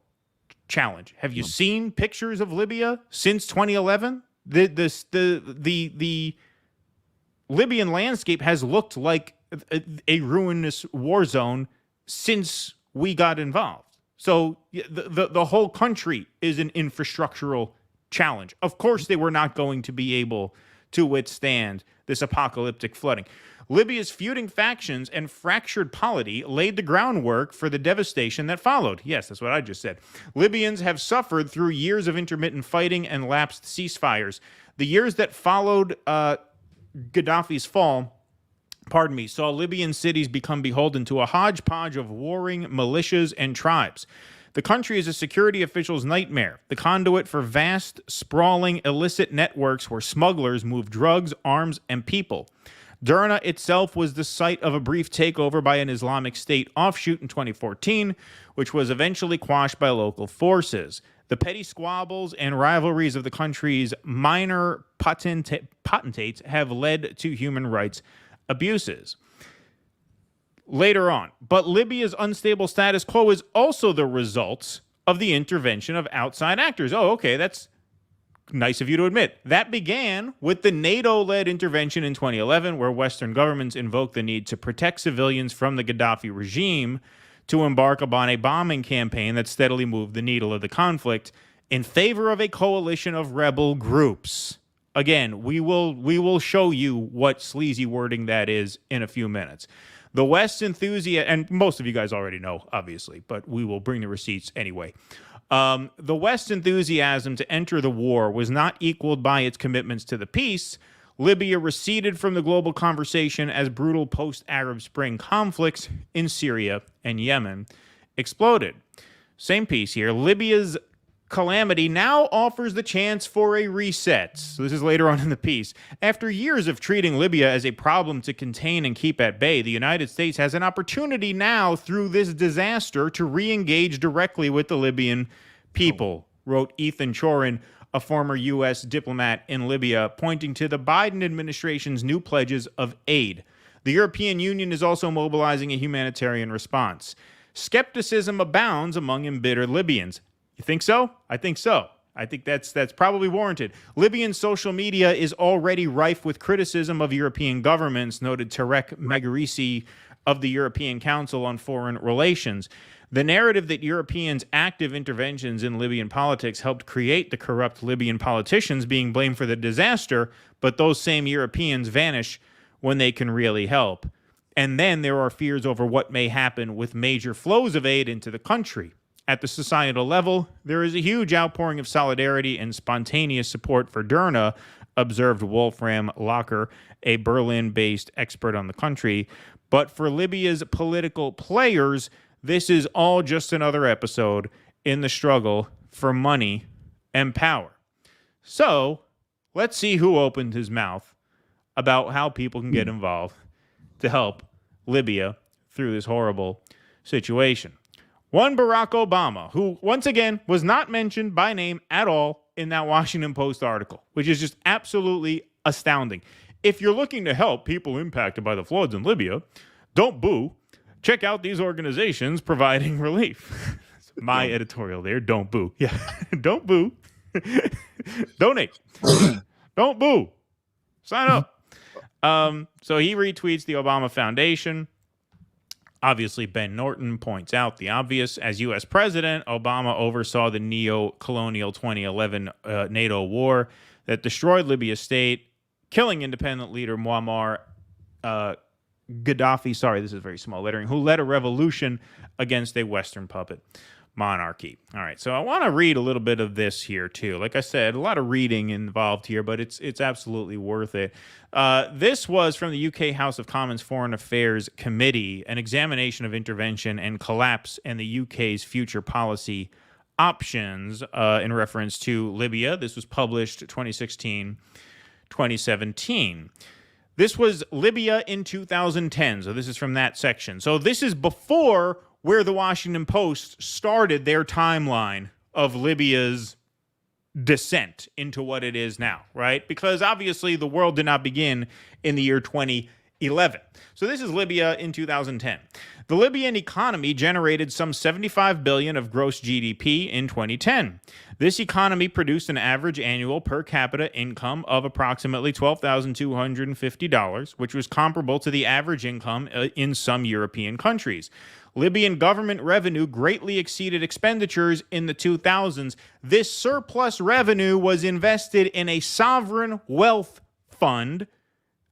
challenge. Have you seen pictures of Libya since 2011? The Libyan landscape has looked like a ruinous war zone since we got involved. So the whole country is an infrastructural challenge. Of course, they were not going to be able to withstand this apocalyptic flooding. Libya's feuding factions and fractured polity laid the groundwork for the devastation that followed. Yes, that's what I just said. Libyans have suffered through years of intermittent fighting and lapsed ceasefires. The years that followed Gaddafi's fall, saw Libyan cities become beholden to a hodgepodge of warring militias and tribes. The country is a security official's nightmare, the conduit for vast, sprawling, illicit networks where smugglers move drugs, arms, and people. Derna itself was the site of a brief takeover by an Islamic State offshoot in 2014, which was eventually quashed by local forces. The petty squabbles and rivalries of the country's minor potentates have led to human rights abuses. Later on, but Libya's unstable status quo is also the result of the intervention of outside actors. Oh, okay, that's nice of you to admit. That began with the NATO-led intervention in 2011, where Western governments invoked the need to protect civilians from the Gaddafi regime to embark upon a bombing campaign that steadily moved the needle of the conflict in favor of a coalition of rebel groups. Again, we will show you what sleazy wording that is in a few minutes. The West's enthusiasm, and most of you guys already know, obviously, but we will bring the receipts anyway. The West's enthusiasm to enter the war was not equaled by its commitments to the peace. Libya receded from the global conversation as brutal post-Arab Spring conflicts in Syria and Yemen exploded. Same piece here. Libya's calamity now offers the chance for a reset. So this is later on in the piece. After years of treating Libya as a problem to contain and keep at bay, the United States has an opportunity now through this disaster to re-engage directly with the Libyan people, wrote Ethan Chorin, a former U.S. diplomat in Libya, pointing to the Biden administration's new pledges of aid. The European Union is also mobilizing a humanitarian response. Skepticism abounds among embittered Libyans. You think so? I think so. I think that's probably warranted. Libyan social media is already rife with criticism of European governments, noted Tarek Megarisi of the European Council on Foreign Relations. The narrative that Europeans' active interventions in Libyan politics helped create the corrupt Libyan politicians being blamed for the disaster, but those same Europeans vanish when they can really help. And then there are fears over what may happen with major flows of aid into the country. At the societal level, there is a huge outpouring of solidarity and spontaneous support for Derna, observed Wolfram Locker, a Berlin-based expert on the country. But for Libya's political players, this is all just another episode in the struggle for money and power. So, let's see who opened his mouth about how people can get involved to help Libya through this horrible situation. One Barack Obama, who once again was not mentioned by name at all in that Washington Post article, which is just absolutely astounding. If you're looking to help people impacted by the floods in Libya, don't boo. Check out these organizations providing relief. My editorial there, don't boo. Yeah, don't boo. Donate. Don't boo. Sign up. So he retweets the Obama Foundation. Obviously, Ben Norton points out the obvious. As U.S. president, Obama oversaw the neo-colonial 2011 NATO war that destroyed Libya's state, killing independent leader Muammar Gaddafi, sorry, this is very small lettering, who led a revolution against a Western puppet monarchy. All right, so I want to read a little bit of this here too. Like I said, a lot of reading involved here, but it's absolutely worth it. This was from the UK House of Commons Foreign Affairs Committee, an examination of intervention and collapse and the UK's future policy options in reference to Libya. This was published 2016-2017. This was Libya in 2010, so this is from that section. So this is before where the Washington Post started their timeline of Libya's descent into what it is now, right? Because obviously the world did not begin in the year 2011. So this is Libya in 2010. The Libyan economy generated some $75 billion of gross GDP in 2010. This economy produced an average annual per capita income of approximately $12,250, which was comparable to the average income in some European countries. Libyan government revenue greatly exceeded expenditures in the 2000s. This surplus revenue was invested in a sovereign wealth fund,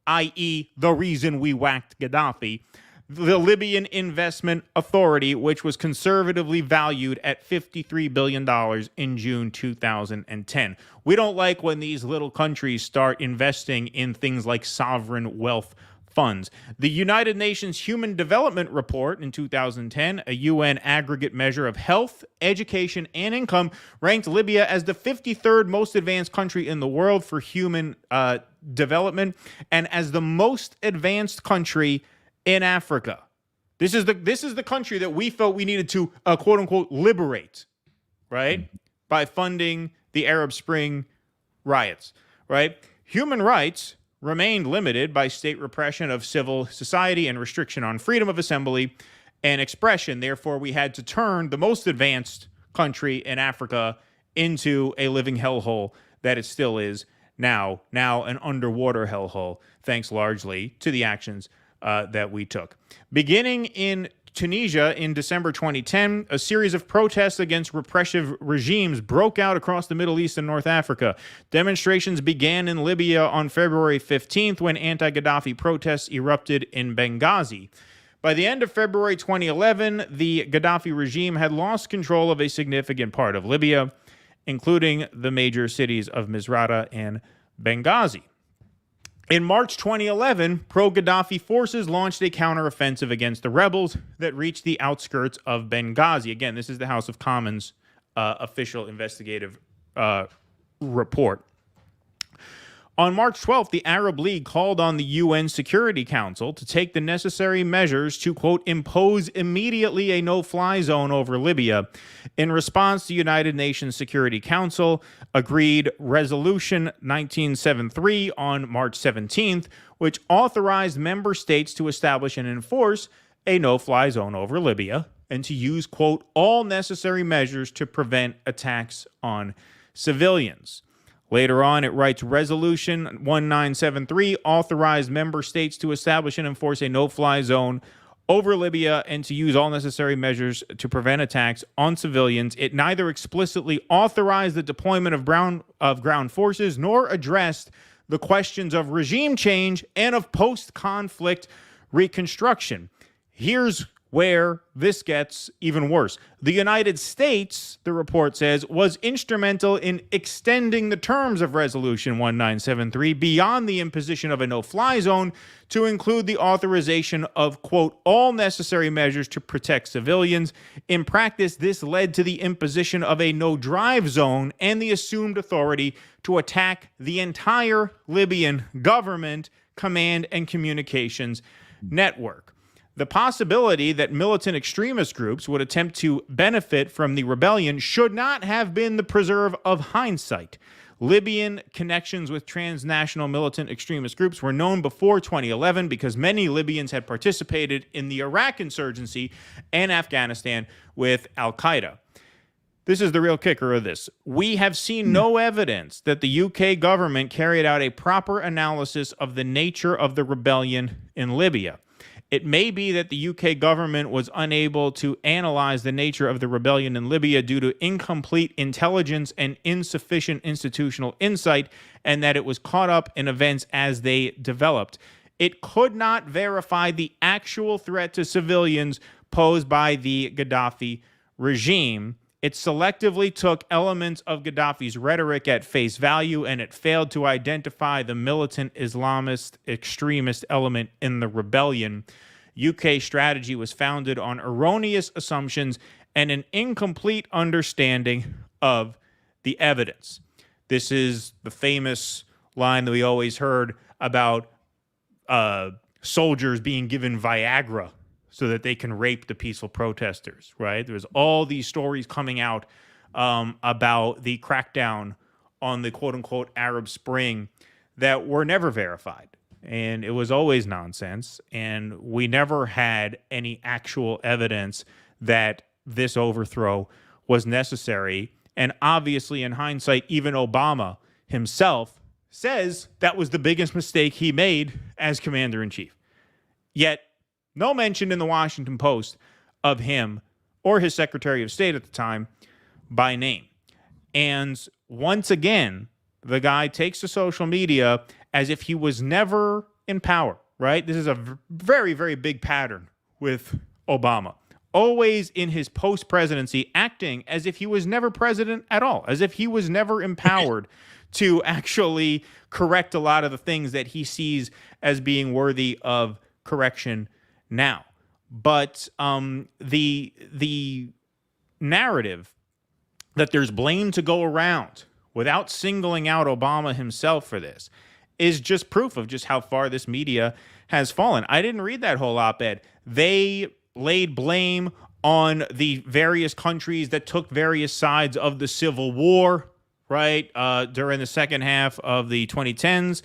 i.e., the reason we whacked Gaddafi, the Libyan Investment Authority, which was conservatively valued at $53 billion in June 2010. We don't like when these little countries start investing in things like sovereign wealth funds. The United Nations Human Development Report in 2010, a UN aggregate measure of health, education, and income, ranked Libya as the 53rd most advanced country in the world for human development and as the most advanced country in Africa. This is the country that we felt we needed to quote unquote liberate, right? By funding the Arab Spring riots, right? Human rights remained limited by state repression of civil society and restriction on freedom of assembly and expression. Therefore, we had to turn the most advanced country in Africa into a living hellhole that it still is now an underwater hellhole, thanks largely to the actions that we took. Beginning in Tunisia in December 2010, a series of protests against repressive regimes broke out across the Middle East and North Africa. Demonstrations began in Libya on February 15th when anti-Gaddafi protests erupted in Benghazi. By the end of February 2011, the Gaddafi regime had lost control of a significant part of Libya, including the major cities of Misrata and Benghazi. In March 2011, pro-Gaddafi forces launched a counteroffensive against the rebels that reached the outskirts of Benghazi. Again, this is the House of Commons official investigative report. On March 12th, the Arab League called on the UN Security Council to take the necessary measures to, quote, impose immediately a no-fly zone over Libya. In response, the United Nations Security Council agreed Resolution 1973 on March 17th, which authorized member states to establish and enforce a no-fly zone over Libya and to use, quote, all necessary measures to prevent attacks on civilians. Later on, it writes, Resolution 1973 authorized member states to establish and enforce a no-fly zone over Libya and to use all necessary measures to prevent attacks on civilians. It neither explicitly authorized the deployment of ground forces nor addressed the questions of regime change and of post-conflict reconstruction. Here's where this gets even worse. The United States, the report says, was instrumental in extending the terms of Resolution 1973 beyond the imposition of a no-fly zone to include the authorization of, quote, all necessary measures to protect civilians. In practice, this led to the imposition of a no-drive zone and the assumed authority to attack the entire Libyan government, command, and communications network. The possibility that militant extremist groups would attempt to benefit from the rebellion should not have been the preserve of hindsight. Libyan connections with transnational militant extremist groups were known before 2011 because many Libyans had participated in the Iraq insurgency and Afghanistan with al-Qaeda. This is the real kicker of this. We have seen no evidence that the UK government carried out a proper analysis of the nature of the rebellion in Libya. It may be that the UK government was unable to analyze the nature of the rebellion in Libya due to incomplete intelligence and insufficient institutional insight, and that it was caught up in events as they developed. It could not verify the actual threat to civilians posed by the Gaddafi regime. It selectively took elements of Gaddafi's rhetoric at face value, and it failed to identify the militant Islamist extremist element in the rebellion. UK strategy was founded on erroneous assumptions and an incomplete understanding of the evidence. This is the famous line that we always heard about soldiers being given Viagra so that they can rape the peaceful protesters, right? There's all these stories coming out about the crackdown on the quote-unquote Arab Spring that were never verified. And it was always nonsense. And we never had any actual evidence that this overthrow was necessary. And obviously, in hindsight, even Obama himself says that was the biggest mistake he made as commander-in-chief. Yet, no mention in the Washington Post of him or his Secretary of State at the time by name. And once again, the guy takes to social media as if he was never in power, right? This is a very, very big pattern with Obama. Always in his post-presidency acting as if he was never president at all, as if he was never empowered to actually correct a lot of the things that he sees as being worthy of correction now. But the narrative that there's blame to go around without singling out Obama himself for this is just proof of just how far this media has fallen. I didn't read that whole op-ed. They laid blame on the various countries that took various sides of the Civil War, right, during the second half of the 2010s.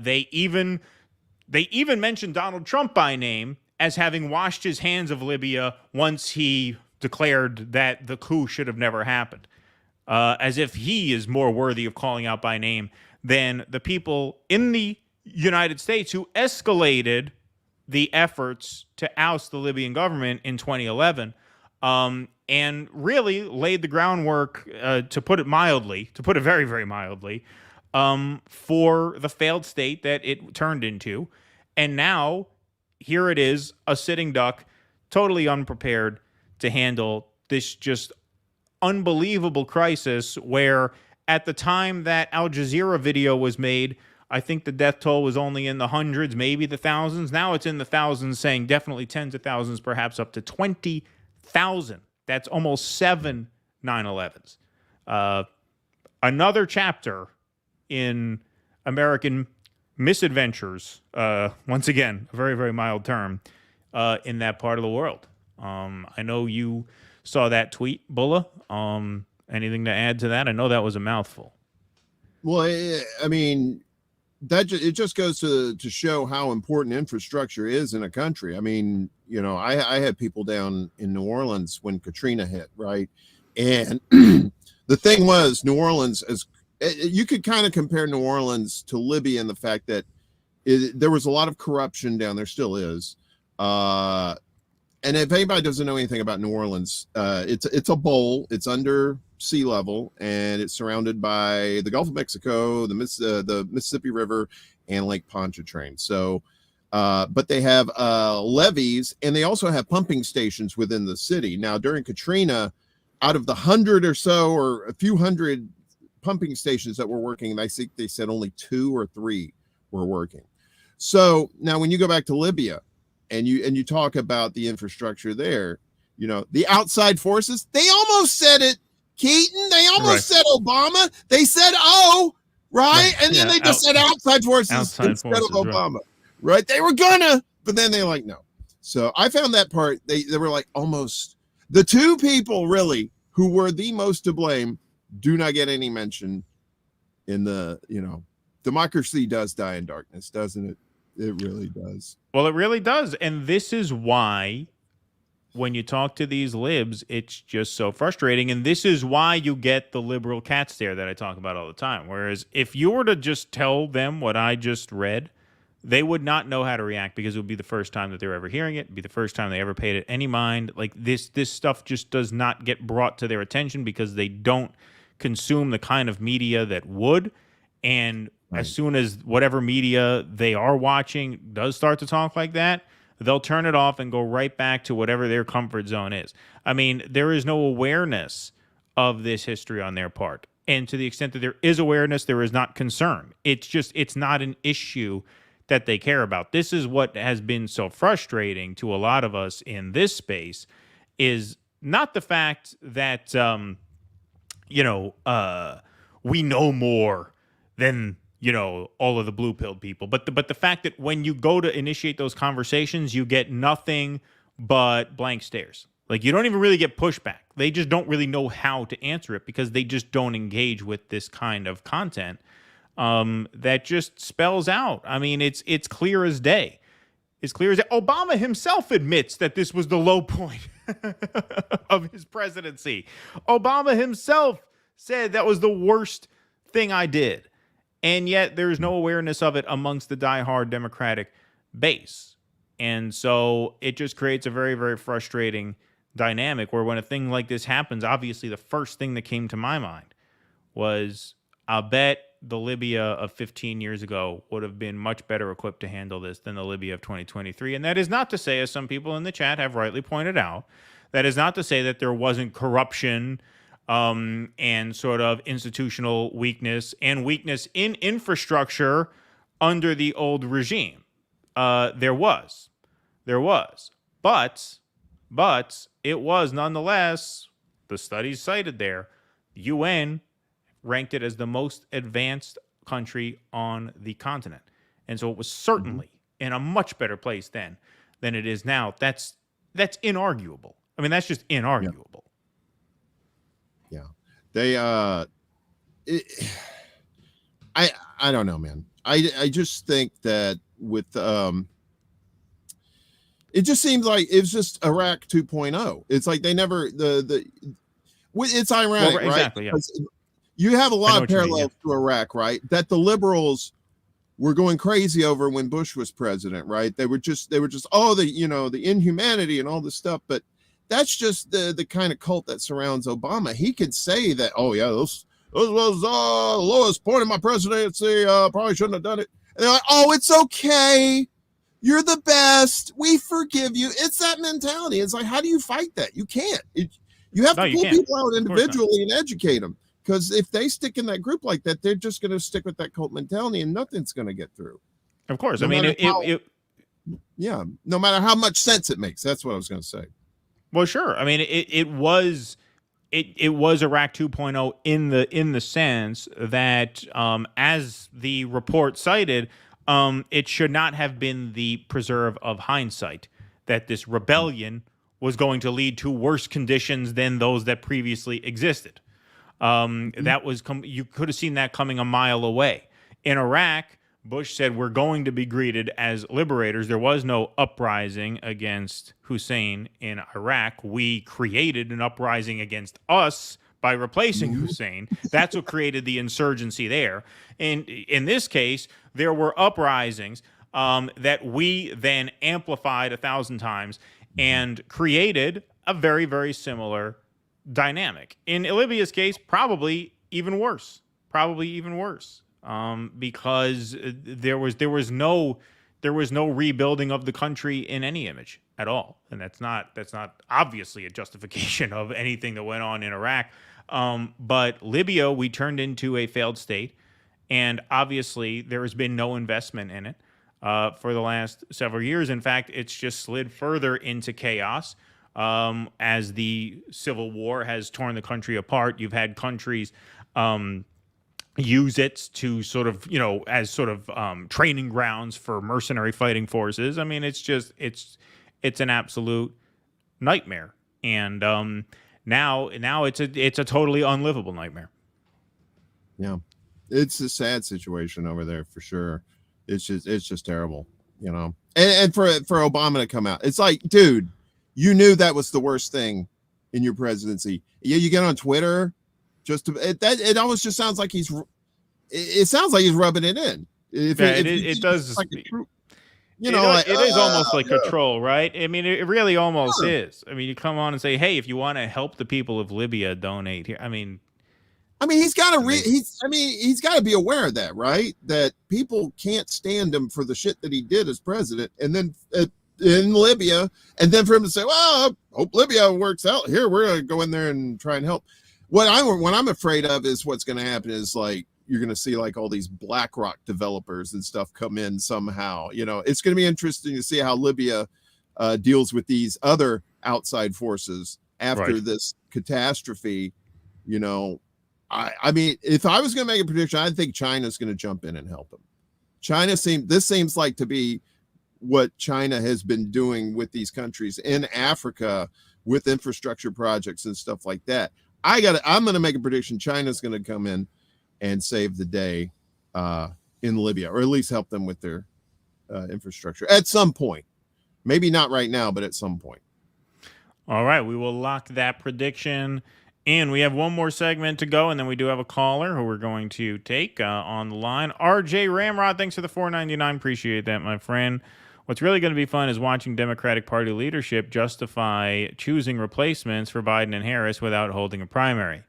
They even mentioned Donald Trump by name as having washed his hands of Libya once he declared that the coup should have never happened, as if he is more worthy of calling out by name than the people in the United States who escalated the efforts to oust the Libyan government in 2011, and really laid the groundwork, to put it very, very mildly, for the failed state that it turned into. And now, here it is, a sitting duck, totally unprepared to handle this just unbelievable crisis where at the time that Al Jazeera video was made, I think the death toll was only in the hundreds, maybe the thousands. Now it's in the thousands, saying definitely tens of thousands, perhaps up to 20,000. That's almost 7 9/11s. Another chapter in American misadventures, once again, a very, very mild term, in that part of the world. I know you saw that tweet, Bulla. Anything to add to that? I know that was a mouthful. Well, I mean, it just goes to show how important infrastructure is in a country. I mean, you know, I had people down in New Orleans when Katrina hit, right? And the thing was, New Orleans, as you could kind of compare New Orleans to Libya in the fact that there was a lot of corruption down there, still is. And if anybody doesn't know anything about New Orleans, it's a bowl. It's under sea level, and it's surrounded by the Gulf of Mexico, the Mississippi River, and Lake Pontchartrain. So, but they have levees, and they also have pumping stations within the city. Now, during Katrina, out of the 100 or so, or a few hundred pumping stations that were working, I think they said only 2 or 3 were working. So now, when you go back to Libya, and you talk about the infrastructure there, you know, the outside forces, they almost said it, Keaton. They almost said Obama. They said, right? And then they just said outside forces instead of Obama. Right? They were gonna, but then they're like, no. So I found that part, they were like almost the two people really who were the most to blame do not get any mention in the, democracy does die in darkness, doesn't it? It really does. Well, it really does. And this is why when you talk to these libs, it's just so frustrating. And this is why you get the liberal cat stare that I talk about all the time. Whereas if you were to just tell them what I just read, they would not know how to react because it would be the first time that they're ever hearing it. It'd be the first time they ever paid it any mind. Like this stuff just does not get brought to their attention because they don't consume the kind of media that would. And as soon as whatever media they are watching does start to talk like that, they'll turn it off and go right back to whatever their comfort zone is. I mean, there is no awareness of this history on their part. And to the extent that there is awareness, there is not concern. It's not an issue that they care about. This is what has been so frustrating to a lot of us in this space, is not the fact that, we know more than, all of the blue-pilled people. But the fact that when you go to initiate those conversations, you get nothing but blank stares. Like, you don't even really get pushback. They just don't really know how to answer it because they just don't engage with this kind of content that just spells out. I mean, it's clear as day. It's clear as day. Obama himself admits that this was the low point of his presidency. Obama himself said that was the worst thing I did. And yet there's no awareness of it amongst the diehard Democratic base. And so it just creates a very, very frustrating dynamic where when a thing like this happens, obviously the first thing that came to my mind was, I'll bet the Libya of 15 years ago would have been much better equipped to handle this than the Libya of 2023. And that is not to say, as some people in the chat have rightly pointed out, that is not to say that there wasn't corruption and sort of institutional weakness and weakness in infrastructure under the old regime. There was. But it was nonetheless, the studies cited there, UN ranked it as the most advanced country on the continent. And so it was certainly in a much better place then than it is now. That's inarguable. I mean, that's just inarguable. Yeah. They I don't know, man. I just think that with it just seems like it's just Iraq 2.0. It's like they never it's ironic, well, exactly, right? Yeah. You have a lot of parallels to Iraq, right? That the liberals were going crazy over when Bush was president, right? They were just the inhumanity and all this stuff, but that's just the kind of cult that surrounds Obama. He could say that, oh yeah, this was the lowest point of my presidency. Probably shouldn't have done it. And they're like, oh, it's okay. You're the best. We forgive you. It's that mentality. It's like, how do you fight that? You can't. You have to pull people out individually and educate them. Because if they stick in that group like that, they're just going to stick with that cult mentality and nothing's going to get through. Of course. No I mean, no matter how much sense it makes. That's what I was going to say. Well, sure. I mean, it was Iraq 2.0 in the sense that, as the report cited, it should not have been the preserve of hindsight that this rebellion was going to lead to worse conditions than those that previously existed. That was you could have seen that coming a mile away. In Iraq, Bush said we're going to be greeted as liberators. There was no uprising against Hussein in Iraq. We created an uprising against us by replacing Hussein. That's what created the insurgency there. And in this case, there were uprisings that we then amplified 1,000 times and created a very, very similar dynamic. In Libya's case, probably even worse. Because there was no rebuilding of the country in any image at all, and that's not obviously a justification of anything that went on in Iraq. But Libya, we turned into a failed state, and obviously there has been no investment in it for the last several years. In fact, it's just slid further into chaos. As the civil war has torn the country apart, you've had countries use it to sort of, as sort of training grounds for mercenary fighting forces. I mean, it's it's an absolute nightmare. And now it's a totally unlivable nightmare. Yeah, it's a sad situation over there for sure. It's just terrible, you know. And for Obama to come out, it's like, dude, you knew that was the worst thing in your presidency. Yeah, you get on Twitter, it almost just sounds like it sounds like he's rubbing it in. It does. Like it is almost like a troll, right? I mean, it really almost is. I mean, you come on and say, "Hey, if you want to help the people of Libya, donate here." I mean, he's got to he's got to be aware of that, right? That people can't stand him for the shit that he did as president, and then in Libya, and then for him to say, "Well, I hope Libya works out. Here, we're gonna go in there and try and help." What I'm afraid of is what's going to happen is like you're going to see like all these BlackRock developers and stuff come in somehow. You know, it's going to be interesting to see how Libya deals with these other outside forces after this catastrophe. You know, I mean, if I was going to make a prediction, I think China's going to jump in and help them. This seems like to be what China has been doing with these countries in Africa with infrastructure projects and stuff like that. I'm going to make a prediction. China's going to come in and save the day in Libya, or at least help them with their infrastructure at some point. Maybe not right now, but at some point. All right, we will lock that prediction in. We have one more segment to go, and then we do have a caller who we're going to take on the line. RJ Ramrod, thanks for the $4.99. Appreciate that, my friend. What's really going to be fun is watching Democratic Party leadership justify choosing replacements for Biden and Harris without holding a primary.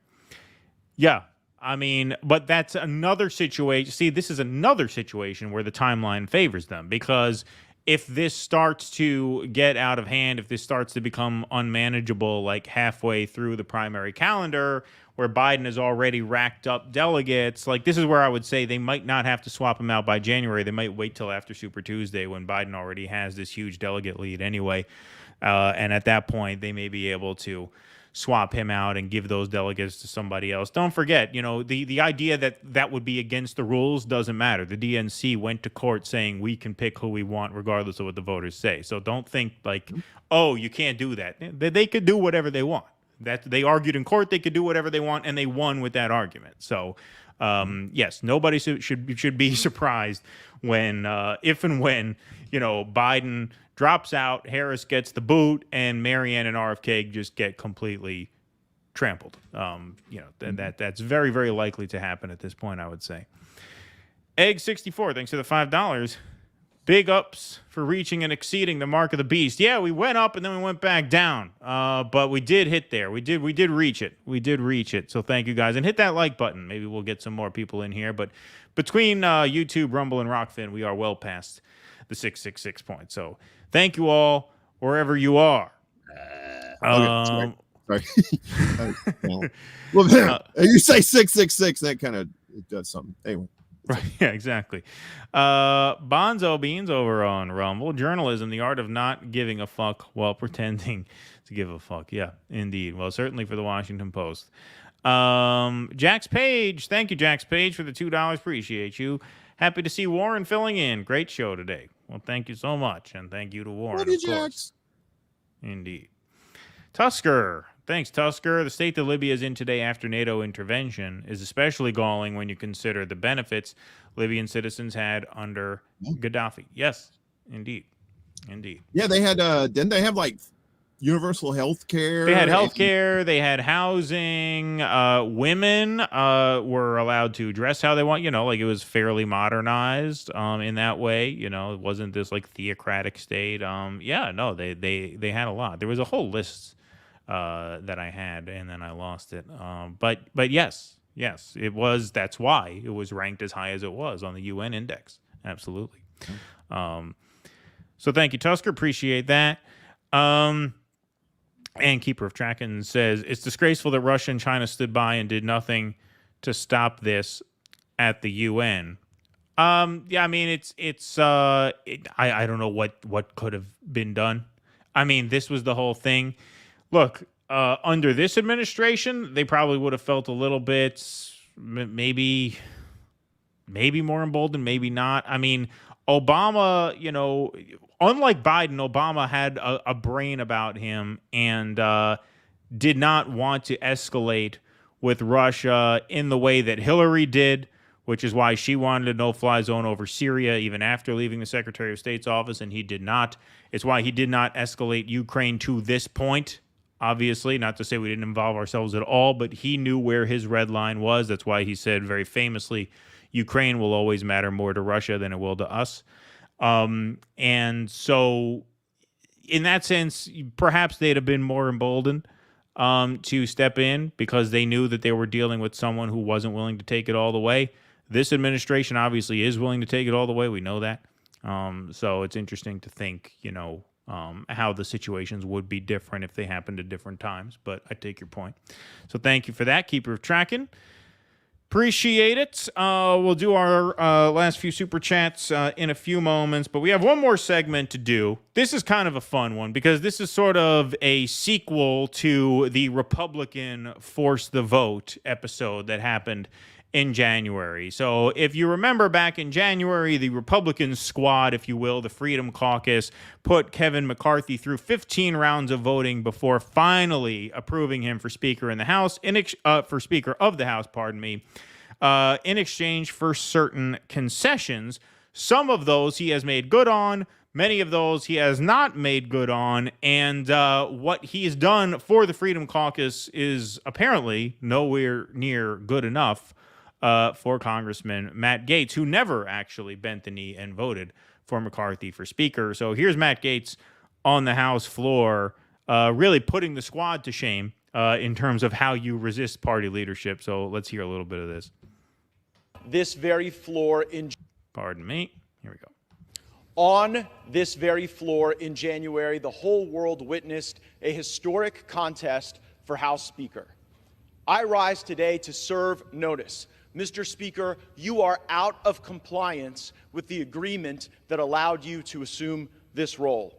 Yeah, I mean, but that's another situation. See, this is another situation where the timeline favors them, because if this starts to get out of hand, if this starts to become unmanageable, like halfway through the primary calendar, where Biden has already racked up delegates, like this is where I would say they might not have to swap him out by January. They might wait till after Super Tuesday when Biden already has this huge delegate lead anyway. And at that point, they may be able to swap him out and give those delegates to somebody else. Don't forget, you know, the idea that would be against the rules doesn't matter. The DNC went to court saying we can pick who we want regardless of what the voters say. So don't think like, oh, you can't do that. They could do whatever they want. That they argued in court, they could do whatever they want, and they won with that argument. So, yes, nobody should be surprised when, if and when, you know, Biden drops out, Harris gets the boot, and Marianne and RFK just get completely trampled. You know, that's very, very likely to happen at this point, I would say. Egg64, thanks for the $5. Big ups for reaching and exceeding the mark of the beast. Yeah, we went up and then we went back down. But we did hit there. We did reach it. We did reach it. So thank you guys. And hit that like button. Maybe we'll get some more people in here. But between YouTube, Rumble, and Rockfin, we are well past the 666 point. So thank you all wherever you are. Sorry. Well, you say 666, that kind of does something. Anyway. Right, yeah, exactly. Bonzo Beans over on Rumble. Journalism, the art of not giving a fuck while pretending to give a fuck. Yeah, indeed. Well, certainly for the Washington Post. Jax Page. Thank you, Jax Page, for the $2. Appreciate you. Happy to see Warren filling in. Great show today. Well, thank you so much. And thank you to Warren, of course. Indeed. Tusker. Thanks, Tusker. The state that Libya is in today after NATO intervention is especially galling when you consider the benefits Libyan citizens had under Gaddafi. Yes, indeed. Indeed. Yeah, they had, didn't they have like universal health care? They had health care. They had housing. Women were allowed to dress how they want. You know, like it was fairly modernized in that way. You know, it wasn't this like theocratic state. Yeah, no, they had a lot. There was a whole list that I had, and then I lost it. But yes, it was. That's why it was ranked as high as it was on the UN index. Absolutely. So thank you, Tusker. Appreciate that. And Keeper of Tracken says it's disgraceful that Russia and China stood by and did nothing to stop this at the UN. Yeah, I mean I don't know what could have been done. I mean, this was the whole thing. Look, under this administration, they probably would have felt a little bit, maybe more emboldened, maybe not. I mean, Obama, unlike Biden, Obama had a brain about him and did not want to escalate with Russia in the way that Hillary did, which is why she wanted a no-fly zone over Syria even after leaving the Secretary of State's office, and he did not. It's why he did not escalate Ukraine to this point, obviously. Not to say we didn't involve ourselves at all, but he knew where his red line was. That's why he said very famously, Ukraine will always matter more to Russia than it will to us. And so in that sense, perhaps they'd have been more emboldened to step in because they knew that they were dealing with someone who wasn't willing to take it all the way. This administration obviously is willing to take it all the way. We know that. So it's interesting to think, how the situations would be different if they happened at different times. But I take your point. So thank you for that. Keep her tracking. Appreciate it. We'll do our last few super chats in a few moments, but we have one more segment to do. This is kind of a fun one because this is sort of a sequel to the Republican Force the Vote episode that happened in January. So if you remember back in January, the Republican squad, if you will, the Freedom Caucus, put Kevin McCarthy through 15 rounds of voting before finally approving him for Speaker in the House, for Speaker of the House, in exchange for certain concessions. Some of those he has made good on, many of those he has not made good on, and what he has done for the Freedom Caucus is apparently nowhere near good enough for Congressman Matt Gaetz, who never actually bent the knee and voted for McCarthy for Speaker. So here's Matt Gaetz on the House floor, really putting the squad to shame in terms of how you resist party leadership. So let's hear a little bit of this. This very floor in... Pardon me. Here we go. On this very floor in January, the whole world witnessed a historic contest for House Speaker. I rise today to serve notice. Mr. Speaker, you are out of compliance with the agreement that allowed you to assume this role.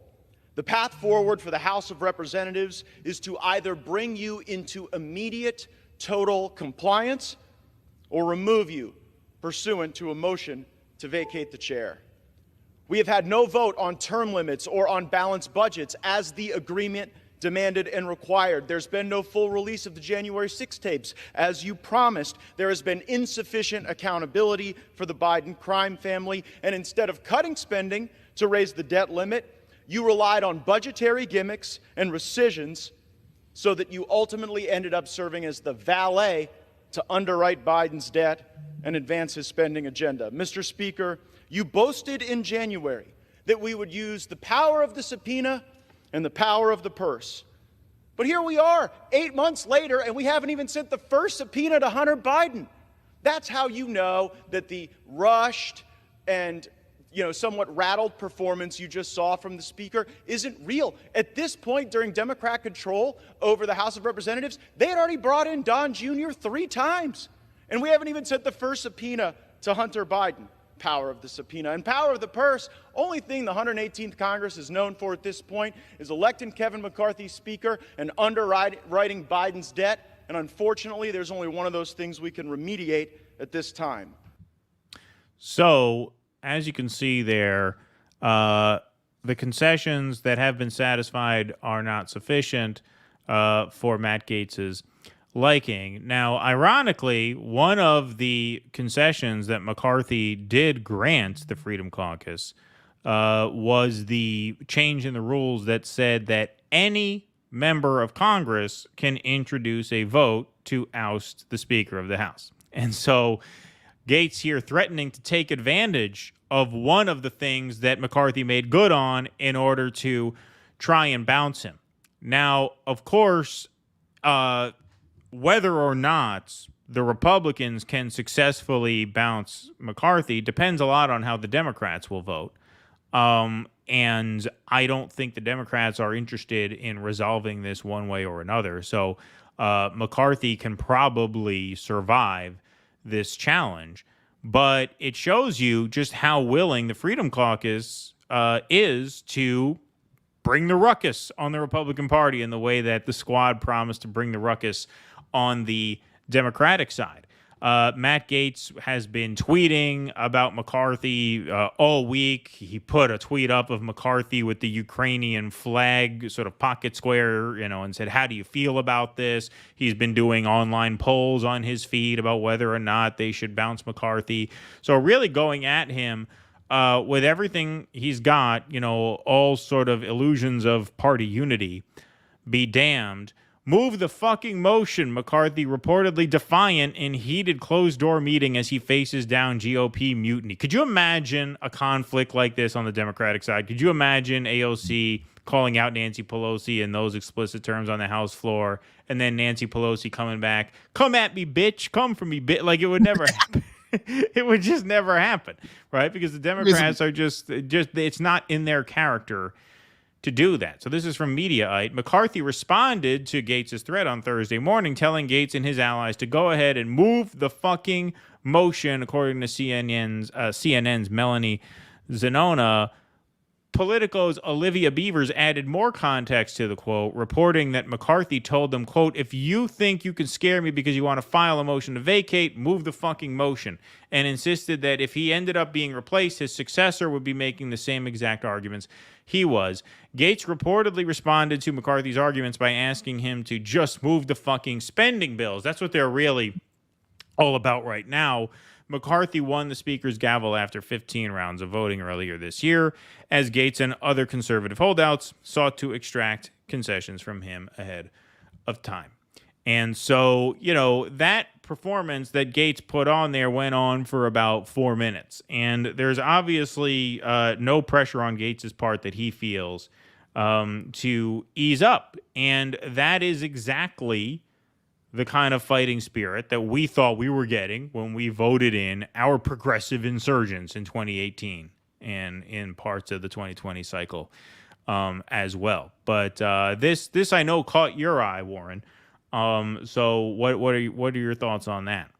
The path forward for the House of Representatives is to either bring you into immediate total compliance or remove you pursuant to a motion to vacate the chair. We have had no vote on term limits or on balanced budgets as the agreement demanded and required. There's been no full release of the January 6 tapes. As you promised, there has been insufficient accountability for the Biden crime family. And instead of cutting spending to raise the debt limit, you relied on budgetary gimmicks and rescissions so that you ultimately ended up serving as the valet to underwrite Biden's debt and advance his spending agenda. Mr. Speaker, you boasted in January that we would use the power of the subpoena and the power of the purse. But here we are, 8 months later, and we haven't even sent the first subpoena to Hunter Biden. That's how you know that the rushed and somewhat rattled performance you just saw from the Speaker isn't real. At this point, during Democrat control over the House of Representatives, they had already brought in Don Jr. 3 times. And we haven't even sent the first subpoena to Hunter Biden. Power of the subpoena and power of the purse. Only thing the 118th Congress is known for at this point is electing Kevin McCarthy Speaker and underwriting Biden's debt. And unfortunately, there's only one of those things we can remediate at this time. So, as you can see there, the concessions that have been satisfied are not sufficient for Matt Gaetz's liking. Now, ironically, one of the concessions that McCarthy did grant the Freedom Caucus was the change in the rules that said that any member of Congress can introduce a vote to oust the Speaker of the House. And so Gaetz here threatening to take advantage of one of the things that McCarthy made good on in order to try and bounce him. Now, of course, whether or not the Republicans can successfully bounce McCarthy depends a lot on how the Democrats will vote. And I don't think the Democrats are interested in resolving this one way or another. So McCarthy can probably survive this challenge. But it shows you just how willing the Freedom Caucus is to bring the ruckus on the Republican Party in the way that the squad promised to bring the ruckus on the Democratic side. Matt Gaetz has been tweeting about McCarthy all week. He put a tweet up of McCarthy with the Ukrainian flag sort of pocket square, and said, how do you feel about this? He's been doing online polls on his feed about whether or not they should bounce McCarthy. So really going at him with everything he's got, all sort of illusions of party unity, be damned. Move the fucking motion, McCarthy reportedly defiant in heated closed-door meeting as he faces down GOP mutiny. Could you imagine a conflict like this on the Democratic side? Could you imagine AOC calling out Nancy Pelosi in those explicit terms on the House floor, and then Nancy Pelosi coming back, come at me, bitch, come for me, bitch? Like, it would never happen. It would just never happen, right? Because the Democrats are just it's not in their character to do that. So this is from Mediaite. McCarthy responded to Gaetz's threat on Thursday morning, telling Gaetz and his allies to go ahead and move the fucking motion, according to CNN's Melanie Zanona. Politico's Olivia Beavers added more context to the quote, reporting that McCarthy told them, quote, if you think you can scare me because you want to file a motion to vacate, move the fucking motion, and insisted that if he ended up being replaced, his successor would be making the same exact arguments he was. Gaetz reportedly responded to McCarthy's arguments by asking him to just move the fucking spending bills. That's what they're really all about right now. McCarthy won the speaker's gavel after 15 rounds of voting earlier this year, as Gaetz and other conservative holdouts sought to extract concessions from him ahead of time. And so, that performance that Gaetz put on there went on for about 4 minutes. And there's obviously no pressure on Gaetz's part that he feels to ease up. And that is exactly the kind of fighting spirit that we thought we were getting when we voted in our progressive insurgents in 2018 and in parts of the 2020 cycle as well. But this I know caught your eye, Warren. So what are your thoughts on that?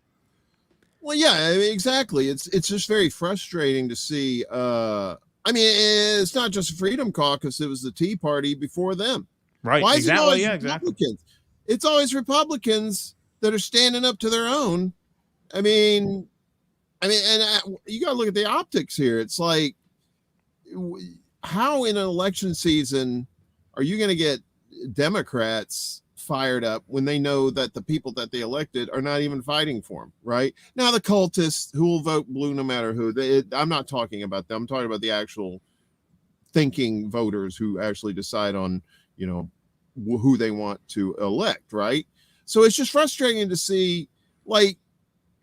Well, yeah, exactly. It's just very frustrating to see. It's not just the Freedom Caucus; it was the Tea Party before them. Right? Why exactly. Is it always Republicans? It's always Republicans that are standing up to their own. And you got to look at the optics here. It's like, how in an election season are you going to get Democrats fired up when they know that the people that they elected are not even fighting for them, right? Now, the cultists who will vote blue no matter who, I'm not talking about them. I'm talking about the actual thinking voters who actually decide on, who they want to elect, right? So it's just frustrating to see, we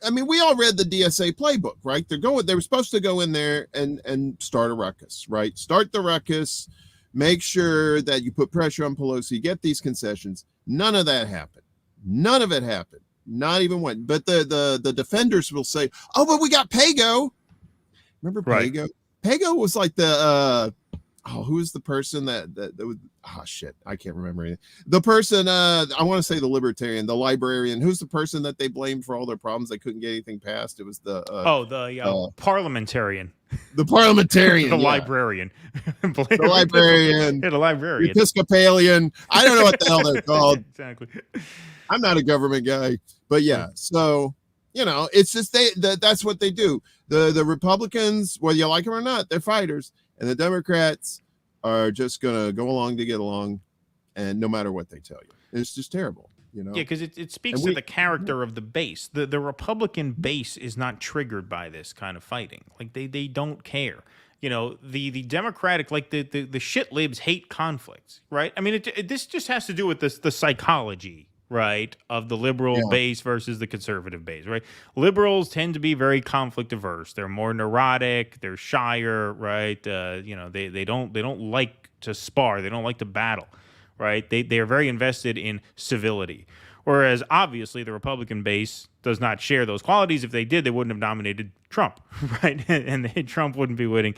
all read the DSA playbook, right? They were supposed to go in there and start a ruckus, right? Start the ruckus, make sure that you put pressure on Pelosi, get these concessions. None of that happened. None of it happened. Not even one. But the defenders will say, oh, but we got Pago. Remember Pago? Right. Pago was like the who was the person that was, shit, I can't remember anything. The person, I want to say the libertarian, the librarian, who's the person that they blamed for all their problems? They couldn't get anything passed. It was the parliamentarian. The parliamentarian. The librarian. The librarian. The librarian. Episcopalian. I don't know what the hell they're called. Exactly. I'm not a government guy. But yeah, so, it's just that's what they do. The Republicans, whether you like them or not, they're fighters. And the Democrats are just going to go along to get along, and no matter what they tell you. It's just terrible, Yeah, because it speaks to the character of the base. The Republican base is not triggered by this kind of fighting. Like, they don't care. The Democratic, the shit libs hate conflicts, right? I mean, this just has to do with the psychology, right, of the liberal base versus the conservative base, right? Liberals tend to be very conflict averse. They're more neurotic. They're shyer, right? They don't like to spar. They don't like to battle, right? They are very invested in civility. Whereas obviously the Republican base does not share those qualities. If they did, they wouldn't have nominated Trump, right? And Trump wouldn't be winning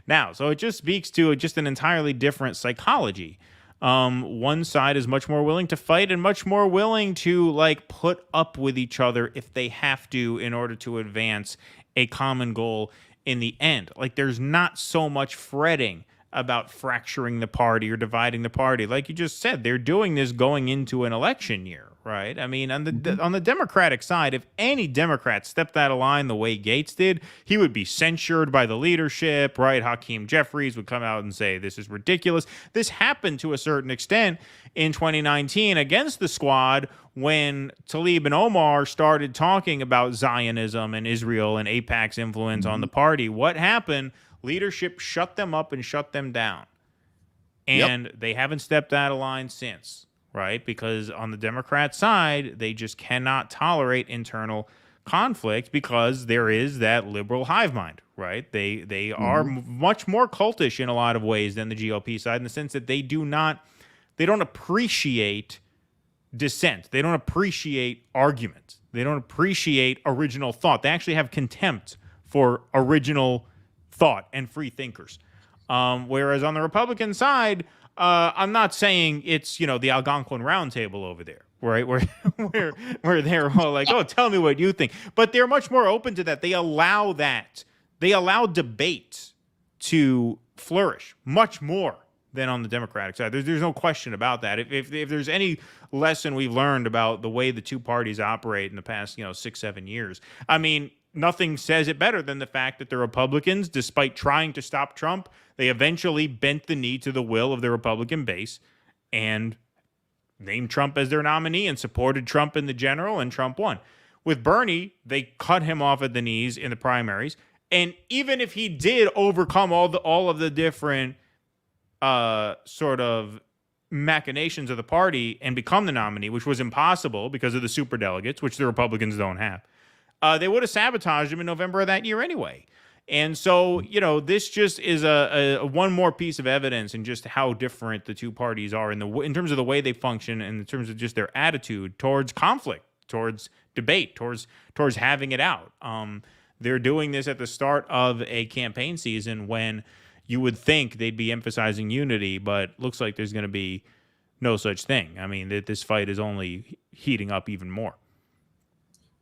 now. So it just speaks to just an entirely different psychology. One side is much more willing to fight and much more willing to put up with each other if they have to in order to advance a common goal in the end. There's not so much fretting about fracturing the party or dividing the party. Like you just said, they're doing this going into an election year, right? I mean, on the Democratic side, if any Democrat stepped out of line the way Gaetz did, he would be censured by the leadership, right? Hakeem Jeffries would come out and say, this is ridiculous. This happened to a certain extent in 2019 against the Squad when Tlaib and Omar started talking about Zionism and Israel and AIPAC's influence on the party. What happened? Leadership shut them up and shut them down. And they haven't stepped out of line since, right? Because on the Democrat side, they just cannot tolerate internal conflict because there is that liberal hive mind, right? They are much more cultish in a lot of ways than the GOP side, in the sense that they don't appreciate dissent. They don't appreciate argument. They don't appreciate original thought. They actually have contempt for original thought and free thinkers. Whereas on the Republican side, I'm not saying it's, the Algonquin Roundtable over there, right? Where they're all like, oh, tell me what you think. But they're much more open to that. They allow that. They allow debate to flourish much more than on the Democratic side. There's no question about that. If there's any lesson we've learned about the way the two parties operate in the past, 6-7 years, I mean, nothing says it better than the fact that the Republicans, despite trying to stop Trump, they eventually bent the knee to the will of the Republican base and named Trump as their nominee and supported Trump in the general, and Trump won. With Bernie, they cut him off at the knees in the primaries. And even if he did overcome all of the different sort of machinations of the party and become the nominee, which was impossible because of the superdelegates, which the Republicans don't have, they would have sabotaged him in November of that year anyway. And so, this just is a one more piece of evidence in just how different the two parties are in terms of the way they function and in terms of just their attitude towards conflict, towards debate, towards having it out. They're doing this at the start of a campaign season when you would think they'd be emphasizing unity, but looks like there's going to be no such thing. I mean, this fight is only heating up even more.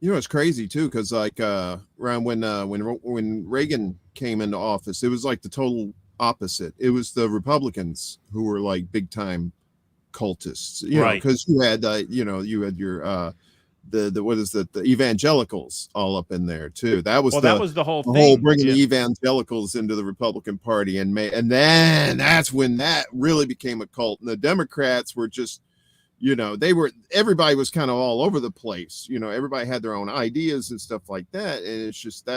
It's crazy too, because around when Reagan came into office, it was like the total opposite. It was the Republicans who were like big time cultists, right? Because you had you had your the evangelicals all up in there too. That was the whole thing. Bringing the evangelicals into the Republican Party, and then that's when that really became a cult. And the Democrats were just, everybody was kind of all over the place. Everybody had their own ideas and stuff like that. And it's just,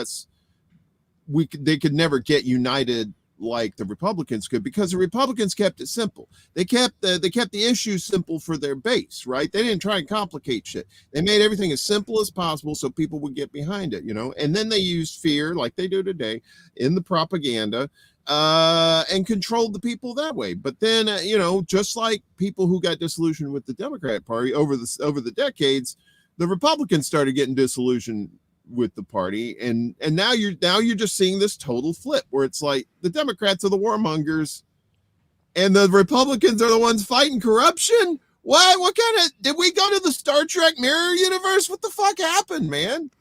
they could never get united like the Republicans could, because the Republicans kept it simple. They kept the issues simple for their base, right? They didn't try and complicate shit. They made everything as simple as possible so people would get behind it, and then they used fear like they do today in the propaganda, and controlled the people that way. But then, just like people who got disillusioned with the Democratic Party over the decades, the Republicans started getting disillusioned with the party, and now you're just seeing this total flip where it's like the Democrats are the warmongers and the Republicans are the ones fighting corruption. What kind of, did we go to the Star Trek mirror universe? What the fuck happened, man?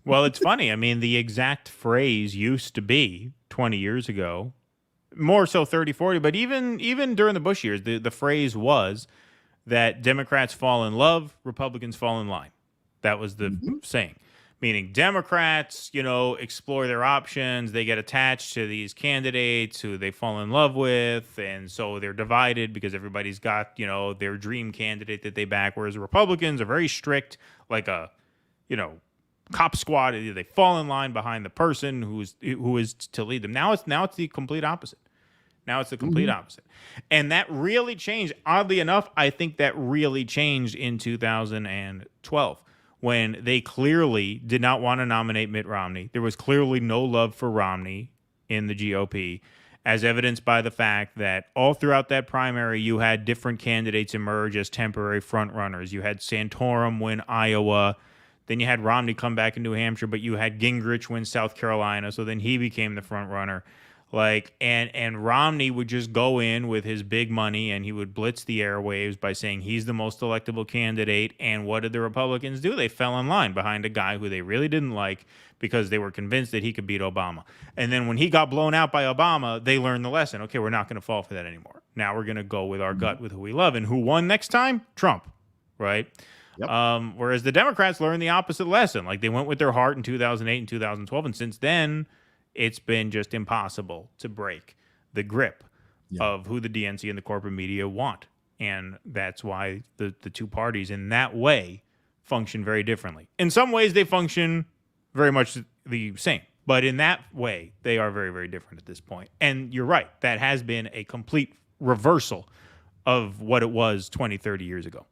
Well, it's funny. I mean, the exact phrase used to be 20 years ago, more so 30, 40, but even during the Bush years, the phrase was that Democrats fall in love, Republicans fall in line. That was the saying. Meaning Democrats, explore their options. They get attached to these candidates who they fall in love with. And so they're divided because everybody's got, their dream candidate that they back. Whereas the Republicans are very strict, like a, cop squad. They fall in line behind the person who is to lead them. Now it's the complete opposite. Now it's the complete opposite. And that really changed. Oddly enough, I think that really changed in 2012. When they clearly did not want to nominate Mitt Romney. There was clearly no love for Romney in the GOP, as evidenced by the fact that all throughout that primary, you had different candidates emerge as temporary frontrunners. You had Santorum win Iowa. Then you had Romney come back in New Hampshire, but you had Gingrich win South Carolina. So then he became the frontrunner. And Romney would just go in with his big money and he would blitz the airwaves by saying he's the most electable candidate. And what did the Republicans do? They fell in line behind a guy who they really didn't like because they were convinced that he could beat Obama. And then when he got blown out by Obama, they learned the lesson. Okay, we're not going to fall for that anymore. Now we're going to go with our gut, with who we love. And who won next time? Trump, right? Yep. Whereas the Democrats learned the opposite lesson. Like they went with their heart in 2008 and 2012, and since then, it's been just impossible to break the grip of who the DNC and the corporate media want. And that's why the two parties in that way function very differently. In some ways, they function very much the same. But in that way, they are very, very different at this point. And you're right. That has been a complete reversal of what it was 20, 30 years ago.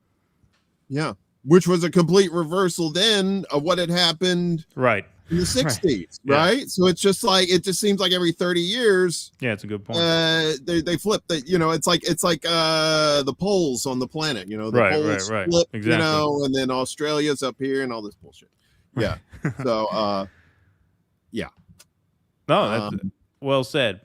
Yeah. Which was a complete reversal then of what had happened in the 60s, right? Yeah. So it's just like, it just seems like every 30 years. Yeah, it's a good point. They flip that, it's like the poles on the planet, the poles flip, exactly. and then Australia's up here and all this bullshit. Yeah. So, yeah. No, that's well said.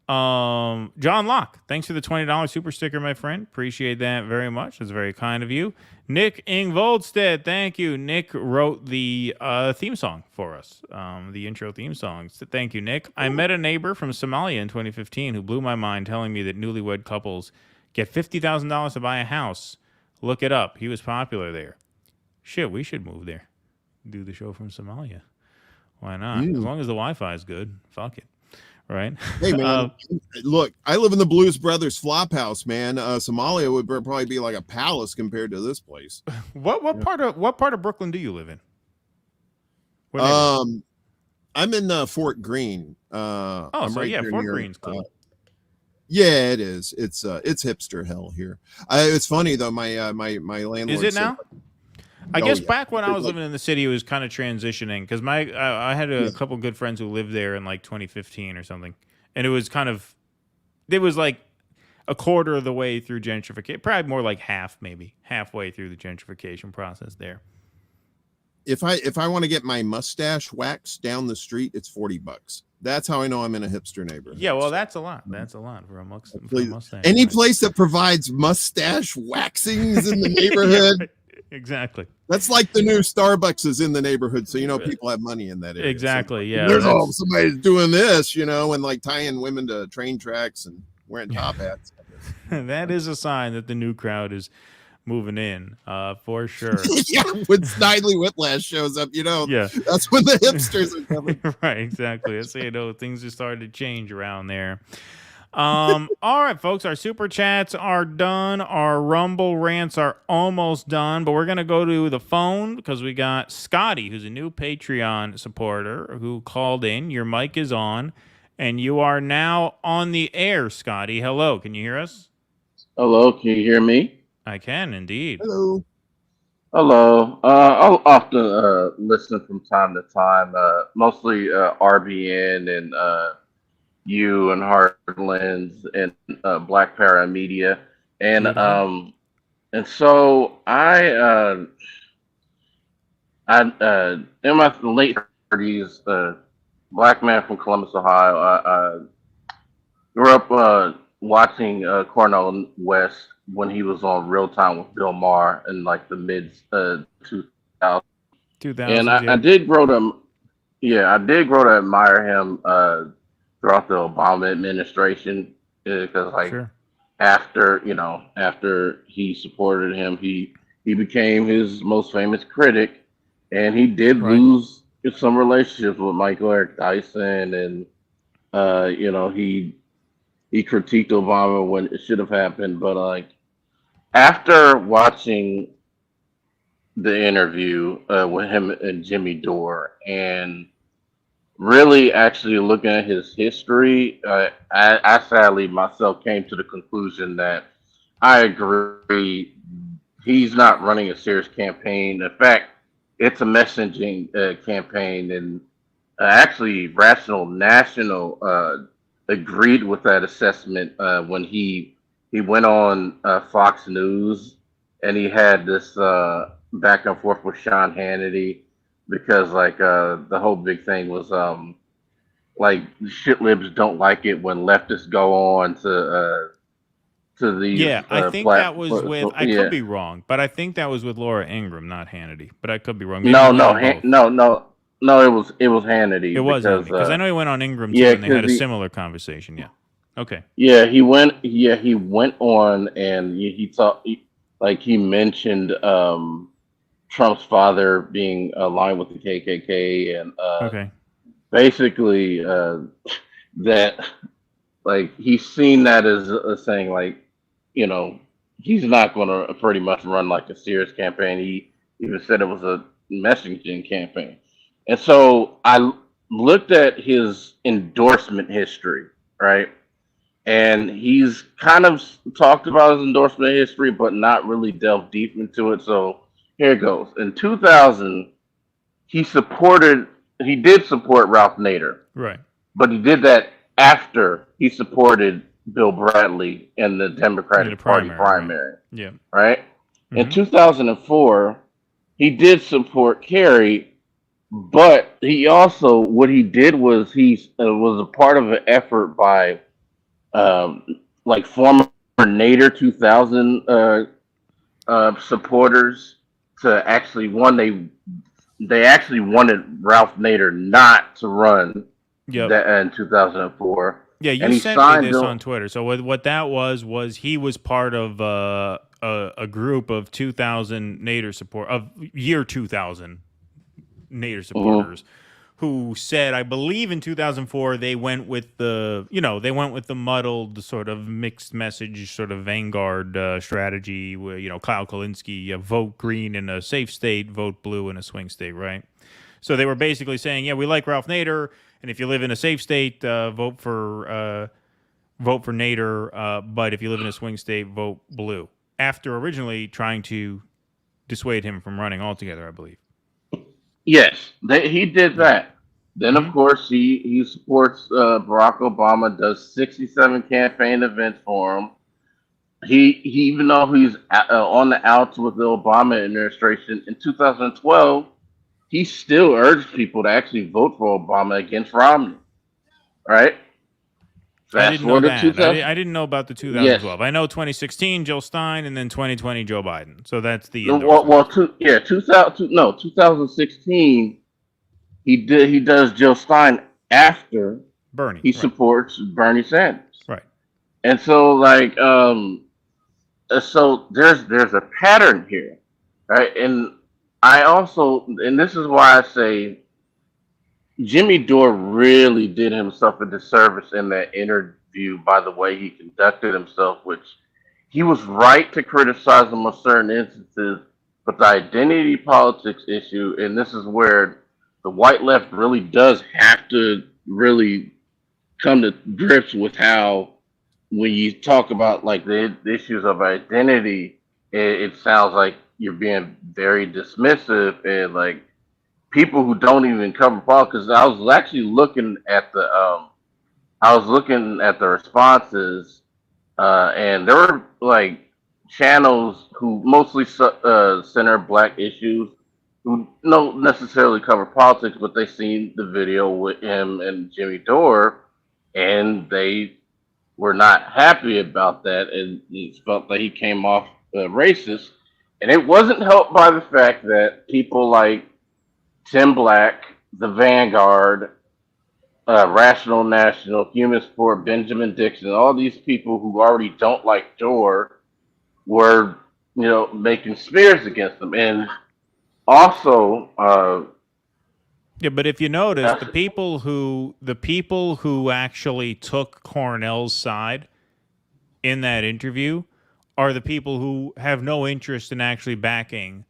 John Locke, thanks for the $20 super sticker, my friend. Appreciate that very much. That's very kind of you. Nick Ingvoldstedt, thank you. Nick wrote the theme song for us, the intro theme song. So thank you, Nick. I met a neighbor from Somalia in 2015 who blew my mind, telling me that newlywed couples get $50,000 to buy a house. Look it up. He was popular there. Shit, we should move there. Do the show from Somalia. Why not? As long as the Wi-Fi is good. Fuck it. Right. Hey man, look, I live in the Blues Brothers flop house, man. Somalia would probably be like a palace compared to this place. What part of Brooklyn do you live in? I'm in Fort Greene. I'm so yeah, Fort Greene's cool. Yeah, it is. It's hipster hell here. It's funny though. My landlord is it now? I guess back when I was like, living in the city, it was kind of transitioning because I had a couple good friends who lived there in like 2015 or something, and it was like a quarter of the way through gentrification, probably more like halfway through the gentrification process there. If I want to get my mustache waxed down the street, it's $40. That's how I know I'm in a hipster neighborhood. Yeah, well, that's a lot. That's a lot for a mustache. Any place that provides mustache waxings in the neighborhood. Exactly. That's like the new Starbucks is in the neighborhood, so people have money in that area. Exactly. So, yeah. There's somebody's doing this, and like tying women to train tracks and wearing top hats. That is a sign that the new crowd is moving in, for sure. Yeah, when Snidely Whiplash shows up, yeah, that's when the hipsters are coming. Right. Exactly. That's how things are starting to change around there. All right, folks, our super chats are done. Our Rumble rants are almost done, but we're going to go to the phone because we got Scotty, who's a new Patreon supporter who called in. Your mic is on and you are now on the air. Scotty. Hello. Can you hear us? Hello. Can you hear me? I can indeed. Hello. Hello. I'll often listen from time to time, mostly RBN and you and Heartlands and Black Para Media, and so I in my late 30s, black man from Columbus, Ohio. I grew up watching Cornel West when he was on Real Time with Bill Maher in like the mid 2000s. And I did grow to admire him throughout the Obama administration, because after he supported him, he became his most famous critic, and he did lose some relationships with Michael Eric Dyson, and he critiqued Obama when it should have happened. But like after watching the interview with him and Jimmy Dore, and really actually looking at his history, I sadly myself came to the conclusion that I agree he's not running a serious campaign. In fact, it's a messaging campaign, and actually Rational National agreed with that assessment when he went on Fox News, and he had this back and forth with Sean Hannity, because like the whole big thing was like shit libs don't like it when leftists go on to these. Yeah, I think that was with. I could be wrong, but I think that was with Laura Ingraham, not Hannity. But I could be wrong. Maybe No, it was Hannity. It was because I know he went on Ingram too, and they had a similar conversation. Yeah. Okay. Yeah, he went. Yeah, he went on, and he talked. Like he mentioned Trump's father being aligned with the KKK, and Okay. basically that like he's seen that as saying like, you know, he's not going to pretty much run like a serious campaign. He even said it was a messaging campaign. And so I looked at his endorsement history, right? And he's kind of talked about his endorsement history, but not really delved deep into it. So here it goes. In 2000, he did support Ralph Nader, Right. but he did that after he supported Bill Bradley in the Democratic Party primary. Yeah. Right? In 2004, he did support Kerry, but he also, what he did was he was a part of an effort by like former Nader 2000 supporters to actually they actually wanted Ralph Nader not to run in 2004. Yeah, and you he sent signed me this Bill- on Twitter. So what that was he was part of a group of 2000 Nader support of year 2000 Nader supporters who said, I believe in 2004 they went with the muddled sort of mixed message sort of vanguard strategy where Kyle Kalinske, vote green in a safe state, vote blue in a swing state, right? So they were basically saying, yeah, we like Ralph Nader, and if you live in a safe state, vote for Nader, but if you live in a swing state, vote blue. After originally trying to dissuade him from running altogether, I believe. Yes, he did that. Then, of course, he supports Barack Obama, does 67 campaign events for him. He even though he's on the outs with the Obama administration, in 2012, he still urged people to actually vote for Obama against Romney. Right? I didn't know forward to that. 2000 I didn't know about the 2012. I know 2016, Jill Stein, and then 2020, Joe Biden. So that's the 2016. He does Jill Stein after Bernie. He supports Bernie Sanders. Right. And so like so there's a pattern here, right? And this is why I say Jimmy Dore really did himself a disservice in that interview by the way he conducted himself, which he was right to criticize him on certain instances, but the identity politics issue, and this is where the white left really does have to really come to grips with how when you talk about like the issues of identity, it sounds like you're being very dismissive and like people who don't even cover politics. I was actually looking at the responses, and there were like channels who mostly center Black issues, who don't necessarily cover politics, but they seen the video with him and Jimmy Dore, and they were not happy about that, and felt that he came off racist. And it wasn't helped by the fact that people like Tim Black, The Vanguard, Rational National, Human Sport, Benjamin Dixon, all these people who already don't like Dore were, making smears against him. And also, yeah, but if you notice, the people who actually took Cornell's side in that interview are the people who have no interest in actually backing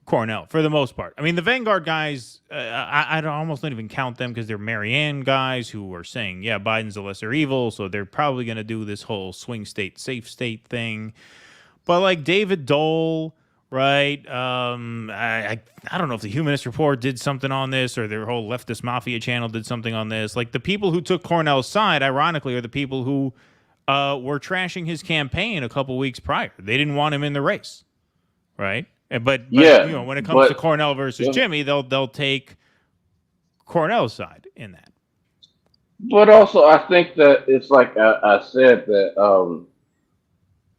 Cornell for the most part. I mean, the Vanguard guys, I almost don't even count them because they're Marianne guys who are saying, yeah, Biden's the lesser evil, so they're probably going to do this whole swing state, safe state thing. But like David Dole, right? I don't know if the Humanist Report did something on this or their whole leftist mafia channel did something on this. Like the people who took Cornell's side, ironically, are the people who were trashing his campaign a couple weeks prior. They didn't want him in the race, right? But when it comes to Cornell versus Jimmy, they'll take Cornell's side in that. But also, I think that it's like I said that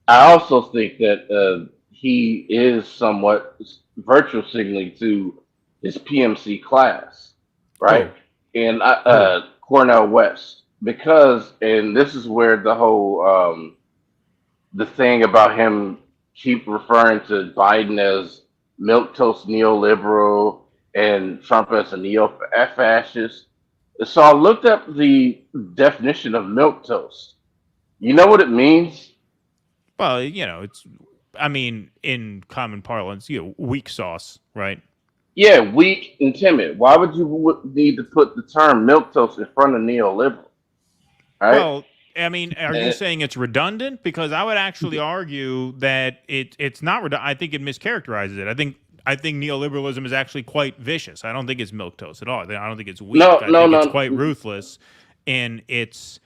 I also think that he is somewhat virtue signaling to his PMC class, right? And Cornell West, because, and this is where the whole the thing about him keep referring to Biden as milquetoast neoliberal and Trump as a neo-fascist. So I looked up the definition of milquetoast. You know what it means? Well, it's, I mean, in common parlance, weak sauce, right? Yeah, weak and timid. Why would you need to put the term milquetoast in front of neoliberal? Right? Well, I mean, are you saying it's redundant? Because I would actually argue that it's not redundant. I think it mischaracterizes it. I think neoliberalism is actually quite vicious. I don't think it's milquetoast at all. I don't think it's weak. I think it's quite ruthless in its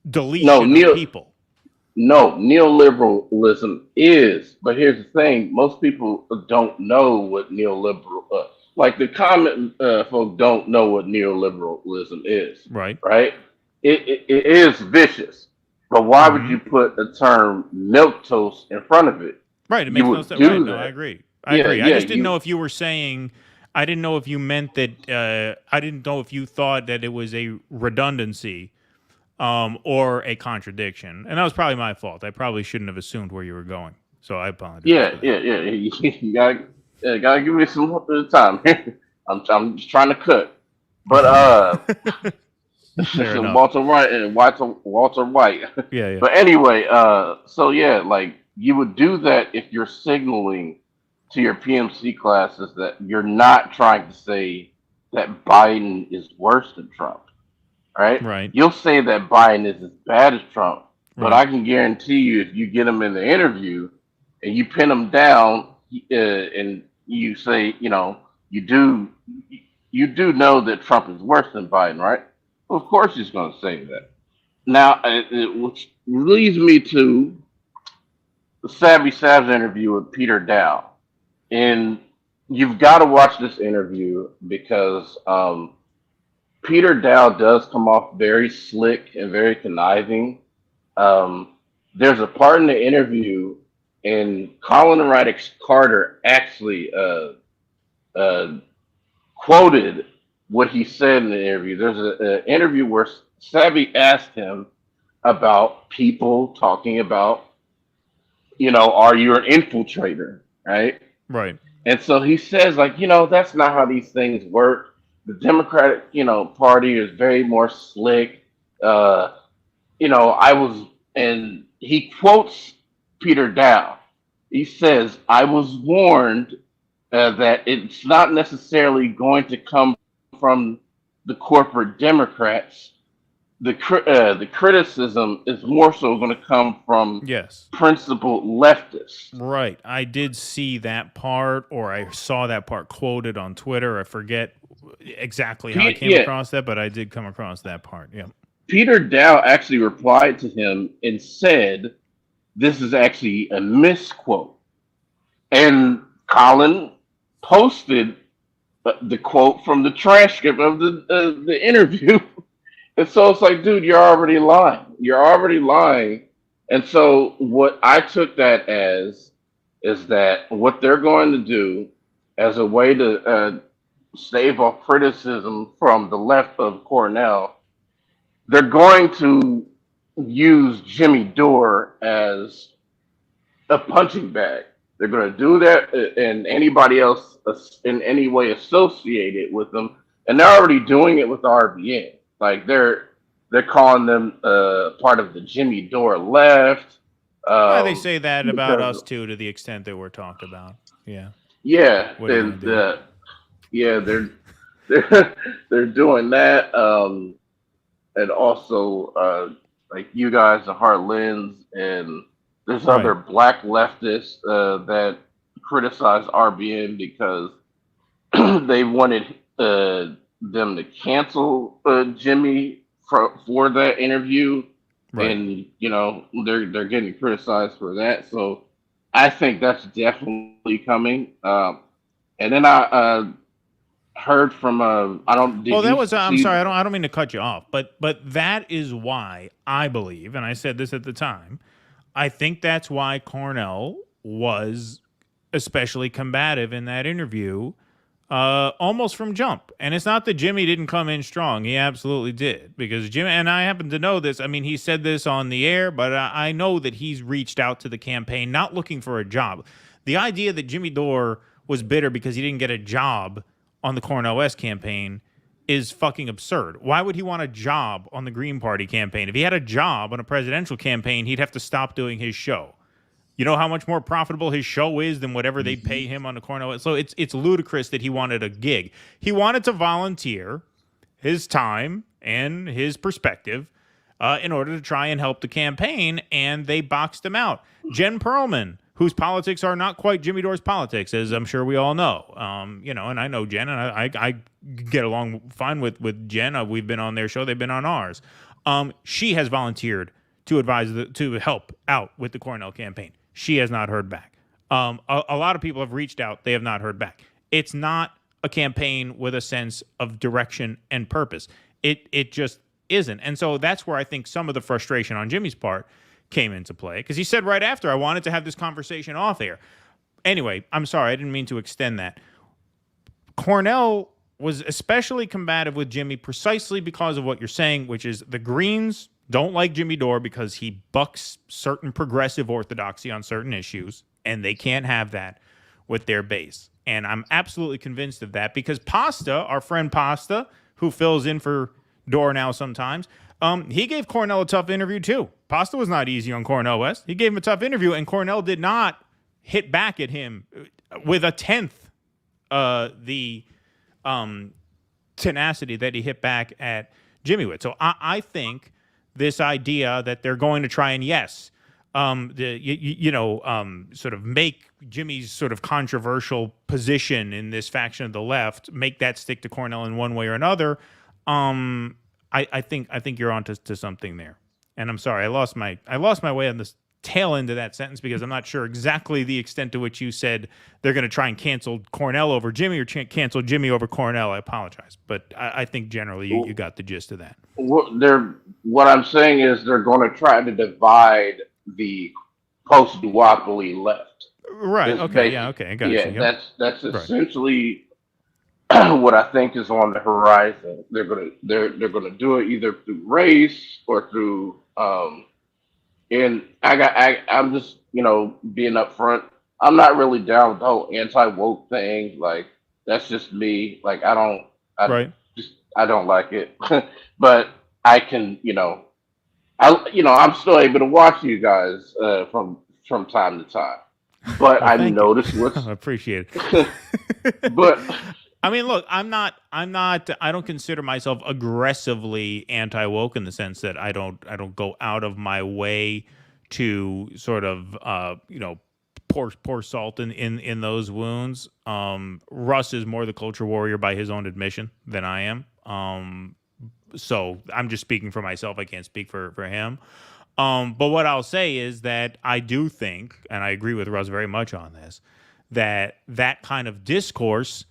deletion of people. No, neoliberalism is, but here's the thing: most people don't know what neoliberal, like the common folk, don't know what neoliberalism is. Right. Right. It is vicious, but why would you put the term milquetoast in front of it? Right. It makes no sense. Right. No, I agree. I agree. I just didn't know if you were saying. I didn't know if you meant that. I didn't know if you thought that it was a redundancy. Or a contradiction, and that was probably my fault. I probably shouldn't have assumed where you were going, so I apologize. Yeah. You gotta give me some time. I'm just trying to cook, but Walter White. Yeah. But anyway, so yeah, like you would do that if you're signaling to your PMC classes that you're not trying to say that Biden is worse than Trump. Right. You'll say that Biden is as bad as Trump, but I can guarantee you, if you get him in the interview and you pin him down, and you say, you do know that Trump is worse than Biden, right? Well, of course he's going to say that. Now, which leads me to the Savvy Sav's interview with Peter Dow, and you've got to watch this interview because. Peter Dow does come off very slick and very conniving. There's a part in the interview, and Colin Radix Carter actually quoted what he said in the interview. There's an interview where Savvy asked him about people talking about, are you an infiltrator, right? Right. And so he says, that's not how these things work. The Democratic, Party is very more slick. And he quotes Peter Dow. He says, I was warned that it's not necessarily going to come from the corporate Democrats. The criticism is more so going to come from principled leftists. Right. I did see that part, or I saw that part quoted on Twitter. I forget exactly how I came across that, but I did come across that part. Yeah. Peter Dow actually replied to him and said, this is actually a misquote. And Colin posted the quote from the transcript of the interview. And so it's like, dude, you're already lying. You're already lying. And so what I took that as is that what they're going to do as a way to stave off criticism from the left of Cornell, they're going to use Jimmy Dore as a punching bag. They're going to do that, and anybody else in any way associated with them. And they're already doing it with RBN. Like they're calling them part of the Jimmy Dore left. They say that about us too, to the extent that we're talked about. Yeah. Yeah, they're doing that, and also like you guys, the Heartlands, and there's other black leftists that criticize RBN because they wanted them to cancel Jimmy for that interview, and they're getting criticized for that. So I think that's definitely coming. And then I heard from I don't. I'm sorry. I don't mean to cut you off, but that is why I believe, and I said this at the time, I think that's why Cornell was especially combative in that interview. Almost from jump. And it's not that Jimmy didn't come in strong. He absolutely did. Because Jimmy, and I happen to know this, I mean, he said this on the air, but I know that he's reached out to the campaign, not looking for a job. The idea that Jimmy Dore was bitter because he didn't get a job on the Cornel West campaign is fucking absurd. Why would he want a job on the Green Party campaign? If he had a job on a presidential campaign, he'd have to stop doing his show. You know how much more profitable his show is than whatever they'd pay him on the Cornel West? So it's ludicrous that he wanted a gig. He wanted to volunteer his time and his perspective in order to try and help the campaign, and they boxed him out. Jen Perlman, whose politics are not quite Jimmy Dore's politics, as I'm sure we all know. And I know Jen, and I get along fine with Jen. We've been on their show; they've been on ours. She has volunteered to advise to help out with the Cornell campaign. She has not heard back. A lot of people have reached out; they have not heard back. It's not a campaign with a sense of direction and purpose. It just isn't, and so that's where I think some of the frustration on Jimmy's part came into play, because he said right after, I wanted to have this conversation off air. Anyway, I'm sorry, I didn't mean to extend that. Cornell was especially combative with Jimmy precisely because of what you're saying, which is the Greens don't like Jimmy Dore because he bucks certain progressive orthodoxy on certain issues, and they can't have that with their base. And I'm absolutely convinced of that, because Pasta, our friend Pasta, who fills in for Dore now sometimes, he gave Cornell a tough interview too. Pasta was not easy on Cornel West. He gave him a tough interview, and Cornell did not hit back at him with a tenth the tenacity that he hit back at Jimmy with. So I think this idea that they're going to try and sort of make Jimmy's sort of controversial position in this faction of the left, make that stick to Cornell in one way or another. I think you're onto something there. And I'm sorry, I lost my way on this tail end of that sentence, because I'm not sure exactly the extent to which you said they're going to try and cancel Cornell over Jimmy or cancel Jimmy over Cornell. I apologize, but I think generally you got the gist of that. What I'm saying is they're going to try to divide the post-duopoly left. Right. Okay. Yeah. Okay. I got you. Yep. That's essentially what I think is on the horizon. They're gonna do it either through race or through and I'm just being upfront. I'm not really down with the whole anti-woke thing. Like, that's just me. Like, I don't like it. But I can I'm still able to watch you guys from time to time. But well, I've noticed what's I appreciate it. But I mean, look, I don't consider myself aggressively anti-woke in the sense that I don't go out of my way to sort of pour salt in those wounds. Russ is more the culture warrior by his own admission than I am. So I'm just speaking for myself. I can't speak for him. But what I'll say is that I do think, and I agree with Russ very much on this, that kind of discourse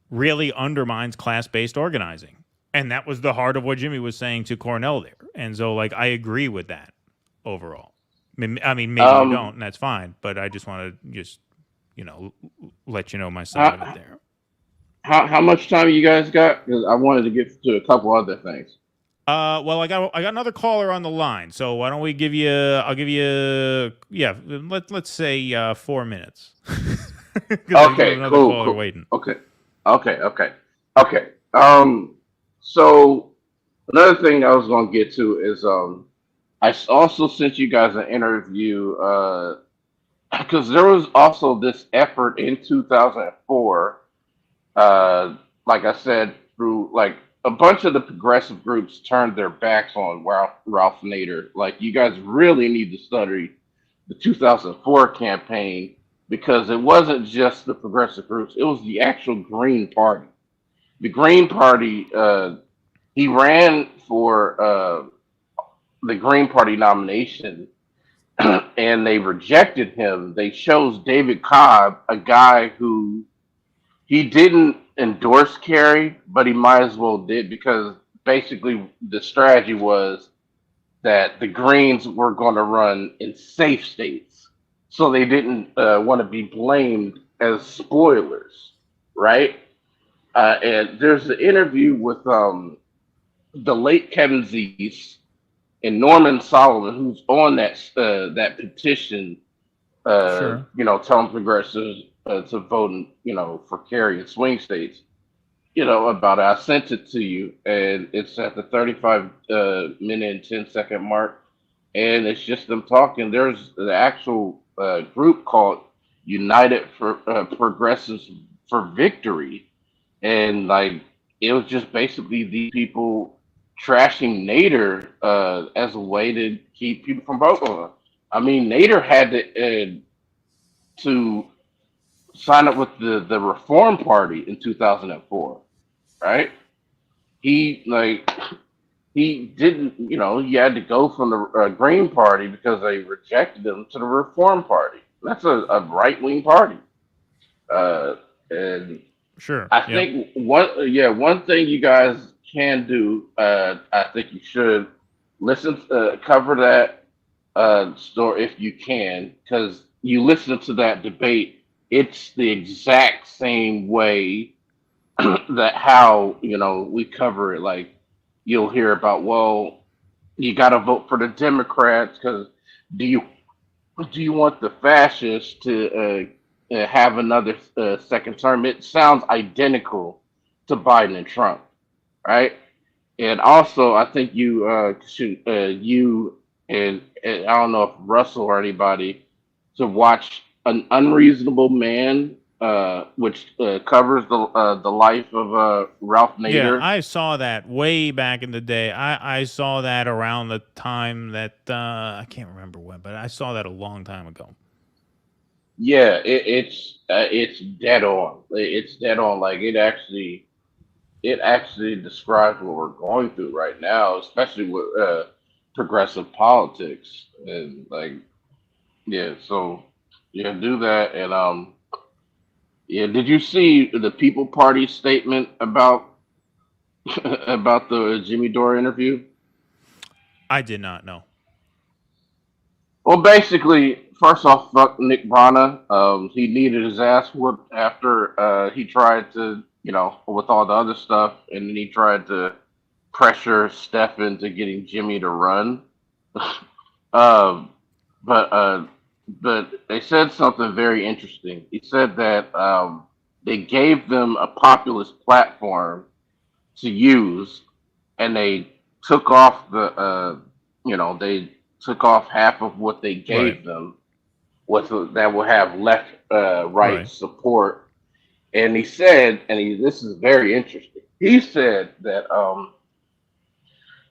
really undermines class-based organizing. And that was the heart of what Jimmy was saying to Cornell there. And so, like, I agree with that overall. I mean, maybe you don't, and that's fine. But I just want to let you know my side of it there. How much time you guys got? Because I wanted to get to a couple other things. Well, I got another caller on the line. So why don't we give you? I'll give you. Yeah, let's say 4 minutes. Okay, cool. Waiting. Okay. So another thing I was going to get to is I also sent you guys an interview because there was also this effort in 2004, like I said, through like a bunch of the progressive groups turned their backs on Ralph Nader. Like, you guys really need to study the 2004 campaign, because it wasn't just the progressive groups, it was the actual Green Party. The Green Party, he ran for the Green Party nomination and they rejected him. They chose David Cobb, a guy who he didn't endorse Kerry, but he might as well did, because basically the strategy was that the Greens were going to run in safe states. So they didn't want to be blamed as spoilers, right? And there's an interview with the late Kevin Zeese and Norman Solomon, who's on that petition, Sure. telling progressives to vote, for Kerry in swing states. About it. I sent it to you, and it's at the 35 minute and 10-second mark, and it's just them talking. There's the actual group called United for Progressives for Victory, and like it was just basically these people trashing Nader as a way to keep people from voting. I mean, Nader had to sign up with the Reform Party in 2004, right? He didn't, he had to go from the Green Party because they rejected him to the Reform Party. That's a right wing party, and sure. I think one thing you guys can do, I think you should cover that story if you can, because you listen to that debate. It's the exact same way that how we cover it. Like you'll hear about, well, you got to vote for the Democrats because do you want the fascists to have another second term? It sounds identical to Biden and Trump, right? And also, I think you and I don't know if Russell or anybody to watch An Unreasonable Man, which covers the life of Ralph Nader. Yeah, I saw that way back in the day. I saw that around the time that I can't remember when, but I saw that a long time ago. Yeah, it's dead on. It's dead on. Like it actually describes what we're going through right now, especially with progressive politics and like So do that and did you see the People Party statement about about the Jimmy Dore interview? I did not know. Well, basically, first off, fuck Nick Brana. He needed his ass whooped after he tried to, with all the other stuff, and then he tried to pressure Steph into getting Jimmy to run. But they said something very interesting. He said that they gave them a populist platform to use, and they took off they took off half of what they gave them, that will have left right support. And he said, this is very interesting. He said that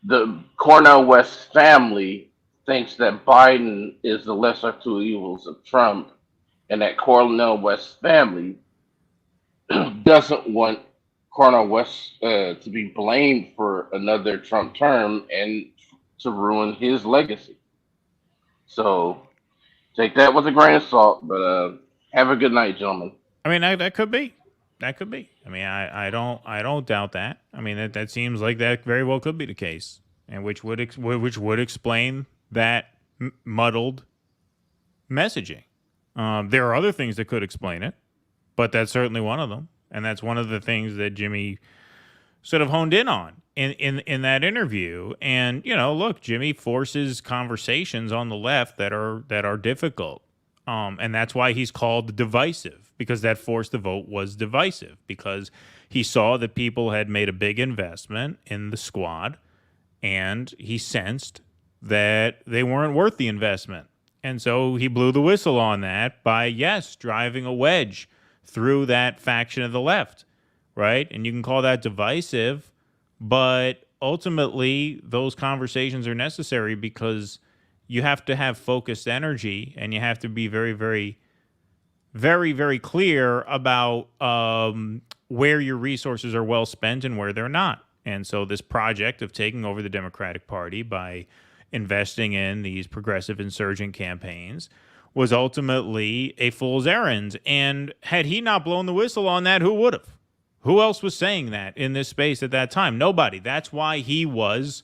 the Cornel West family thinks that Biden is the lesser of two evils of Trump, and that Cornel West family doesn't want Cornel West to be blamed for another Trump term and to ruin his legacy. So take that with a grain of salt, but have a good night, gentlemen. I mean, that could be. That could be. I mean, I don't doubt that. I mean, that seems like that very well could be the case, and which would explain that muddled messaging. There are other things that could explain it, but that's certainly one of them, and that's one of the things that Jimmy sort of honed in on in that interview. And look, Jimmy forces conversations on the left that are difficult, and that's why he's called divisive, because that force to vote was divisive, because he saw that people had made a big investment in the squad, and he sensed that they weren't worth the investment. And so he blew the whistle on that by, driving a wedge through that faction of the left, right? And you can call that divisive, but ultimately those conversations are necessary because you have to have focused energy, and you have to be very, very, very, very clear about where your resources are well spent and where they're not. And so this project of taking over the Democratic Party by investing in these progressive insurgent campaigns was ultimately a fool's errand. And had he not blown the whistle on that, who would have? Who else was saying that in this space at that time? Nobody. That's why he was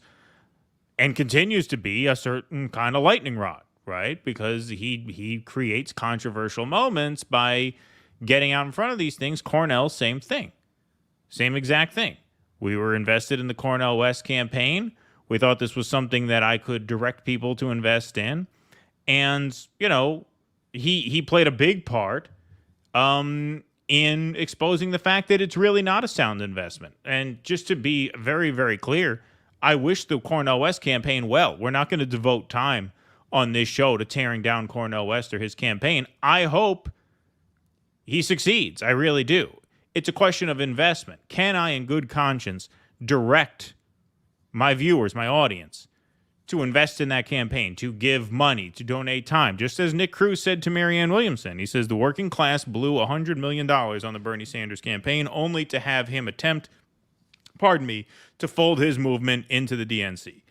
and continues to be a certain kind of lightning rod, right? Because he creates controversial moments by getting out in front of these things. Cornell, same thing. Same exact thing. We were invested in the Cornel West campaign. We thought this was something that I could direct people to invest in. And, he played a big part in exposing the fact that it's really not a sound investment. And just to be very, very clear, I wish the Cornel West campaign well. We're not going to devote time on this show to tearing down Cornel West or his campaign. I hope he succeeds. I really do. It's a question of investment. Can I, in good conscience, direct my viewers, my audience, to invest in that campaign, to give money, to donate time? Just as Nick Cruz said to Marianne Williamson, he says the working class blew $100 million on the Bernie Sanders campaign only to have him attempt, to fold his movement into the DNC.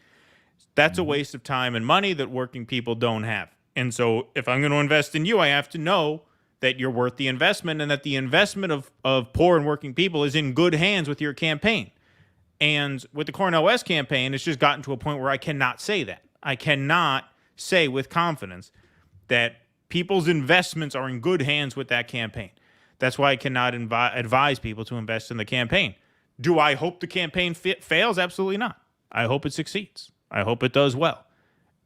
That's a waste of time and money that working people don't have. And so if I'm going to invest in you, I have to know that you're worth the investment and that the investment of poor and working people is in good hands with your campaign. And with the Cornel West campaign, it's just gotten to a point where I cannot say that. I cannot say with confidence that people's investments are in good hands with that campaign. That's why I cannot advise people to invest in the campaign. Do I hope the campaign fails? Absolutely not. I hope it succeeds. I hope it does well.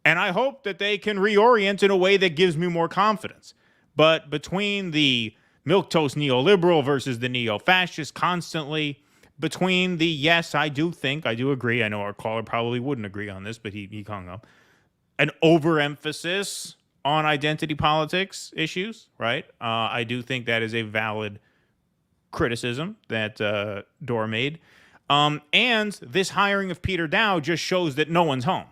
And I hope that they can reorient in a way that gives me more confidence. But between the milquetoast neoliberal versus the neo-fascist constantly, between the yes, I do agree. I know our caller probably wouldn't agree on this, but he hung up. An overemphasis on identity politics issues, right? I do think that is a valid criticism that Dora made. And this hiring of Peter Dow just shows that no one's home.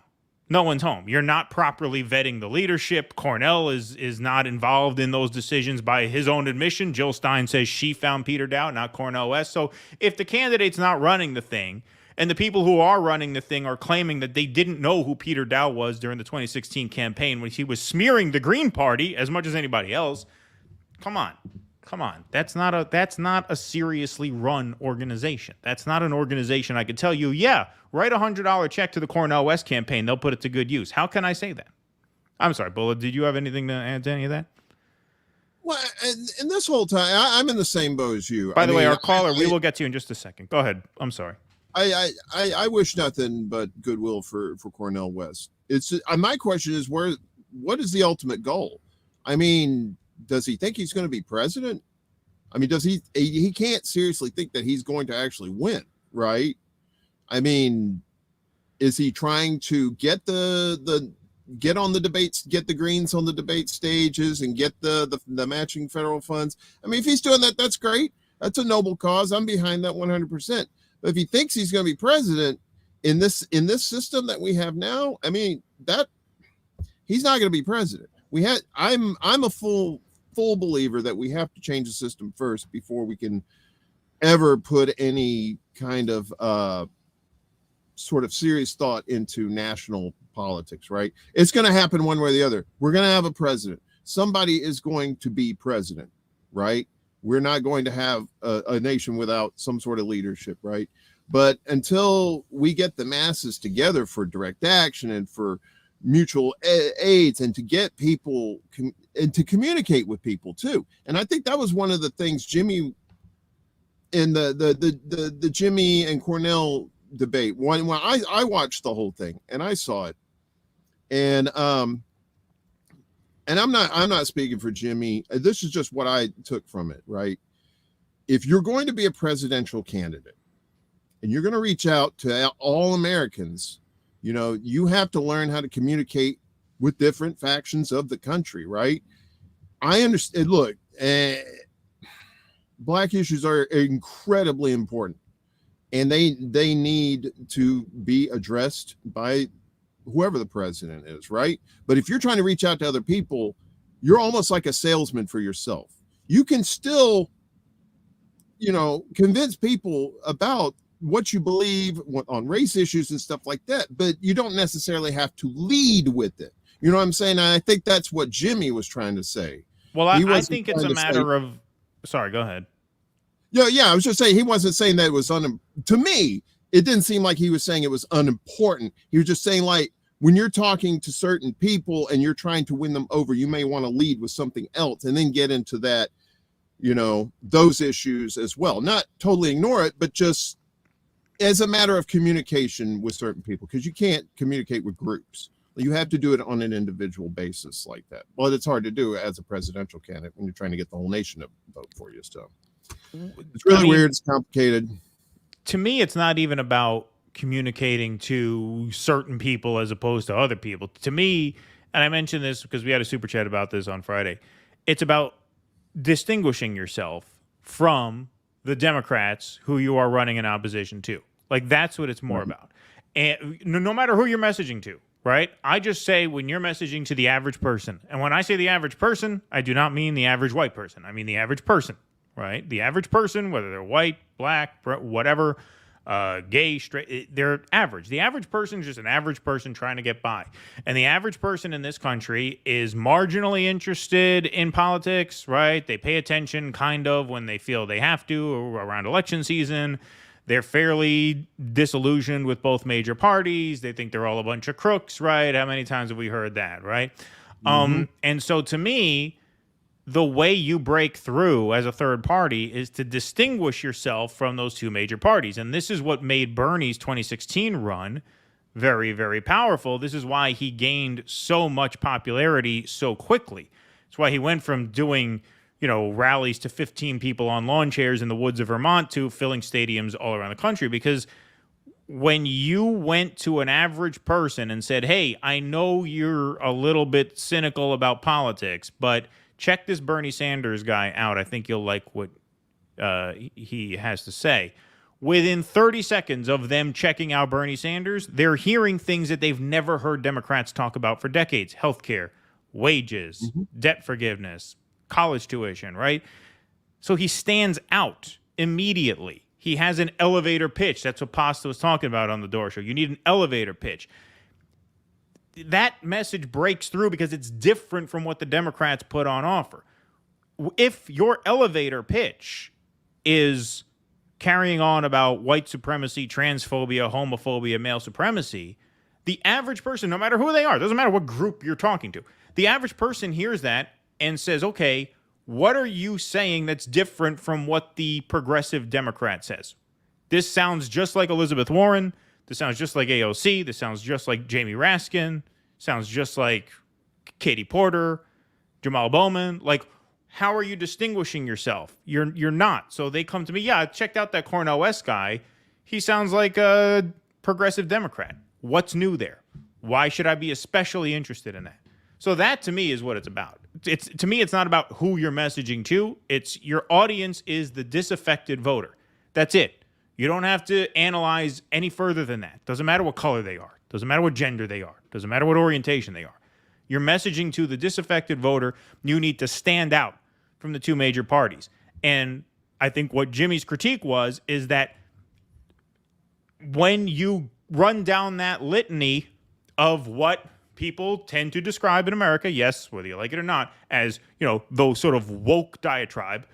No one's home. You're not properly vetting the leadership. Cornel is not involved in those decisions by his own admission. Jill Stein says she found Peter Dow, not Cornel West. So if the candidate's not running the thing, and the people who are running the thing are claiming that they didn't know who Peter Dow was during the 2016 campaign when he was smearing the Green Party as much as anybody else, come on. That's not a seriously run organization. That's not an organization I could tell you, yeah, write $100 check to the Cornel West campaign. They'll put it to good use. How can I say that? I'm sorry, Bulla, did you have anything to add to any of that? Well, and this whole time, I'm in the same boat as you. By the way, our caller, we will get to you in just a second. Go ahead. I'm sorry. I wish nothing but goodwill for Cornel West. It's my question is what is the ultimate goal? I mean, does he think he's going to be president? I mean, does he can't seriously think that he's going to actually win, right? I mean, is he trying to get get on the debates, get the Greens on the debate stages and get the matching federal funds? I mean, if he's doing that, that's great. That's a noble cause. I'm behind that 100%. But if he thinks he's going to be president in this system that we have now, I mean, that he's not going to be president. I'm a full believer that we have to change the system first before we can ever put any kind of sort of serious thought into national politics, right? It's going to happen one way or the other. We're going to have a president. Somebody is going to be president, right? We're not going to have a nation without some sort of leadership, right? But until we get the masses together for direct action and for mutual aids and to get people and to communicate with people too. And I think that was one of the things Jimmy in the Jimmy and Cornel debate. When I watched the whole thing and I saw it, and I'm not speaking for Jimmy. This is just what I took from it, right? If you're going to be a presidential candidate and you're going to reach out to all Americans, you know, you have to learn how to communicate with different factions of the country, right? I understand. Look, Black issues are incredibly important, and they need to be addressed by whoever the president is, right? But if you're trying to reach out to other people, you're almost like a salesman for yourself. You can still, you know, convince people about what you believe on race issues and stuff like that, but you don't necessarily have to lead with it. You know what I'm saying? And I think that's what Jimmy was trying to say. Well, I think it's a matter of, sorry, go ahead. Yeah, I was just saying he wasn't saying that it was to me, it didn't seem like he was saying it was unimportant. He was just saying, like, when you're talking to certain people and you're trying to win them over, you may want to lead with something else and then get into that, you know, those issues as well. Not totally ignore it, but just as a matter of communication with certain people, because you can't communicate with groups. You have to do it on an individual basis like that. Well, it's hard to do as a presidential candidate when you're trying to get the whole nation to vote for you. So it's really weird. It's complicated. To me, it's not even about communicating to certain people as opposed to other people. To me, and I mentioned this because we had a super chat about this on Friday, it's about distinguishing yourself from the Democrats who you are running in opposition to. Like, that's what it's more about. And no matter who you're messaging to, right? I just say when you're messaging to the average person, and when I say the average person, I do not mean the average white person. I mean the average person, right? The average person, whether they're white, black, whatever, gay, straight, they're average. The average person is just an average person trying to get by. And the average person in this country is marginally interested in politics, right? They pay attention kind of when they feel they have to or around election season. They're fairly disillusioned with both major parties. They think they're all a bunch of crooks, right? How many times have we heard that, right? And so to me, the way you break through as a third party is to distinguish yourself from those two major parties. And this is what made Bernie's 2016 run very, very powerful. This is why he gained so much popularity so quickly. It's why he went from doing, rallies to 15 people on lawn chairs in the woods of Vermont to filling stadiums all around the country. Because when you went to an average person and said, hey, I know you're a little bit cynical about politics, but check this Bernie Sanders guy out. I think you'll like what he has to say. Within 30 seconds of them checking out Bernie Sanders, they're hearing things that they've never heard Democrats talk about for decades. Healthcare, wages, debt forgiveness, college tuition, right? So he stands out immediately. He has an elevator pitch. That's what Pasta was talking about on the Door Show. You need an elevator pitch. That message breaks through because it's different from what the Democrats put on offer. If your elevator pitch is carrying on about white supremacy, transphobia, homophobia, male supremacy, the average person, no matter who they are, doesn't matter what group you're talking to, the average person hears that and says, okay, what are you saying that's different from what the progressive Democrat says? This sounds just like Elizabeth Warren. This sounds just like AOC. This sounds just like Jamie Raskin. Sounds just like Katie Porter, Jamal Bowman. Like, how are you distinguishing yourself? You're not. So they come to me, yeah, I checked out that Cornel West guy. He sounds like a progressive Democrat. What's new there? Why should I be especially interested in that? So that, to me, is what it's about. To me, it's not about who you're messaging to. It's your audience is the disaffected voter. That's it. You don't have to analyze any further than that. Doesn't matter what color they are. Doesn't matter what gender they are. Doesn't matter what orientation they are. You're messaging to the disaffected voter. You need to stand out from the two major parties. And I think what Jimmy's critique is that when you run down that litany of what people tend to describe in America, yes, whether you like it or not, as, those sort of woke diatribe,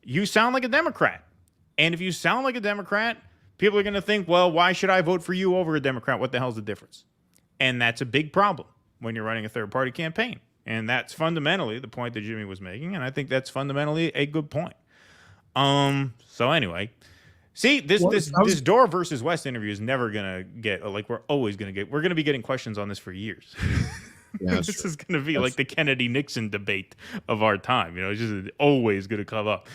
you sound like a Democrat. And if you sound like a Democrat, people are going to think, well, why should I vote for you over a Democrat? What the hell's the difference? And that's a big problem when you're running a third-party campaign. And that's fundamentally the point that Jimmy was making, and I think that's fundamentally a good point. So anyway, see, this Door versus West interview is never going to get, we're going to be getting questions on this for years. Yeah, this is going to be like the Kennedy-Nixon debate of our time. It's just always going to come up.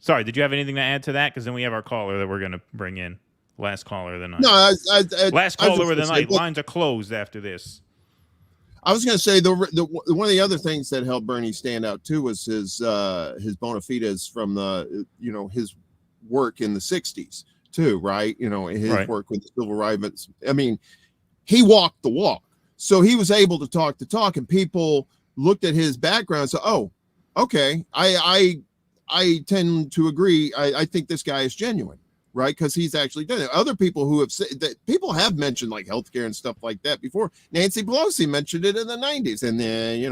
Sorry, did you have anything to add to that? Because then we have our caller that we're going to bring in. Last caller of the night. No, last caller of the night. Lines are closed after this. I was going to say one of the other things that helped Bernie stand out too was his bona fides from the his work in the 60s too, right? His work with the civil rights. I mean, he walked the walk, so he was able to talk the talk, and people looked at his background. So, oh, okay, I tend to agree. I think this guy is genuine, right? Because he's actually done it. Other people who have said that people have mentioned like healthcare and stuff like that before. Nancy Pelosi mentioned it in the 90s, and then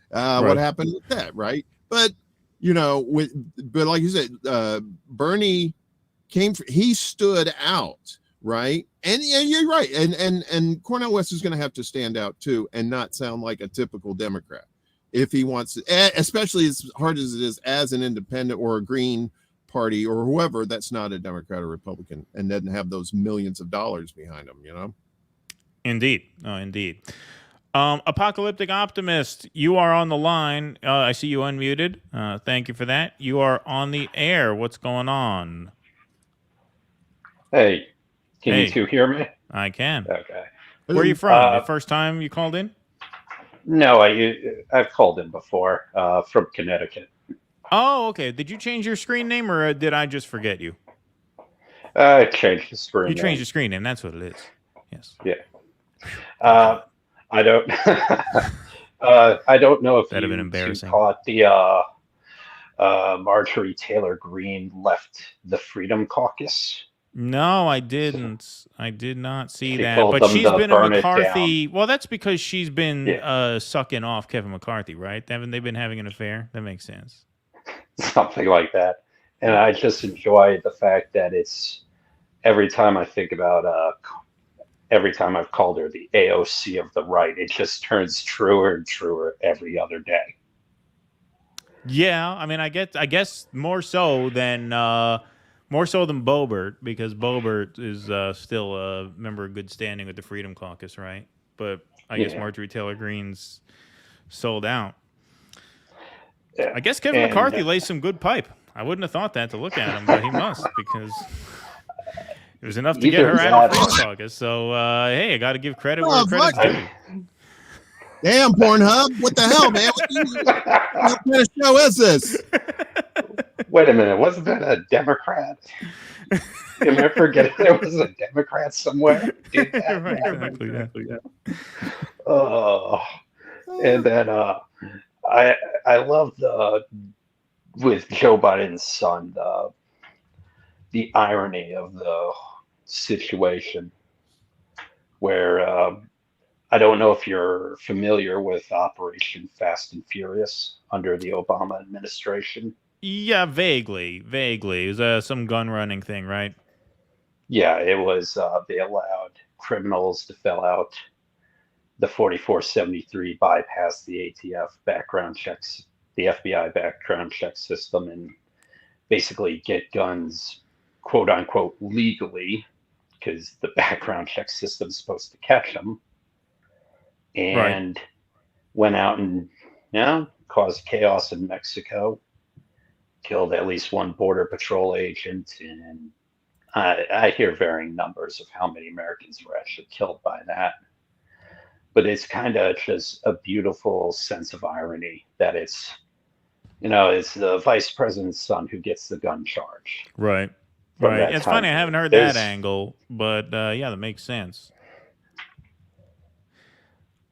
what happened with that, right? But but like you said, Bernie he stood out, right? And yeah, you're right. And Cornel West is going to have to stand out too, and not sound like a typical Democrat. If he wants to, especially as hard as it is as an independent or a Green Party or whoever that's not a Democrat or Republican and doesn't have those millions of dollars behind them, Indeed. Oh, indeed. Apocalyptic Optimist, you are on the line. I see you unmuted. Thank you for that. You are on the air. What's going on? Hey, can you two hear me? I can. Okay. Where are you from? The first time you called in? No, I've called in before, from Connecticut. Oh, okay. Did you change your screen name, or did I just forget you? I changed the screen name. You changed the screen name. That's what it is. Yes. Yeah. I don't. I don't know if That'd have been you embarrassing. caught the Marjorie Taylor Greene left the Freedom Caucus. No, I didn't. I did not see She that. told But them she's to been a burn it McCarthy. Well, that's because she's been sucking off Kevin McCarthy, right? Haven't they been having an affair? That makes sense. Something like that. And I just enjoy the fact that it's every time I think about every time I've called her the AOC of the right, it just turns truer and truer every other day. Yeah, I mean, I guess more so than Boebert, because Boebert is still a member of good standing with the Freedom Caucus, right? But I guess Marjorie Taylor Greene's sold out. Yeah. I guess Kevin McCarthy lays some good pipe. I wouldn't have thought that to look at him, but he must, because it was enough to get her out of the Freedom Caucus. So, hey, I got to give credit where credit's due. Damn, Pornhub. What the hell, man? What kind of show is this? Wait a minute. Wasn't that a Democrat? Am I forgetting there was a Democrat somewhere? Did that? Right, exactly. Oh, and then I love with Joe Biden's son, the irony of the situation where I don't know if you're familiar with Operation Fast and Furious under the Obama administration. Yeah, vaguely. It was some gun running thing, right? Yeah, it was. They allowed criminals to fill out the 4473, bypass the ATF background checks, the FBI background check system, and basically get guns, quote unquote, legally, because the background check system is supposed to catch them. And went out and caused chaos in Mexico, killed at least one border patrol agent, and I hear varying numbers of how many Americans were actually killed by that. But it's kind of just a beautiful sense of irony that it's the vice president's son who gets the gun charge. Right. It's funny, I haven't heard that angle, but yeah, that makes sense.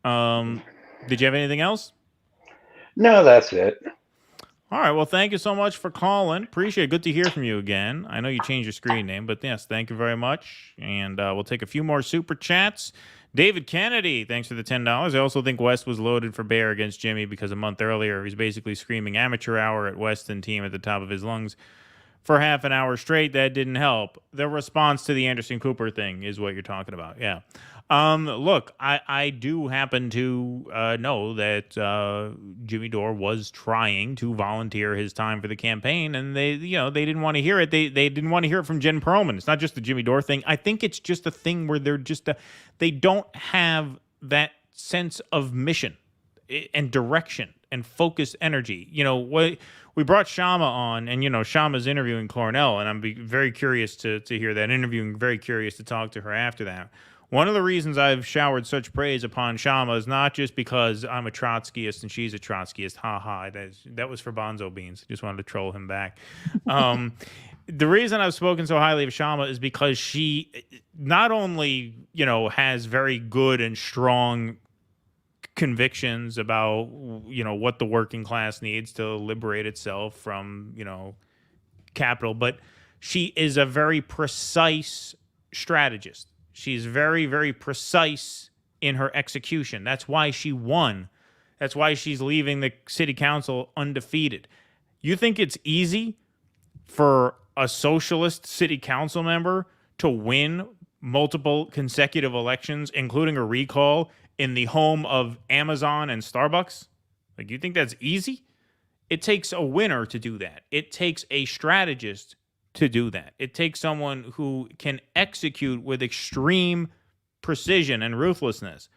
Did you have anything else? No, that's it. All right. Well, thank you so much for calling. Appreciate it. Good to hear from you again. I know you changed your screen name, but yes, thank you very much. And we'll take a few more super chats. David Kennedy, thanks for the $10. I also think West was loaded for bear against Jimmy because a month earlier he was basically screaming amateur hour at Weston team at the top of his lungs for half an hour straight. That didn't help. The response to the Anderson Cooper thing is what you're talking about. Yeah. Look, I do happen to know that Jimmy Dore was trying to volunteer his time for the campaign, and they didn't want to hear it. They didn't want to hear it from Jen Perlman. It's not just the Jimmy Dore thing. I think it's just a thing where they don't have that sense of mission and direction and focused energy. We brought Kshama on, and Shama's interviewing Cornell, and I'm very curious to hear that interview, and very curious to talk to her after that. One of the reasons I've showered such praise upon Kshama is not just because I'm a Trotskyist and she's a Trotskyist. Ha ha. That was for Bonzo Beans. Just wanted to troll him back. The reason I've spoken so highly of Kshama is because she not only, has very good and strong convictions about, what the working class needs to liberate itself from, capital, but she is a very precise strategist. She's very, very precise in her execution. That's why she won. That's why she's leaving the city council undefeated. You think it's easy for a socialist city council member to win multiple consecutive elections, including a recall in the home of Amazon and Starbucks? Like, you think that's easy? It takes a winner to do that. It takes a strategist to do that. It takes someone who can execute with extreme precision and ruthlessness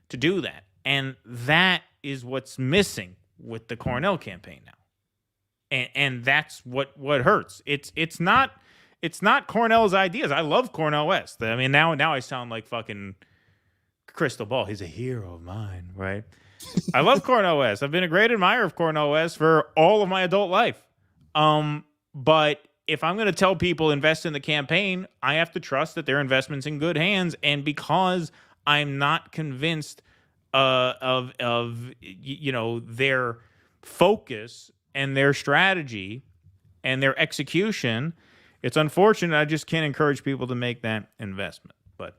to do that. And that is what's missing with the Cornell campaign now. And that's what hurts. It's not Cornell's ideas. I love Cornel West. I mean, now I sound like fucking Crystal Ball. He's a hero of mine, right? I love Cornel West. I've been a great admirer of Cornel West for all of my adult life. But if I'm going to tell people invest in the campaign, I have to trust that their investment's in good hands. And because I'm not convinced of their focus and their strategy and their execution, it's unfortunate. I just can't encourage people to make that investment. But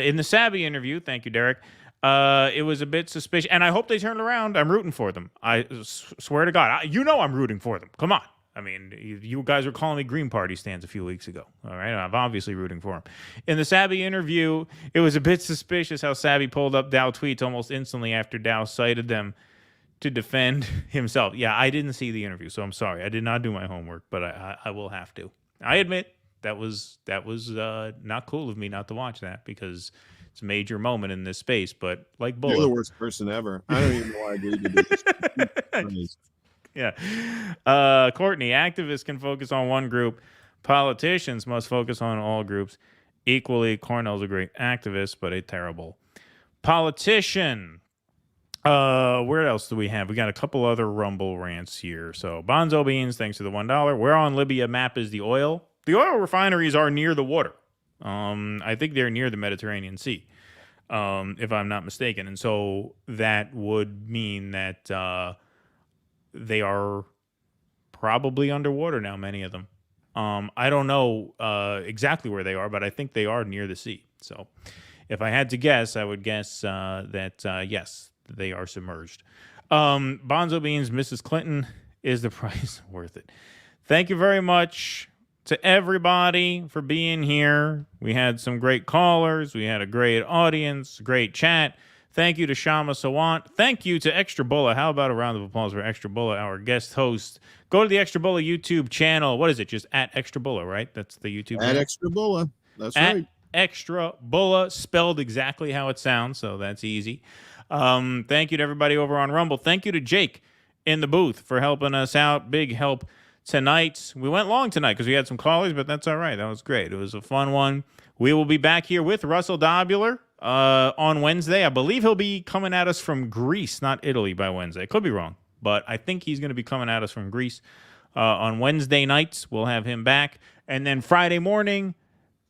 in the Savvy interview, thank you, Derek, it was a bit suspicious. And I hope they turn around. I'm rooting for them. I swear to God. I'm rooting for them. Come on. I mean, you guys were calling me Green Party stands a few weeks ago. All right, I'm obviously rooting for him. In the Savvy interview, it was a bit suspicious how Savvy pulled up Dow tweets almost instantly after Dow cited them to defend himself. Yeah, I didn't see the interview, so I'm sorry. I did not do my homework, but I will have to. I admit that was not cool of me not to watch that because it's a major moment in this space. But like Bulla, you're the worst person ever. I don't even know why I agreed to do this. Yeah. Courtney, activists can focus on one group. Politicians must focus on all groups equally. Cornell's a great activist, but a terrible politician. Where else do we have? We got a couple other Rumble rants here. So Bonzo Beans, thanks for the $1. Where on Libya map is the oil? The oil refineries are near the water. I think they're near the Mediterranean Sea, if I'm not mistaken. And so that would mean that they are probably underwater now, many of them. I don't know exactly where they are, but I think they are near the sea. So if I had to guess, I would guess that, yes, they are submerged. Bonzo Beans, Mrs. Clinton, is the price worth it? Thank you very much to everybody for being here. We had some great callers. We had a great audience, great chat. Thank you to Kshama Sawant. Thank you to Extra Bulla. How about a round of applause for Extra Bulla, our guest host? Go to the Extra Bulla YouTube channel. What is it? Just at Extra Bulla, right? That's the YouTube channel. At Extra Bulla. That's at right. Extra Bulla, spelled exactly how it sounds, so that's easy. Thank you to everybody over on Rumble. Thank you to Jake in the booth for helping us out. Big help tonight. We went long tonight because we had some callers, but that's all right. That was great. It was a fun one. We will be back here with Russell Dobular on Wednesday. I believe he'll be coming at us from Greece, not Italy, by Wednesday. Could be wrong, but I think he's going to be coming at us from Greece on Wednesday nights. We'll have him back. And then Friday morning,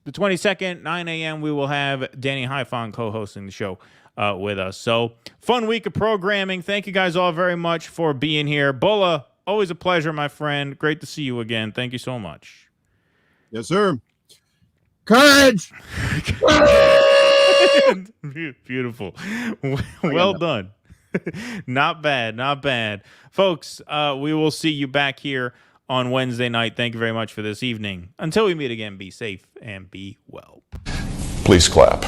the 22nd, 9 a.m., we will have Danny Haifon co-hosting the show with us. So, fun week of programming. Thank you guys all very much for being here. Bulla, always a pleasure, my friend. Great to see you again. Thank you so much. Yes, sir. Courage! Beautiful. Well done. Not bad, not bad. Folks, we will see you back here on Wednesday night. Thank you very much for this evening. Until we meet again, be safe and be well. Please clap.